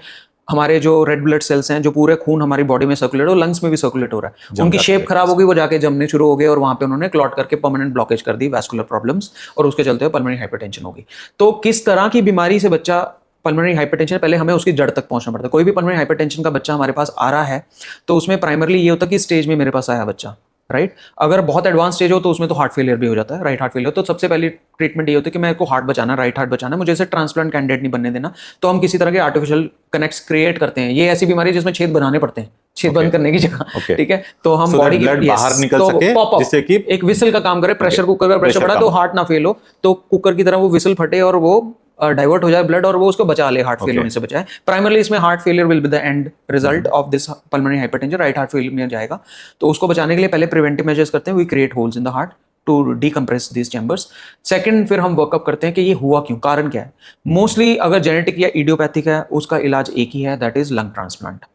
हमारे जो रेड ब्लड सेल्स हैं, जो पूरे खून हमारी बॉडी में सर्कुलेट हो, लंग्स में भी सर्कुलेट हो रहा है, उनकी शेप खराब हो गई, वो जाके जमने शुरू हो गए और वहां पे उन्होंने क्लॉट करके परमानेंट ब्लॉकेज कर दी, वैस्कुलर प्रॉब्लम्स, और उसके चलते पल्मोनरी हाइपरटेंशन होगी। तो किस तरह की बीमारी से बच्चा पल्मोनरी हाइपरटेंशन, पहले हमें उसकी जड़ तक पहुंचना पड़ता है। कोई भी पल्मोनरी हाइपरटेंशन का बच्चा हमारे पास आ रहा है तो उसमें प्राइमरली ये होता है कि स्टेज में मेरे पास आया बच्चा, राइट। अगर बहुत एडवांस स्टेज हो तो उसमें तो हार्ट फेलियर भी हो जाता है, राइट हार्ट फेलियर। तो सबसे पहली ट्रीटमेंट ये होती है कि मेरे को हार्ट बचाना, राइट हार्ट बचाना, मुझे इसे ट्रांसप्लांट कैंडिडेट नहीं बनने देना। तो हम किसी तरह के आर्टिफिशियल कनेक्ट्स क्रिएट करते हैं। ये ऐसी बीमारी जिसमें छेद बनाने पड़ते हैं, छेद बंद करने की जगह, ठीक है। तो हम बॉडी की ब्लड बाहर निकल सके, जिससे कि एक विसल का काम करे, प्रेशर कुकर का प्रेशर बढ़ा तो हार्ट ना फेल हो, तो कुकर की तरह वो विसल फटे और वो डाइवर्ट हो जाए ब्लड और वो उसको बचा ले, हार्ट फेलियर होने से बचाए। प्राइमरली इसमें heart failure will be the end result of this pulmonary hypertension, right heart failure में जाएगा। तो उसको बचाने के लिए पहले प्रिवेंटिव मेजर्स करते हैं, we create holes in the heart to decompress this chambers. Second, फिर हम वर्कअप करते हैं कि ये हुआ क्यों, कारण क्या है। मोस्टली अगर जेनेटिक या इडियोपैथिक है, उसका इलाज एक ही है, दैट इज लंग ट्रांसप्लांट।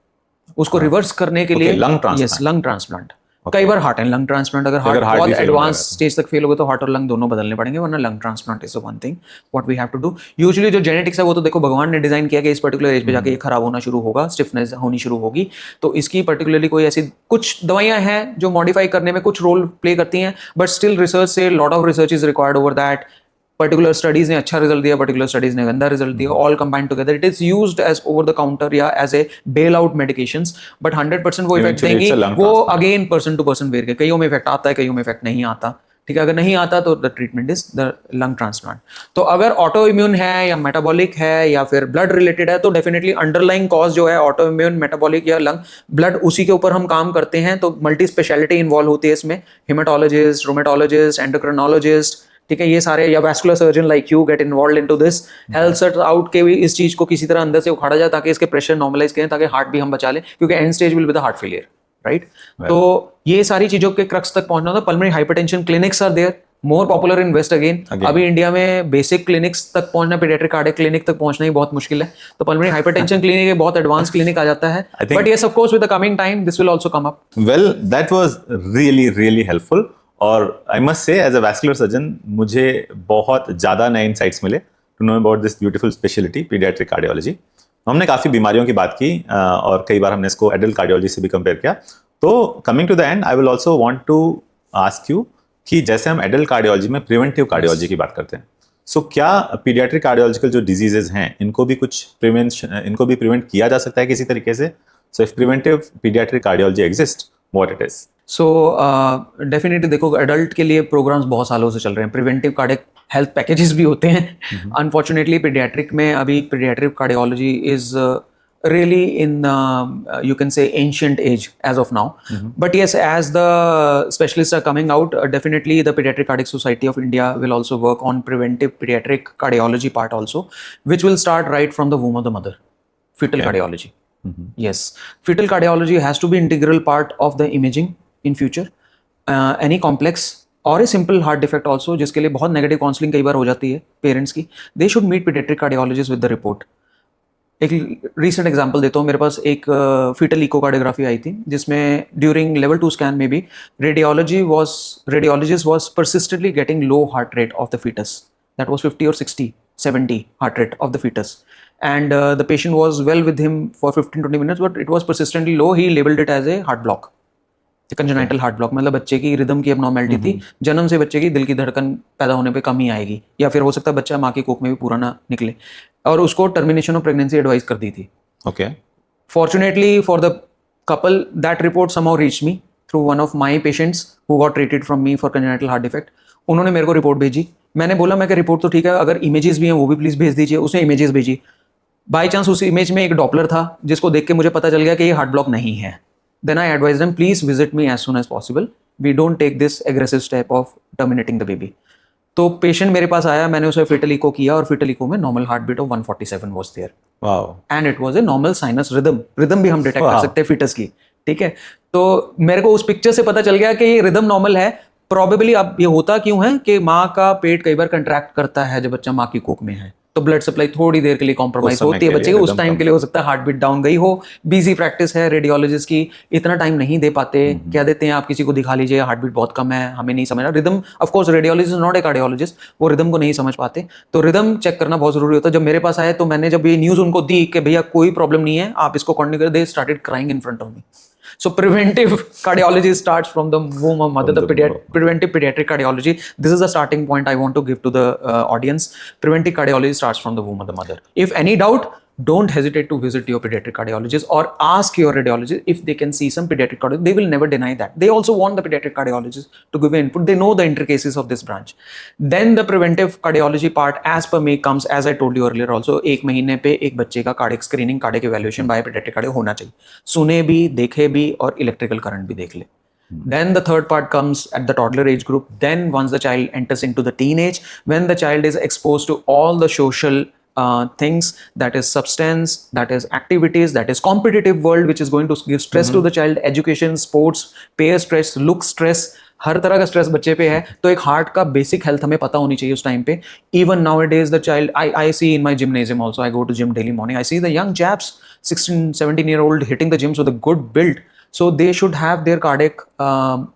उसको रिवर्स करने के लिए lung transplant, yes, lung transplant. कई बार हार्ट एंड लंग ट्रांसप्लांट, अगर हार्ट बहुत एडवांस स्टेज तक फेल हो गए तो हार्ट और लंग दोनों बदलने पड़ेंगे, वरना lung transplant is one thing what we have to do. Usually जो जेनेटिक्स है वो तो देखो भगवान ने डिजाइन किया कि इस पर्टिकुलर एज पे जाके ये खराब होना शुरू होगा, स्टिफनेस होनी शुरू होगी। तो इसकी पर्टिकुलरली कोई ऐसी कुछ दवाइयां हैं जो मॉडिफाई करने में कुछ रोल प्ले करती हैं, बट स्टिल रिसर्च से lot of research is required over that. Particular studies ने अच्छा रिजल्ट दिया, पर्टिकुलर स्टडीज ने गंदा रिजल्ट दिया, all combined together. It is used as over the counter या as a bail out medications, but 100% वो effect देंगी, वो again person to person vary के, कईयों में इफेक्ट आता है, कईयों में इफेक्ट नहीं आता, ठीक है। अगर नहीं आता तो the treatment is the lung transplant. तो अगर ऑटो इम्यून है या मेटाबॉलिक है या फिर ब्लड रिलेटेड है, तो डेफिनेटली अंडरलाइंग कॉज जो है ऑटो इम्यून, मेटाबॉलिक या लंग ब्लड, उसी के ऊपर हम काम करते हैं। तो मल्टी स्पेशलिटी इन्वॉल्व होती है इसमें, हेमाटोलॉजिस्ट, रोमेटोलॉजिस्ट, एंडोक्रिनोलॉजिस्ट, ठीक है, ये सारे, या vascular surgeon like you get involve into this, health set out के भी इस चीज को किसी तरह अंदर से उखाड़ा जाए ताकि इसके प्रेशर नॉर्मलाइज करें, ताकि हार्ट भी हम बचा लें, क्योंकि and stage will be the heart failure, right. तो ये सारी चीजों के क्रक्स तक पहुंचना होता है। Pulmonary hypertension clinics are there, more popular in west again. अभी इंडिया में बेसिक क्लिनिक्स तक पहुंचना, पीडियाट्रिक कार्डियक क्लिनिक तक पहुंचना ही बहुत मुश्किल है। तो पल्मोनरी हाइपरटेंशन क्लिनिक एक बहुत एडवांस क्लिनिक आ जाता है, but yes of course with the coming time this will also come up. Well, that was really really helpful. और I must say as a vascular surgeon मुझे बहुत ज़्यादा नए इनसाइट्स मिले to know about this beautiful speciality paediatric cardiology. हमने काफ़ी बीमारियों की बात की और कई बार हमने इसको एडल्ट कार्डियोलॉजी से भी कंपेयर किया। तो coming to the end, I will also want to ask you कि जैसे हम एडल्ट कार्डियोलॉजी में प्रिवेंटिव कार्डियोलॉजी की बात करते हैं, सो क्या पीडियाट्रिक कार्डियोलॉजिकल जो डिजीजेज हैं इनको भी प्रिवेंट किया जा सकता है किसी तरीके से? So if preventive paediatric cardiology exist, what it is? So definitely देखो, एडल्ट के लिए प्रोग्राम्स बहुत सालों से चल रहे हैं, प्रिवेंटिव कार्डियक हेल्थ पैकेजेस भी होते हैं। अनफॉर्चुनेटली पीडियाट्रिक में अभी paediatric cardiology is really in you can say ancient age as of now, but yes, as the specialists are coming out, definitely the Pediatric Cardiac Society of India will also work on preventive pediatric cardiology part also, which will start right from the womb of the mother, fetal cardiology. Yes, fetal cardiology has to be integral part of the imaging in future. Any complex और a simple heart defect also, जिसके लिए बहुत negative counselling कई बार हो जाती है parents की, they should meet pediatric cardiologist with the report. एक रीसेंट एग्जांपल देता हूँ, मेरे पास एक फीटल इकोकार्डियोग्राफी आई थी जिसमें ड्यूरिंग लेवल 2 स्कैन में भी radiologist was persistently getting low heart rate of the fetus, that was 50 or 60 70 heart rate of the fetus, and the patient was well with him for 15-20 minutes, but it was persistently low. He labeled it as a heart block, congenital heart block. मतलब बच्चे की rhythm की abnormality थी, जन्म से बच्चे की दिल की धड़कन पैदा होने पे कमी आएगी, या फिर हो सकता है बच्चा माँ की कोख में भी पूरा ना निकले, और उसको टर्मिनेशन ऑफ प्रेगनेंसी एडवाइस कर दी थी। Okay, fortunately for the couple that report somehow reached me through one of my patients who got treated from me for congenital heart defect. उन्होंने मेरे को रिपोर्ट भेजी, मैंने बोला मैं कि रिपोर्ट तो ठीक है, अगर इमेजेस भी हैं वो भी प्लीज भेज दीजिए। उसने इमेजेस भेजी, बाई चांस उस इमेज में एक डॉपलर था जिसको देख के मुझे पता चल गया कि ये हार्ट ब्लॉक नहीं है। Then I advise them, please visit me as soon as possible. We don't take this aggressive step of terminating the baby. तो पेशेंट मेरे पास आया, मैंने उसे fetal echo किया और fetal echo में normal heartbeat of 147 was there. Wow. And it was a normal sinus rhythm. Rhythm भी हम डिटेक्ट कर सकते हैं fetus की, ठीक है। तो मेरे को उस पिक्चर से पता चल गया कि ये rhythm normal है। Probably अब ये होता क्यों है कि माँ का पेट कई बार कंट्रैक्ट करता है जब बच्चा माँ की कोख में है, तो ब्लड सप्लाई थोड़ी देर के लिए कॉम्प्रोमाइज समय होती है के बच्चे लिए की, उस rhythm टाइम कम के लिए हो सकता है हार्ट बीट डाउन गई हो, बिजी प्रैक्टिस है रेडियोलॉजिस्ट की, इतना टाइम नहीं दे पाते, कह देते हैं आप किसी को दिखा लीजिए हार्ट बीट बहुत कम है, हमें नहीं समझना rhythm. Of course radiologist not a cardiologist, वो रिदम को नहीं समझ पाते, तो रिदम चेक करना बहुत जरूरी होता है। जब मेरे पास आए तो मैंने जब ये न्यूज उनको दी कि भैया कोई प्रॉब्लम नहीं है, आप इसको कंटिन्यू करें, they started crying in front of me. So preventive cardiology starts from the womb of mother, preventive pediatric cardiology. This is the starting point I want to give to the audience. Preventive cardiology starts from the womb of the mother. If any doubt, don't hesitate to visit your pediatric cardiologist or ask your radiologist if they can see some pediatric cardiologist. They will never deny that. They also want the pediatric cardiologist to give input. They know the intricacies of this branch. Then the preventive cardiology part, as per me, comes as I told you earlier also, एक महीने पे एक बच्चे का cardiac screening, cardiac evaluation by pediatric cardio होना चाहिए, सुने भी, देखे भी और इलेक्ट्रिकल करंट भी देख ले. Then the third part comes at the toddler age group. Then once the child enters into the teenage, when the child is exposed to all the social things, that is substance, that is activities, that is competitive world which is going to give stress to the child, education, sports, peer stress, look stress, हर तरह का stress बच्चे पे है, तो एक heart का basic health हमें पता होनी चाहिए उस टाइम पे. Even now it is the child, I see in my gymnasium also, I go to gym daily morning, I see the young chaps 16-17-year-old hitting the gyms with a good build. So they should have their cardiac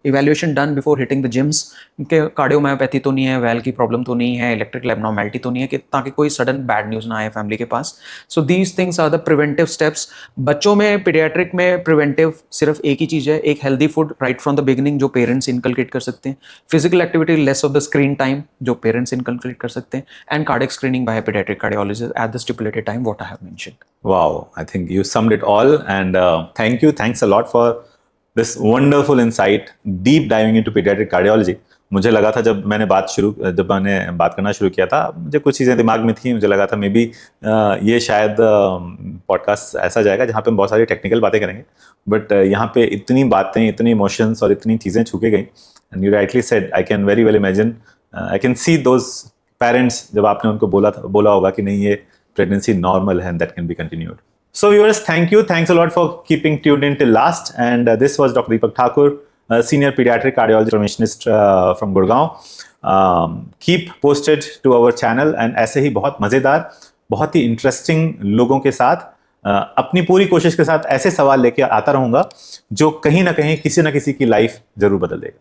evaluation done before hitting the gyms. उनके cardiomyopathy तो नहीं है, well की problem तो नहीं है, electrical abnormality तो नहीं है, कि ताकि कोई सडन बैड न्यूज़ ना आए फैमिली के पास. So these things are the preventive steps. बच्चों में पीडियाट्रिक में प्रिवेंटिव सिर्फ एक ही चीज़ है, एक healthy food right from the beginning जो पेरेंट्स इनकलकेट कर सकते हैं, physical activity, less of the screen time जो पेरेंट्स इनकलकेट कर सकते हैं, and cardiac screening by pediatric cardiologist at the stipulated time what I have mentioned. Wow, I think you summed it all, and thank you. Thanks a lot for this wonderful insight, deep diving into pediatric cardiology. मुझे लगा था जब मैंने बात करना शुरू किया था, मुझे कुछ चीज़ें दिमाग में थी, मुझे लगा था मे बी ये शायद पॉडकास्ट ऐसा जाएगा जहाँ पे हम बहुत सारी टेक्निकल बातें करेंगे, बट यहाँ पे इतनी बातें, इतनी इमोशंस और इतनी चीज़ें छूके गई. And you rightly said, I can very well imagine, I can see those parents जब आपने उनको बोला होगा कि नहीं ये pregnancy normal and that can be continued. So viewers, thank you. Thanks a lot for keeping tuned in till last. And this was Dr. Deepak Thakur, senior pediatric cardiologist interventionist from Gurgaon. Keep posted to our channel, and ऐसे ही बहुत मज़ेदार, बहुत ही interesting लोगों के साथ अपनी पूरी कोशिश के साथ ऐसे सवाल लेके आता रहूँगा जो कहीं ना कहीं किसी ना किसी की लाइफ जरूर बदल देगा.